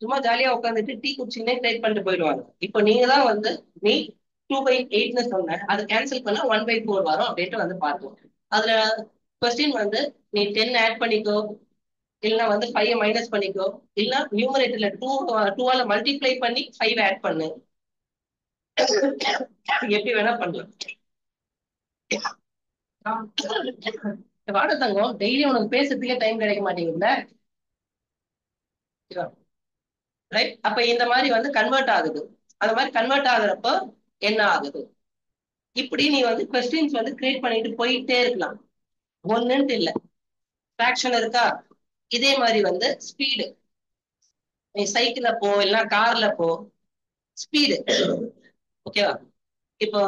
சும்மா ஜாலியா உட்காந்துட்டு டீ குடிச்சுன்னே கிரியேட் பண்ணிட்டு போயிடுவாங்க. இப்போ நீங்க தான் வந்து நீ 2/8ன்னு சொன்ன, அதை கேன்சல் பண்ணா 1/4 வரும் அப்படின்ட்டு வந்து பார்த்தோம். அதுல கொஸ்டின் வந்து நீ 10 ஆட் பண்ணிக்கோ, இல்லைன்னா வந்து 5 மைனஸ் பண்ணிக்கோ, இல்ல நியூமரேட்டர்ல 2ஆல மல்டிப்ளை பண்ணி 5 ஆட் பண்ணு, எப்படி வேணா பண்ணலாம். வாட தங்கம், டெய்லி உனக்கு பேசுறதுக்கே டைம் கிடைக்க மாட்டேங்குதுல்ல? ரைட். அப்ப இந்த மாதிரி வந்து கன்வெர்ட் ஆகுது. அந்த மாதிரி கன்வெர்ட் ஆகுறப்போ என்ன ஆகுது? இப்படி நீ வந்து கொஸ்டின்ஸ் வந்து கிரியேட் பண்ணிட்டு போயிட்டே இருக்கலாம். ஒண்ணுன்ட்டு இல்ல, ஃபிராக்ஷன் இருக்கா, இதே மாதிரி வந்து ஸ்பீடு, நீ சைக்கிள்ல போ இல்ல கார்ல போ, ஸ்பீடு. ஓகேவா? இப்போ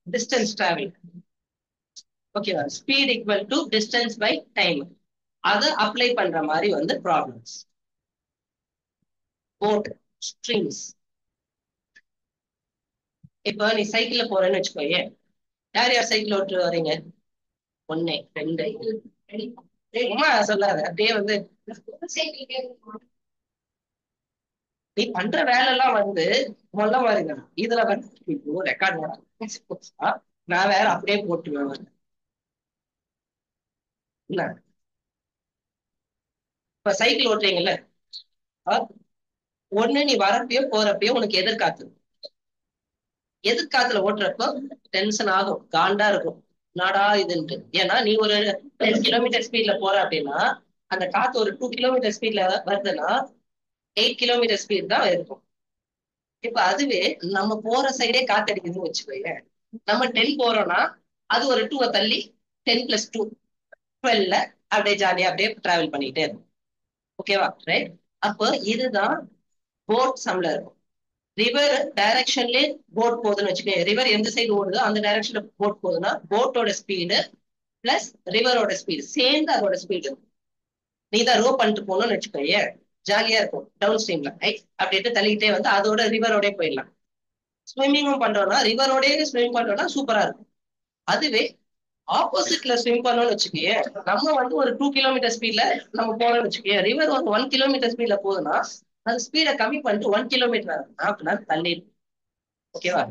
டிஸ்டன்ஸ் டிராவல். ஓகேவா? Speed equal to distance by time. அதை அப்ளை பண்ற மாதிரி வந்து ப்ராப்ளம்ஸ். Boat, streams. இப்போ நீ சைக்கிள்ல போறேன்னு வச்சுக்கோயே, யார் யார் சைக்கிள் ஓட்டு வரீங்க? 1 2 உமா சொல்லாத, அப்படியே வந்து நீ பண்ற வேலை எல்லாம் வந்து மொல்ல மாதிரிதான். இதுல வந்து ரெக்கார்ட் நான் வேற அப்படியே போட்டுருவேன். என்ன இப்ப சைக்கிள் ஓட்டுறீங்கல்ல, ஒண்ணு நீ வரப்பயோ போறப்பயோ உனக்கு எதிர்காத்துல ஓட்டுறப்போ டென்ஷன் ஆகும், காண்டா இருக்கும், நாடா இதுன்ட்டு. ஏன்னா நீ ஒரு 10 கிலோமீட்டர் ஸ்பீட்ல போற அப்படின்னா அந்த காத்து ஒரு 2 கிலோமீட்டர் ஸ்பீட்ல வருதுன்னா 8 கிலோமீட்டர் ஸ்பீட் தான் இருக்கும். இப்ப அதுவே நம்ம போற சைடே காத்தடிக்குதுன்னு வச்சுக்கோங்க, நம்ம 10 போறோம்னா அது ஒரு 2 தள்ளி 10 + 2 12 அப்படியே ஜாலியா அப்படியே டிராவல் பண்ணிட்டே இருக்கும். ஓகேவா, ரைட்? அப்போ இதுதான் போட் சம்ல இருக்கும். ரிவர் டைரக்ஷன்லயே போட் போகுதுன்னு வச்சுக்கோங்க, ரிவர் எந்த சைடு ஓடுதோ அந்த டைரக்ஷன்ல போட் போகுதுன்னா போட்டோட ஸ்பீடு பிளஸ் ரிவரோட ஸ்பீடு சேர்ந்து அதோட ஸ்பீடு. நீ தான் ரோ பண்ணிட்டு போகணும்னு வச்சுக்கோங்க, ஜாலியா இருக்கும் டவுன் ஸ்ட்ரீம்ல அப்படின்ட்டு தள்ளிக்கிட்டே வந்து அதோட ரிவரோடய போயிடலாம். ஸ்விம்மிங்கும் பண்றோம்னா ரிவரோடய ஸ்விம் பண்றோம்னா சூப்பரா இருக்கும். அதுவே ஆப்போசிட்ல ஸ்விம் பண்ணோம்னு வச்சுக்கோங்க, நம்ம வந்து ஒரு 2 கிலோமீட்டர் ஸ்பீட்ல நம்ம போறோம்னு வச்சுக்கோங்க, ரிவர் ஒரு 1 கிலோமீட்டர் ஸ்பீட்ல போகுதுன்னா அது ஸ்பீடை கம்மி பண்ணிட்டு 1 கிலோமீட்டர் அப்படின்னா தள்ளிடும். ஓகேவா,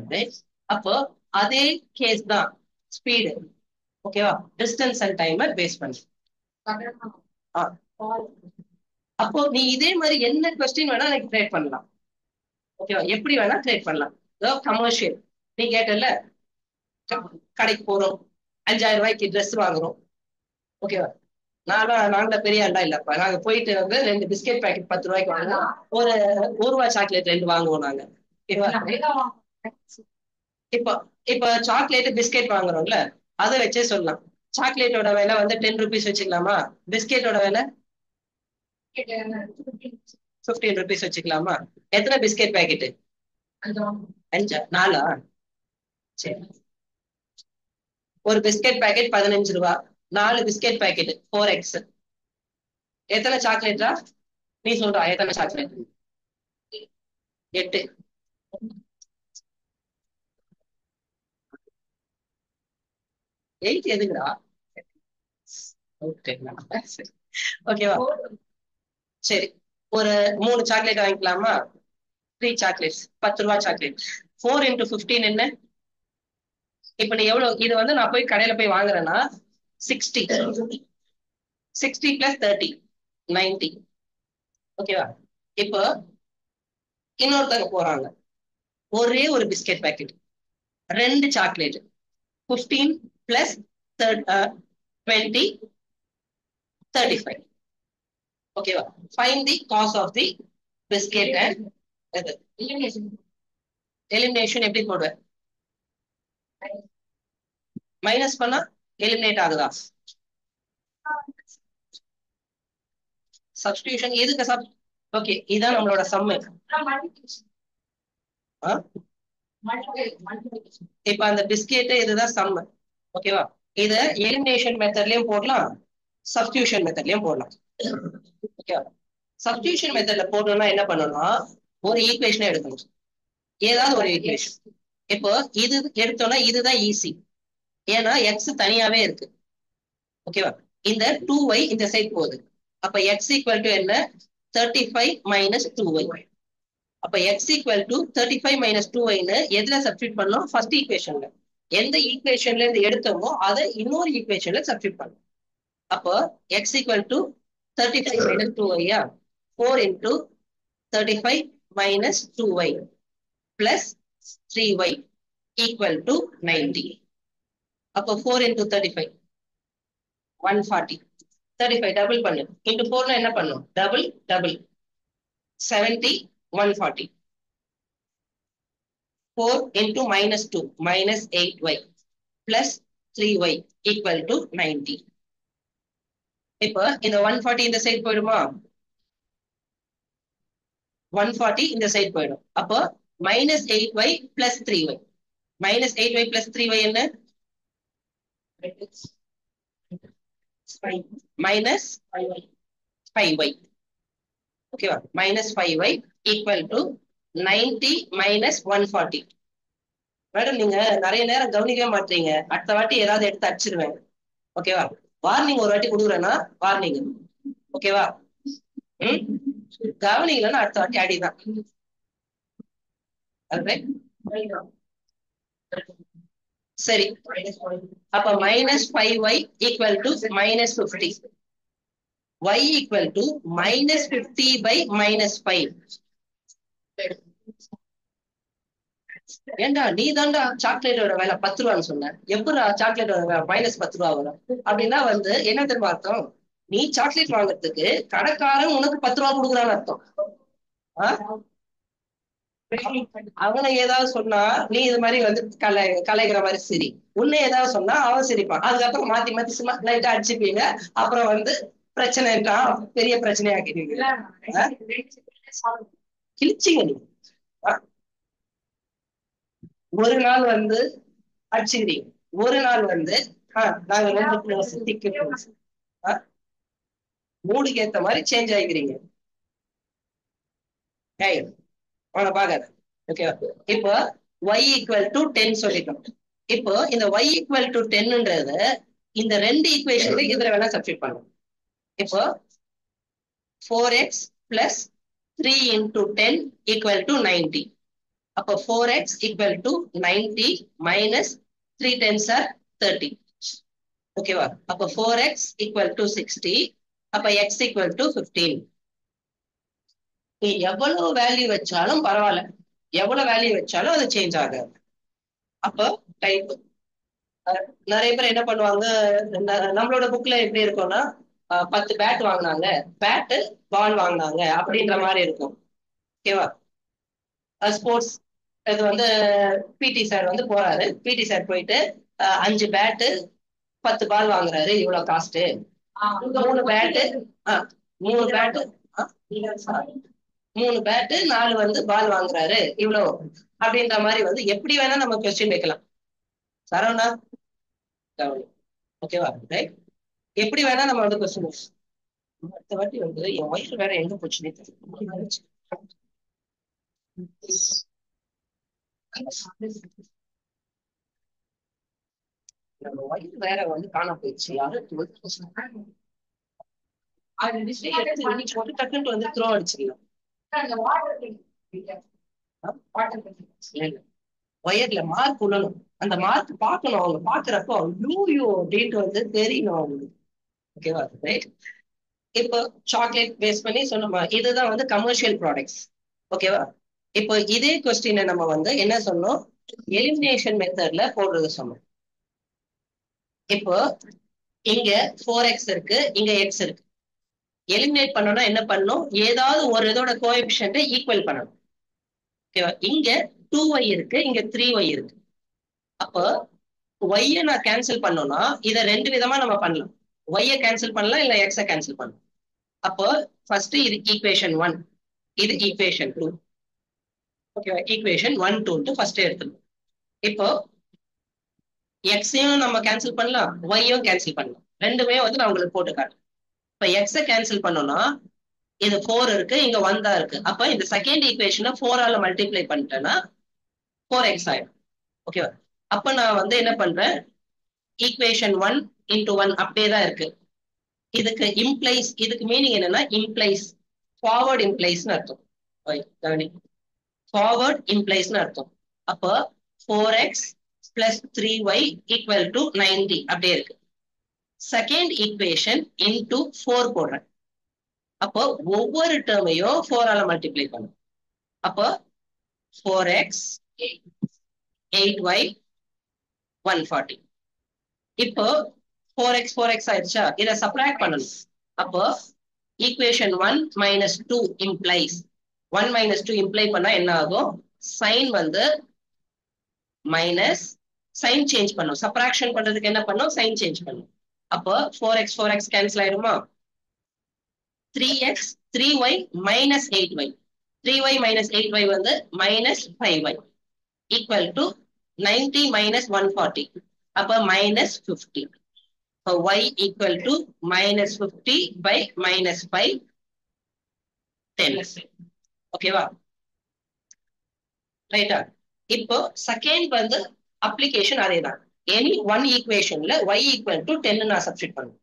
அப்போ அதே கேஸ் தான் ஸ்பீடு. ஓகேவா, டிஸ்டன்ஸ் அண்ட் டைமர் பேஸ் பண்ணி. அப்போ நீ இதே மாதிரி என்ன கொஸ்டின் வேணா எனக்கு கிரியேட் பண்ணலாம். ஓகேவா, எப்படி வேணா கிரியேட் பண்ணலாம். கமர்ஷியல் நீ கேட்டல, கடைக்கு போறோம், 5000 ரூபாய்க்கு ட்ரெஸ் வாங்குறோம். ஓகேவா, நாங்க பெரிய ஆண்டா இல்லப்பா, நாங்க போயிட்டு வந்து 2 பிஸ்கெட் பாக்கெட் 10 ரூபாய்க்கு வாங்குவோம், ஒரு 1 ரூபாய் சாக்லேட் 2 வாங்குவோம் நாங்க. இப்போ இப்ப சாக்லேட் பிஸ்கெட் வாங்குறோம்ல, அதை வச்சே சொல்லலாம். சாக்லேட்டோட விலை வந்து 10 ருபீஸ் வச்சுக்கலாமா, பிஸ்கெட்டோட விலை 15 ருபீஸ் வச்சுக்கலாமா? எத்தனை பிஸ்கெட் பாக்கெட்? 5 4? சரி, ஒரு பிஸ்கெட் பாக்கெட் 15 ரூபாய், 4 பிஸ்கெட் பாக்கெட் 4x. எத்தனை சாக்லேட்டா நீ சொல்றா? எத்தனை சாக்லேட்? 8. 8 எதுக்குடா? ஓகேவா, சரி, ஒரு 3 சாக்லேட் வாங்கிக்கலாமா? 3 சாக்லேட்ஸ் 10 ரூபாய் சாக்லேட். 4 × 15 என்ன? இப்ப நீ எவ்வளவு, இது வந்து நான் போய் கடையில போய் வாங்குறேன்னா 60. 60 + 30 90. ஓகேவா, இப்போ இன்னொருத்தங்க போறாங்க, ஒரே ஒரு பிஸ்கெட் பாக்கெட் 2 சாக்லேட் 15 + 20 35. ஓகேவா, find the cost of the biscuit and elimination. எப்படி போடுவேன்? மைனஸ் பண்ணா எலிமினேட் ஆகுதா? சப்ஸ்டிடியூஷன் எதுக்கு? ஓகே, இதான் நம்மளோட சம்மு. இப்ப அந்த பிஸ்கெட் இதுதான் சம்மு. ஓகேவா, இத எலிமினேஷன் மெத்தட்லயும் போடலாம், சப்ஸ்டிடியூஷன் மெத்தட்லயும் போடலாம். ஓகேவா, சப்ஸ்டிடியூஷன் மெத்தட்ல போடணும்னா என்ன பண்ணணும்னா ஒரு ஈக்குவேஷன் எடுக்கணும், ஏதாவது ஒரு ஈக்குவேஷன். இப்போ இது எடுத்தோம்னா இதுதான் ஈஸி, ஏன்னா எக்ஸ் தனியாவே இருக்கு. ஓகேவா, இந்த 2y இந்த சைட் போகுது, அப்ப x = என்ன? 35 - 2y. அப்ப x = 35 - 2y எதுல சப்ஸ்டிட் பண்ணணும்? ஃபர்ஸ்ட் ஈக்குவேஷன்ல. எந்த ஈக்குவேஷன்ல இருந்து எடுத்தோமோ அதை இன்னொரு ஈக்குவேஷன்ல சப்ஸ்டிட் பண்ணணும். அப்போ x = 35 - 2y, 4 × 35 - 2y + 3y = 90. அப்போ 4 × 35 140. 35 டபுள் பண்ணு, இன்டு 4 என்ன பண்ணும்? Double double 70 140. 4 × -2 -8y + 3y = 90. இப்போ இந்த 140 இந்த சைடு போயிடுமா? 140 இந்த சைடு போயிடும். அப்போ -8y + 3y. -8y + 3y என்ன? -5y. ஓகேவா, -5y = 90 - 140. மேடம் நீங்க நிறைய நேரம் கவனிக்கவே மாட்டீங்க, அடுத்த வாட்டி ஏதாவது எடுத்து அடிச்சிருவேன். ஓகேவா, வார்னிங் ஒரு வாட்டி கொடுக்குறேன்னா வார்னிங். ஓகேவா, கவனிக்கலன்னா அடுத்த வாட்டி அடிதான். சரி, அப்ப -5y equal to -50. y equal to -50 by -5. ஏண்டா நீ தாண்டா சாக்லேட்டோட விலை 10 ரூபான்னு சொன்ன, எப்படா சாக்லேட்டோட -10 ரூபா வரும்? அப்படின்னா வந்து என்ன தெரியுமா அர்த்தம்? நீ சாக்லேட் வாங்குறதுக்கு கடைக்காரன் உனக்கு 10 ரூபா கொடுக்குறான்னு அர்த்தம். அவனை ஏதாவது சொன்னா நீ இது மாதிரி வந்து கலைகிற மாதிரி சரி, உன்னை ஏதாவது சொன்னா அவன் சிரிப்பான். அதுக்கப்புறம் மாத்தி மாத்தி சும்மா லைட்டா அடிச்சுப்பீங்க. அப்புறம் வந்து பிரச்சனைட்டா பெரிய பிரச்சனையாக்கிடுவீங்க. கிழிச்சிங்க நீ. ஒரு நாள் வந்து அடிச்சுக்கிறீங்க, ஒரு நாள் வந்து நாங்க ரெண்டு க்ளோஸ் திக்கு க்ளோஸ். மூடுக்கு ஏத்த மாதிரி சேஞ்ச் ஆகிக்கிறீங்க. அவனை பாக்காத. ஓகேவா? இப்போ y ஈக்குவல் டு 10 சொல்லிட்டோம். இப்போ இந்த y ஈக்குவல் டு 10ன்றது இந்த ரெண்டு ஈக்குவேஷன்ல இதுல வேணா சப்ஸ்டிட் பண்ணலாம். இப்போ 4x plus 3 into 10 equal to 90. அப்போ 4x equal to 90 minus 3 10s are 30. ஓகேவா? அப்போ 4x ஈக்குவல் டு 60. அப்ப x ஈக்குவல் டு 15. நீ எவ்வளவு வேல்யூ வச்சாலும் பரவாயில்ல, எவ்வளவு வேல்யூ வச்சாலும் அது சேஞ்ச் ஆகாது. அப்போ டைப் நிறைய பேர் என்ன பண்ணுவாங்க, நம்மளோட புக்ல எப்படி இருக்கும்னா 10 பேட் வாங்கினாங்க, பேட்டு பால் வாங்கினாங்க அப்படின்ற மாதிரி இருக்கும். ஓகேவா? ஸ்போர்ட்ஸ் இது வந்து பிடி சார் வந்து போறாரு, பிடி சார் போயிட்டு 5 பேட்டு 10 பால் வாங்குறாரு, இவ்வளவு காஸ்ட். 3 பேட்டு 3 பேட்டு 3 பேட்டு 4 வந்து பால் வாங்குறாரு, இவ்வளவு அப்படின்ற மாதிரி வந்து எப்படி வேணா நம்ம கொஸ்டின் வைக்கலாம். சரவணா ஓகேவா? ரைட், எப்படி வேணா நம்ம வந்து கொஸ்டின். அடுத்த வாட்டி வந்து என் வயிறு வேற எங்க போச்சுன்னே தெரியல. நம்ம வயிறு வேற வந்து காணாம போயிடுச்சு. டக்குன்னு வந்து த்ரோ அடிச்சிடலாம். வயர்ல மார்க் விழணும், அந்த மார்க் பார்க்கணும். அவங்க பாக்குறப்போ யூ அப்படின்ட்டு வந்து தெரியணும் அவங்களுக்கு. ஓகேவா? ரைட். இப்போ சாக்லேட் பேஸ் பண்ணி சொன்னோமா, இதுதான் வந்து கமர்ஷியல் ப்ராடக்ட்ஸ். ஓகேவா? இப்போ இதே கொஸ்டினை நம்ம வந்து என்ன சொன்னோம், எலிமினேஷன் மெத்தட்ல போடுறது சொன்னோம். இப்போ இங்க 4x இருக்கு, இங்க x இருக்கு. எலிமினேட் பண்ணோம்னா என்ன பண்ணணும், ஏதாவது ஒரு இதோட கோஎஃபிஷியன்ட்டை ஈக்குவல் பண்ணணும். ஓகேவா? இங்க 2y இருக்கு, இங்க 3y இருக்கு. அப்போ y நான் கேன்சல் பண்ணோம்னா இதை ரெண்டு விதமா நம்ம பண்ணலாம். y கேன்சல் பண்ணலாம், இல்ல x கேன்சல் பண்ணலாம். அப்போ ஃபர்ஸ்ட் இது ஈக்குவேஷன் 1, இது ஈக்குவேஷன் 2. ஓகேவா? ஈக்குவேஷன் 1 2 ஃபர்ஸ்ட் எடுத்துக்கணும். இப்போ எக்ஸையும் நம்ம கேன்சல் பண்ணலாம், ஒய்யும் கேன்சல் பண்ணலாம். ரெண்டுமே வந்து நான் உங்களுக்கு போட்டு காட்டுறேன். இப்போ எக்ஸை கேன்சல் பண்ணோம்னா இது 4 இருக்கு, இங்க 1 தான் இருக்கு. அப்ப இந்த செகண்ட் ஈக்குவேஷனை 4ஆல மல்டிப்ளை பண்ணிட்டேன்னா 4x ஆயிடும். ஓகேவா? அப்ப நான் வந்து என்ன பண்றேன், ஈக்குவேஷன் 1 into 1 அப்படியே தான் இருக்கு. இதுக்கு இம்ப்ளைஸ், இதுக்கு மீனிங் என்னன்னா இம்ப்ளைஸ், ஃபார்வர்ட் இம்ப்ளைஸ்னு அர்த்தம். ஃபார்வர்ட் இம்ப்ளைஸ்னு அர்த்தம். அப்போ 4x plus 3y equal to 90 அப்படியே இருக்கு. செகண்ட் ஈக்குவேஷன் இன்டு 4 போடுறேன். அப்போ ஒவ்வொரு டேர்மையும் 4ஆல மல்டிப்ளை பண்ணும். அப்போ 4x 8y 140. இப்போ 4x 4x ஆயிடுச்சா, இதை சப்ராக்ட் பண்ணணும். அப்போ equation 1 minus 2 implies 1 minus 2 imply பண்ணா என்ன ஆகும், சைன் வந்து மைனஸ், சைன் சேஞ்ச் பண்ணும். சப்ராக்ஷன் பண்றதுக்கு என்ன பண்ணும், சைன் சேஞ்ச் பண்ணும். அப்போ 4x 4x கேன்சல் ஆயிடுமா, 3x 3y minus 8y, 3y minus 8y வந்து minus 5y equal to 90 minus 140. அப்ப minus 50. So y equal to minus 50 by minus 5 10. ஓகேவா? ரைட்டா? இப்போ செகண்ட் வந்து அப்ளிகேஷன் அதே தான். எனி ஒன் ஈக்குவேஷன்ல y equal to 10 நான் சப்ஸ்டிட் பண்ணுவேன்.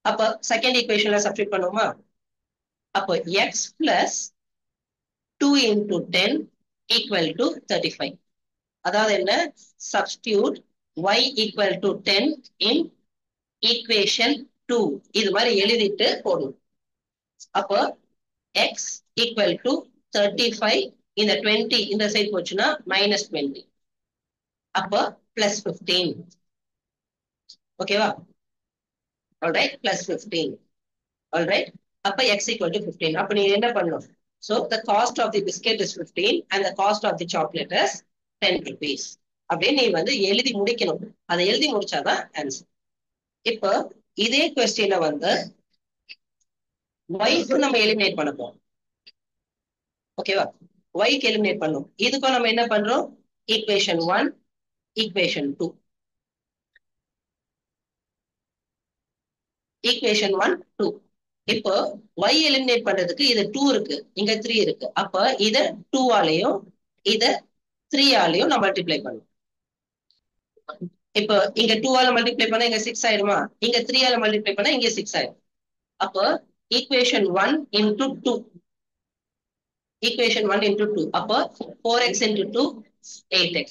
அப்ப செகண்ட் ஈக்குவேஷன்ல சப்ஸ்டிட் பண்ணுவோமா, அப்போ x plus 2 into 10 equal to 35. அதாவது என்ன, substitute y equal to 10 in equation 2 இது மாதிரி எழுதிட்டு போடணும். அப்போ x ஈக்குவல் டு 35, இந்த 20 இந்த சைட் போச்சுன்னா -20, அப்போ +15. ஓகேவா? ஆல்ரைட், +15. ஆல்ரைட், அப்ப x ஈக்குவல் டு 15. அப்ப நீங்க என்ன பண்ணணும்? So the cost of the biscuit is 15 and the cost of the chocolate is 10 rupees. அப்படியே நீ வந்து எழுதி முடிக்கணும். அதை எழுதி முடிச்சாதான் ஆன்சர். இப்போ இதே கொஸ்டினை வந்து y-க்கு நம்ம எலிமினேட் பண்ண போறோம். ஓகேவா? y-க்கு எலிமினேட் பண்ணணும். இதுக்கும் நம்ம என்ன பண்றோம்? Equation 1, equation 2. ஈக்குவேஷன் 1, 2. இப்போ y எலிமினேட் பண்றதுக்கு இது 2 இருக்கு, இங்க 3 இருக்கு. அப்ப இத 2 ஆலையும் இத 3 ஆலையும் நான் மல்டிப்ளை பண்ணும். இப்போ இங்க 2 ஆல மல்டிப்ளை பண்ணா இங்க 6 ஆயிடுமா? இங்க 3 ஆல மல்டிப்ளை பண்ணா இங்க 6 ஆயிடும். அப்போ ஈக்குவேஷன் 1 into 2, ஈக்குவேஷன் 1 into 2, அப்போ 4x into 2 8x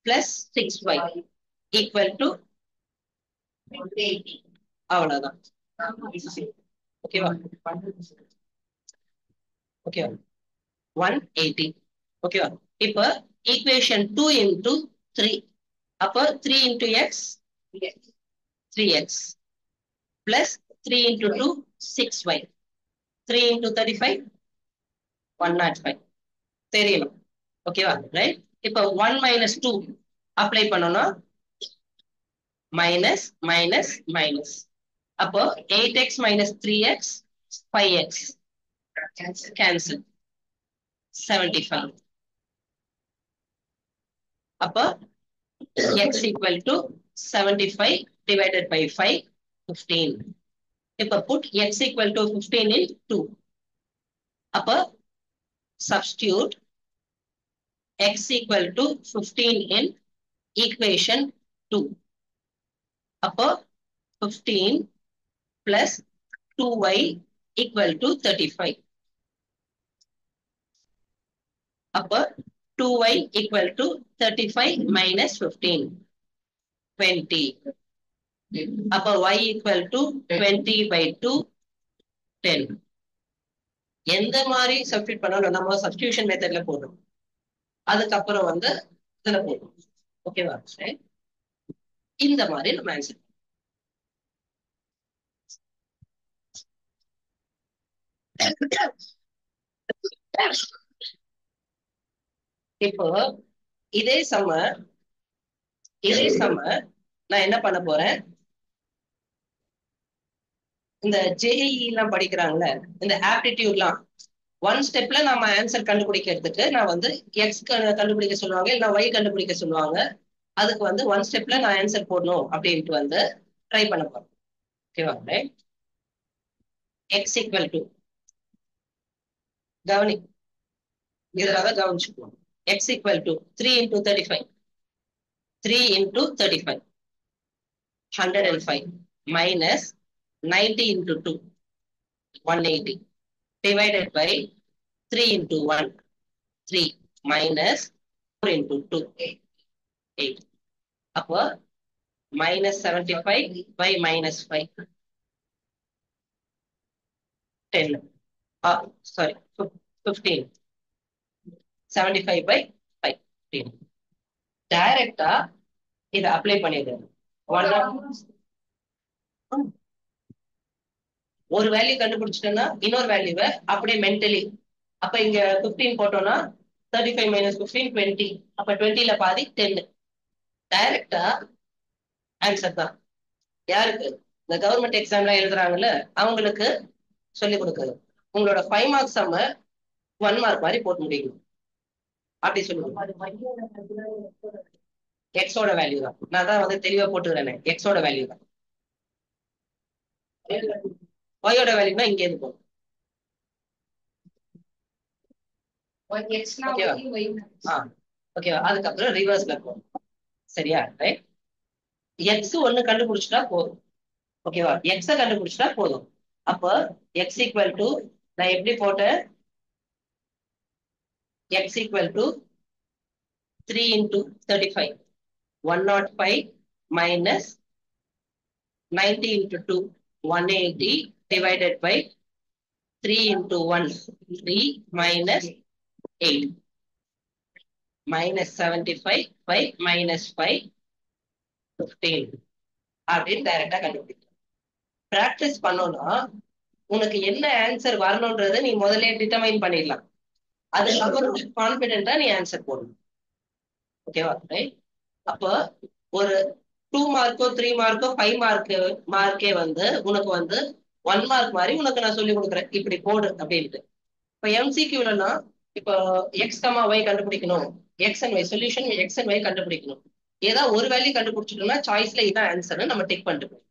plus 6y equal to 80. அவ்வளவுதான். ஓகேவா? ஓகேவா? 180. ஓகேவா? இப்போ ஈக்குவேஷன் 2 into 3, அப்போ 3 into x 3x plus 3 into 2 6y, 3 into 35 105 தெரியணும். ஓகேவா? ரைட். இப்போ 1 minus 2 அப்ளை பண்ணோம்னா மைனஸ் மைனஸ் மைனஸ், அப்போ 8x minus 3x 5x cancel 75. அப்போ x equal to 75 divided by 5 15. இப்போ put x equal to 15 in 2. அப்போ substitute x equal to 15 in equation 2. அப்போ 15 plus 2y equal to 35. அப்போ 2y equal to 35 minus 15 20. அப்போ y equal to 20 by 2 10. எந்த மாதிரி சப்ஸ்டிட்யூட் பண்ணணும், நம்ம சப்ஸ்டிடியூஷன் மெத்தட்ல போடணும். அதுக்கப்புறம் வந்து இதுல போடணும். ஓகேவா? இந்த மாதிரி நம்ம ஆன்சர். இப்போ இதே சம நான் என்ன பண்ண போறேன், இந்த ஜேஇ எல்லாம் படிக்கிறாங்கல்ல, இந்த ஆப்டிடியூட்லாம் ஒன் ஸ்டெப்ல நம்ம ஆன்சர் கண்டுபிடிக்கிறதுக்கு நான் வந்து எக்ஸ் கண்டுபிடிக்க சொல்லுவாங்க, இல்லை ஒய் கண்டுபிடிக்க சொல்லுவாங்க. அதுக்கு வந்து ஒன் ஸ்டெப்ல நான் ஆன்சர் போடணும் அப்படின்ட்டு வந்து ட்ரை பண்ண போறேன். ஓகேவா? எக்ஸ் ஈக்குவல் டு, கவனி, இதுக்காக கவனிச்சுக்குவோம். X equal to 3 into 35, 3 into 35 105 minus 90 into 2 180 divided by 3 into 1 3 minus 4 into 2 8. அப்போ minus 75 by minus 5 10. Sorry, 15. 75 by 5 15. டைரக்டா இதை அப்ளை பண்ணிடுறேன். ஒரு வேல்யூ கண்டுபிடிச்சிட்டோம்னா இன்னொரு வேல்யூவை அப்படியே மென்டலி, அப்ப இங்க 15 போட்டோம்னா 35 minus 15 20, அப்ப 20ல பாதி 10. டைரக்டா ஆன்சர் தான். யாருக்கு? இந்த கவர்மெண்ட் எக்ஸாம்லாம் எழுதுறாங்கல்ல அவங்களுக்கு சொல்லி கொடுக்குறது. உங்களோட 5 மார்க்ஸ் சம்ம 1 மார்க் மாதிரி போட்டு முடியும். அப்படி சொல்லுங்க. எக்ஸோட வேல்யூ தான். நான் தான் வந்து தெளிவா போட்டுக்கிறேன், எக்ஸோட வேல்யூ தான். ஒயோட வேல்யூனா இங்க இருந்து போகும். ஓகேவா? அதுக்கப்புறம் ரிவர்ஸ்ல போகும். சரியா? ரைட். எக்ஸ் ஒண்ணு கண்டுபிடிச்சிட்டா போதும். ஓகேவா? எக்ஸ கண்டுபிடிச்சிட்டா போதும். அப்போ எக்ஸ் ஈக்குவல் டு, நான் எப்படி போட்டேன், X equal to 3 into 35. 105 minus 90 into 2. 180 divided by 3 into 1. 3 minus 8. Minus 75 by minus 5. 15. அப்படின்னு டைரக்டா கண்டுபிடிக்கும். பிராக்டிஸ் பண்ணோம்னா உனக்கு என்ன ஆன்சர் வரணும்ன்றதை நீ முதல்ல டிட்டர்மைன் பண்ணிடலாம். அதுக்கப்புறம் கான்பிடென்டா நீ ஆன்சர் போடணும். ஓகேவா? ரைட். அப்போ ஒரு 2 மார்க்கோ 3 மார்க்கோ 5 மார்க்கே வந்து உனக்கு வந்து 1 மார்க் மாதிரி உனக்கு நான் சொல்லி கொடுக்குறேன், இப்படி போடு அப்படின்ட்டு. இப்போ எம்சிக்யூலன்னா இப்போ எக்ஸ் கமா ஒய் கண்டுபிடிக்கணும், x and y solution x and y கண்டுபிடிக்கணும். ஏதாவது ஒரு வேல்யூ கண்டுபிடிச்சிட்டோம்னா சாய்ஸ்ல இதான் ஆன்சர்னு நம்ம டிக் பண்ணிட்டு போய்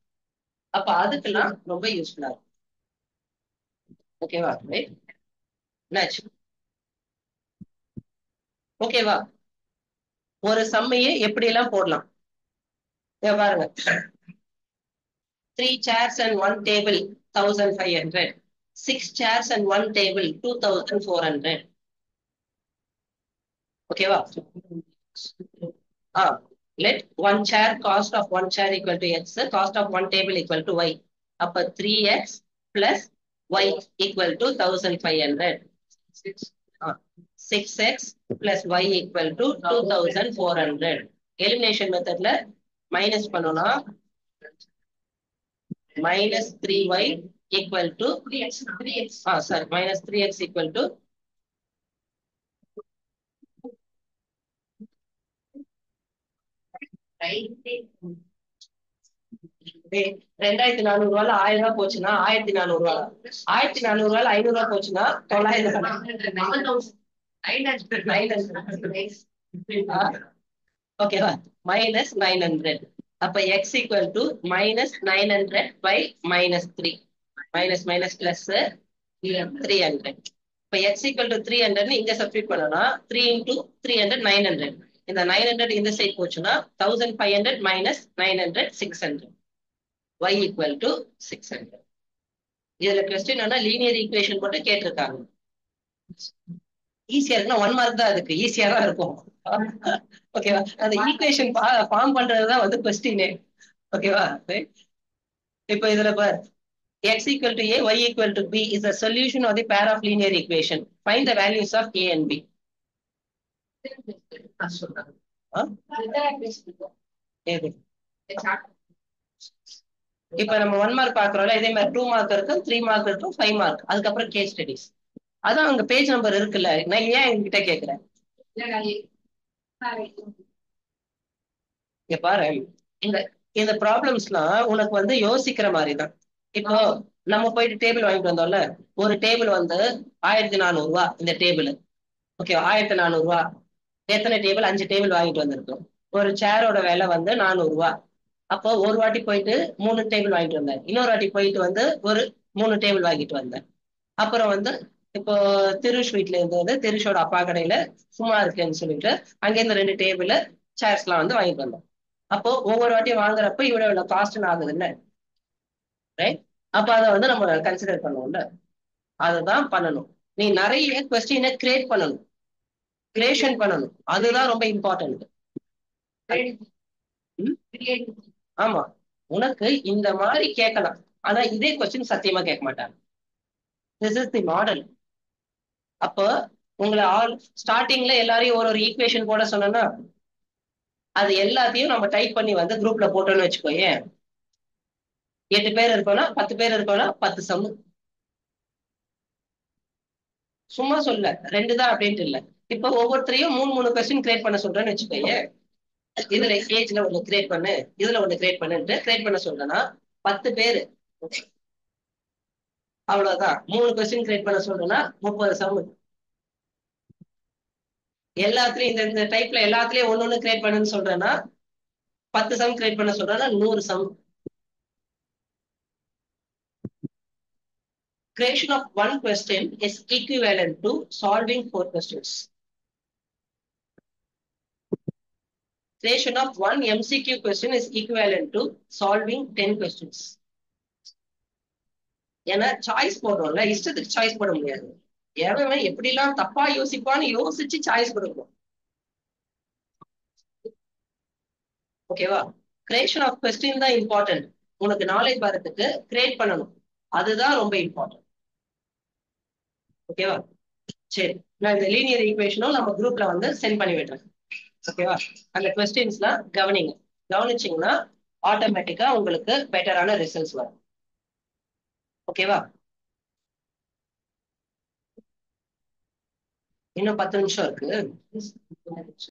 அப்ப அதுக்கெல்லாம் ரொம்ப யூஸ்ஃபுல்லா இருக்கும். ஓகேவா? ரைட். ஓகேவா? ஒரு சம்மையே எப்படி எல்லாம் போடலாம் பாருங்க. 3 chairs and 1 table 1500. 6 chairs and 1 table 2400. ஓகேவா? let 1 chair cost of 1 chair equal to x, cost of 1 table equal to y. அப்ப 3x plus y equal to 1500. 6x plus y equal to 2400. Elimination methodல minus பண்ணோம்னா minus 3y equal to 3x. Sorry, minus 3x equal to 2400 ரூபாயில 1000 ரூபாய் போச்சுன்னா 1400 ரூபாய், 1400 ரூபாயில 500 ரூபாய் போச்சுன்னா 900. ஓகேவா? minus 900. அப்ப x equal to minus 900 by minus 3. minus minus plus 300. இப்ப x equal to 300 இங்க சப்ஸ்டிட்யூட் பண்ணோம்னா 3 into 300 900. இந்த 900 இந்த சைடு போச்சுன்னா 1500 minus 900 600. y equal to 600. இதுல क्वेश्चन என்ன, லீனியர் ஈக்குவேஷன் போட்டு கேட்டிருக்காங்க. ஈஸியா இருக்குன்னா 1 மார்க் தான், அதுக்கு ஈஸியா தான் இருக்கும். ஓகேவா? அந்த ஈக்குவேஷன் ஃபார்ம் பண்றதுதான் வந்து क्वेश्चन. ஓகேவா? இப்போ இதுல பாரு, x equal to a, y equal to b is a solution of the pair of linear equation. Find the values of a and b. இப்ப நம்ம 1 மார்க் பாக்குறோம்ல, இதே மாதிரி 2 மார்க் இருக்கும், 3 மார்க் இருக்கும், 5 மார்க், அதுக்கப்புறம் கேஸ் ஸ்டடிஸ். அதான் அங்க பேஜ் நம்பர் இருக்குல்ல, நான் ஏன் என்கிட்ட கேக்குறேன்? இங்க பாரு, இந்த ப்ராப்ளம்ஸ்லாம் உனக்கு வந்து யோசிக்கிற மாதிரிதான். இப்போ நம்ம போயிட்டு டேபிள் வாங்கிட்டு வந்தோம்ல, ஒரு டேபிள் வந்து 1400 ரூபாய். இந்த டேபிள் ஓகே 1400 ரூபாய். எத்தனை டேபிள்? 5 டேபிள் வாங்கிட்டு வந்திருக்கோம். ஒரு சேரோட விலை வந்து 400 ரூபாய். அப்போ ஒரு வாட்டி போயிட்டு 3 டேபிள் வாங்கிட்டு வந்தேன், இன்னொரு வாட்டி போயிட்டு வந்து ஒரு 3 டேபிள் வாங்கிட்டு வந்தேன். அப்புறம் வந்து இப்போ திருஷ் வீட்டுல இருந்தது, திருஷோட அப்பா கடையில சும்மா இருக்குன்னு சொல்லிட்டு அங்கேருந்து 2 டேபிள் சேர்ஸ் எல்லாம் வந்து வாங்கிட்டு வந்தோம். அப்போ ஒவ்வொரு வாட்டியும் வாங்குறப்ப இவ்வளவு காஸ்ட்னு ஆகுதுல்ல, ரைட்? அப்ப அதை வந்து நம்ம கன்சிடர் பண்ணுவோம்ல, அதுதான் பண்ணணும். நீ நிறைய கொஸ்டினை கிரியேட் பண்ணணும், கிரியேஷன் பண்ணணும், அதுதான் ரொம்ப இம்பார்ட்டன்ட். ஆமா, உனக்கு இந்த மாதிரி கேட்கலாம், ஆனா இதே கொஸ்டின் சத்தியமா கேட்க மாட்டாங்க. This is the model. அப்போ உங்களை ஸ்டார்டிங்ல எல்லாரையும் ஒரு ஈக்குவேஷன் போட சொன்னா அது எல்லாத்தையும் நம்ம டைப் பண்ணி வந்து குரூப்ல போட்டோம்னு வச்சுக்கோங்க. 8 பேர் இருக்கோம்னா 10 பேர் இருக்கோம்னா 10 சம். சும்மா சொல்ல 2 தான் அப்படின்ட்டு இல்ல. இப்ப ஒவ்வொருத்தரையும் 3 கொஸ்டின் கிரியேட் பண்ண சொல்றேன்னு வச்சுக்கோங்க. இதுல ஏஜ்ல ஒண்ணு கிரியேட் பண்ணு, இதுல ஒண்ணு கிரியேட் பண்ணுட்டு கிரியேட் பண்ண சொல்றேன்னா 10 பேரு, அவ்வளவுதான். 3 கொஸ்டின் கிரியேட் பண்ண சொல்றேன்னா 30 சம். எல்லாத்துலயும் இந்த டைப்ல எல்லாத்துலயும் ஒண்ணு கிரியேட் பண்ணுன்னு சொல்றேன்னா 10 சம் கிரியேட் பண்ண சொல்றேன்னா 100 some. Creation of one question is equivalent to solving 4 questions. Creation of one MCQ question is equivalent to solving 10 questions. ஏன்னா சாய்ஸ் போடுறோம்ல, இஷ்டத்துக்கு சாய்ஸ் போட முடியாது. எவன் எப்படிலாம் தப்பா யோசிப்பான்னு யோசிச்சு சாய்ஸ் கொடுக்கணும். ஓகேவா? கிரியேஷன் ஆஃப் கொஸ்டின் தான் இம்பார்ட்டன்ட். உனக்கு நாலேஜ் வரதுக்கு கிரியேட் பண்ணணும், அதுதான் ரொம்ப இம்பார்ட்டன்ட். ஓகேவா? சரி, நான் இந்த லீனியர் ஈக்குவேஷனும் நம்ம குரூப்ல வந்து சென்ட் பண்ணி விடுறேன். ஓகேவா? அந்த கொஸ்டின்ஸ்லாம் கவனிங்க. கவனிச்சிங்கன்னா ஆட்டோமேட்டிக்கா உங்களுக்கு பெட்டரான ரிசல்ட்ஸ் வரும். ஓகேவா? இன்னும் 10 நிமிஷம் இருக்கு.